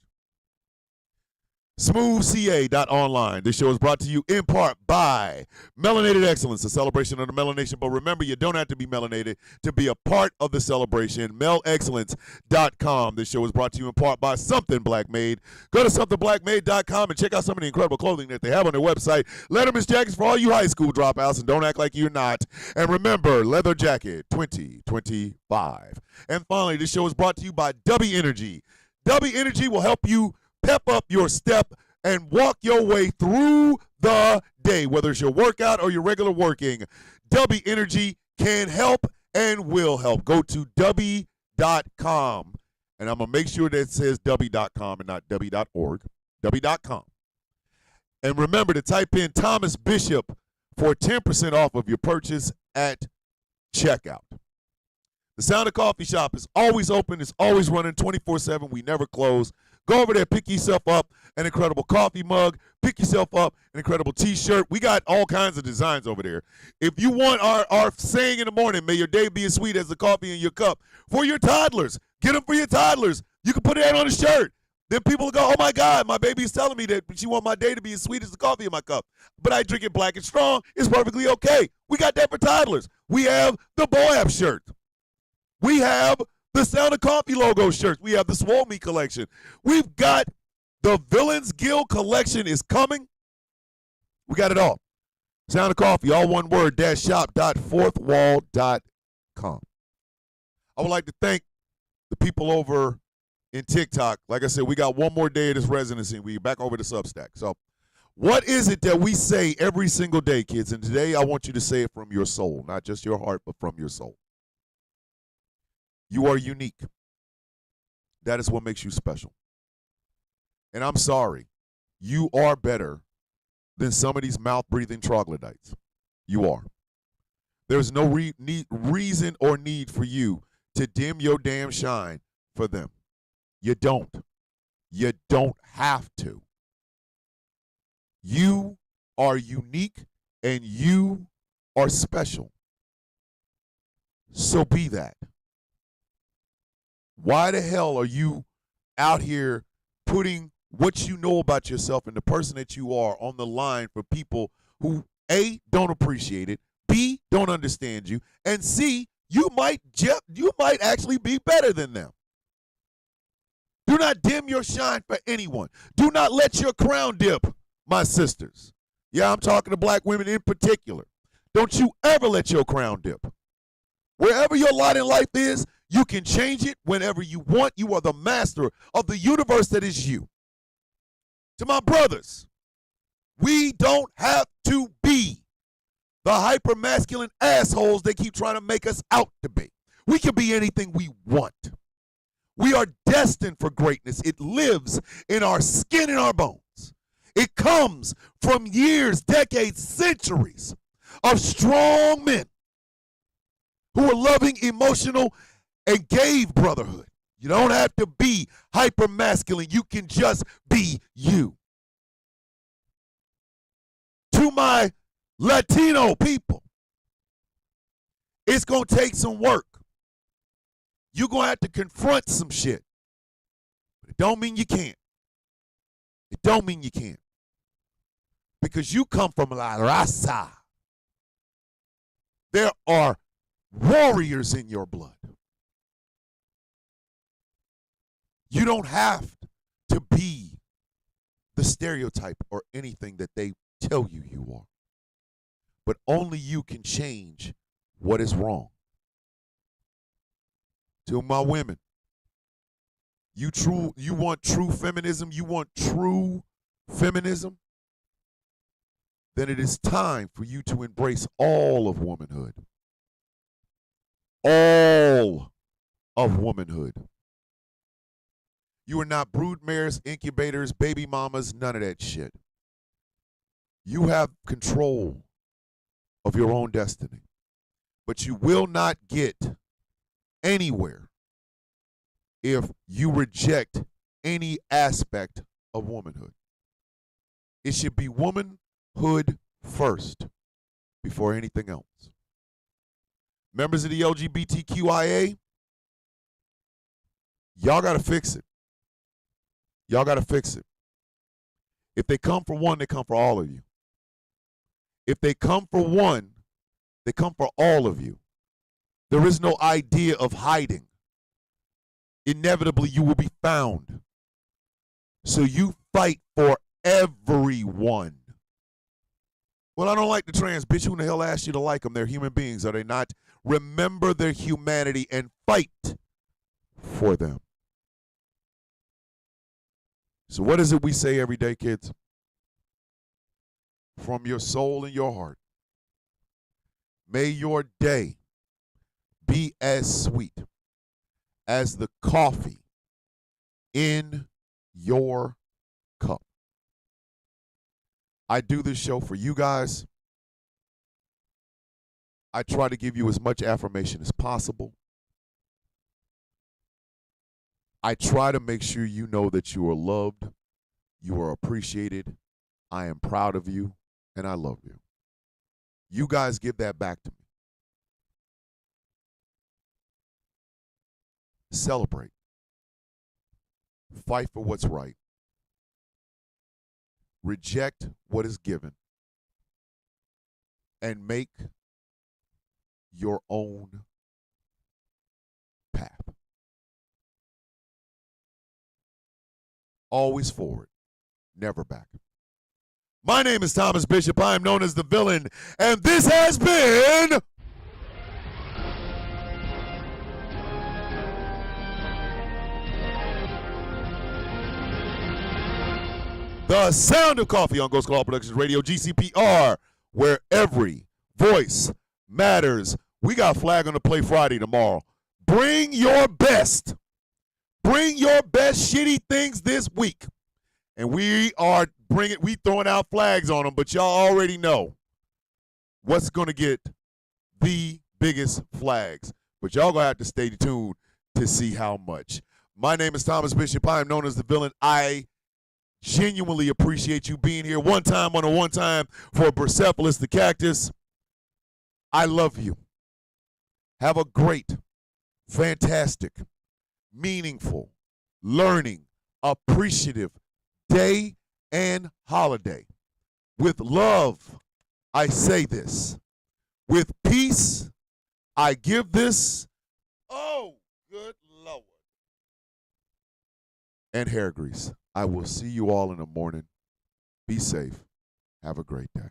smoothca.online. This show is brought to you in part by Melanated Excellence, a celebration of the melanation. But remember, you don't have to be melanated to be a part of the celebration. melexcellence.com. This show is brought to you in part by Something Black Made. Go to somethingblackmade.com and check out some of the incredible clothing that they have on their website. Letterman's jackets for all you high school dropouts, and don't act like you're not. And remember, Leather Jacket 2025. And finally, this show is brought to you by W Energy. W Energy will help you pep up your step and walk your way through the day, whether it's your workout or your regular working. W Energy can help and will help. Go to W.com, and I'm going to make sure that it says W.com and not W.org, W.com. And remember to type in Thomas Bishop for 10% off of your purchase at checkout. The Sound of Coffee Shop is always open. It's always running 24/7. We never close. Go over there, pick yourself up an incredible coffee mug, pick yourself up an incredible T-shirt. We got all kinds of designs over there. If you want our saying in the morning, may your day be as sweet as the coffee in your cup, for your toddlers, get them for your toddlers. You can put that on a shirt. Then people will go, oh, my God, my baby is telling me that she wants my day to be as sweet as the coffee in my cup. But I drink it black and strong. It's perfectly okay. We got that for toddlers. We have the Boab shirt. We have the Sound of Coffee logo shirts. We have the Swole Me collection. We've got the Villains Guild collection is coming. We got it all. Sound of Coffee, all one word, shop.fourthwall.com. I would like to thank the people over in TikTok. Like I said, we got one more day of this residency. We're back over to Substack. So what is it that we say every single day, kids? And today I want you to say it from your soul, not just your heart, but from your soul. You are unique. That is what makes you special. And I'm sorry, you are better than some of these mouth-breathing troglodytes. You are. There's no reason or need for you to dim your damn shine for them. You don't. You don't have to. You are unique and you are special. So be that. Why the hell are you out here putting what you know about yourself and the person that you are on the line for people who, A, don't appreciate it, B, don't understand you, and C, you might actually be better than them. Do not dim your shine for anyone. Do not let your crown dip, my sisters. Yeah, I'm talking to black women in particular. Don't you ever let your crown dip. Wherever your lot in life is, You can change it whenever you want. You are the master of the universe that is you. To my brothers, we don't have to be the hyper-masculine assholes they keep trying to make us out to be. We can be anything we want. We are destined for greatness. It lives in our skin and our bones. It comes from years, decades, centuries of strong men who are loving, emotional, and gave brotherhood. You don't have to be hyper-masculine. You can just be you. To my Latino people, it's going to take some work. You're going to have to confront some shit. But it don't mean you can't. It don't mean you can't. Because you come from La Raza. There are warriors in your blood. You don't have to be the stereotype or anything that they tell you you are. But only you can change what is wrong. To my women, you want true feminism, you want true feminism, then it is time for you to embrace all of womanhood. All of womanhood. You are not broodmares, incubators, baby mamas, none of that shit. You have control of your own destiny. But you will not get anywhere if you reject any aspect of womanhood. It should be womanhood first before anything else. Members of the LGBTQIA, y'all got to fix it. Y'all got to fix it. If they come for one, they come for all of you. If they come for one, they come for all of you. There is no idea of hiding. Inevitably, you will be found. So you fight for everyone. Well, I don't like the trans bitch. Who in the hell asked you to like them? They're human beings, are they not? Remember their humanity and fight for them. So what is it we say every day, kids? From your soul and your heart, may your day be as sweet as the coffee in your cup. I do this show for you guys. I try to give you as much affirmation as possible. I try to make sure you know that you are loved, you are appreciated, I am proud of you, and I love you. You guys give that back to me. Celebrate. Fight for what's right. Reject what is given. And make your own path. Always forward, never back. My name is Thomas Bishop. I am known as the Villain, and this has been The Sound of Coffee on Ghost Call Productions Radio, GCPR, where every voice matters. We got Flag on the Play Friday tomorrow. Bring your best. Bring your best shitty things this week. And we throwing out flags on them, but y'all already know what's going to get the biggest flags. But y'all going to have to stay tuned to see how much. My name is Thomas Bishop. I am known as the Villain. I genuinely appreciate you being here one time for Persepolis the Cactus. I love you. Have a great, fantastic, meaningful, learning, appreciative day and holiday. With love, I say this. With peace, I give this. Oh, good Lord. And hair grease. I will see you all in the morning. Be safe. Have a great day.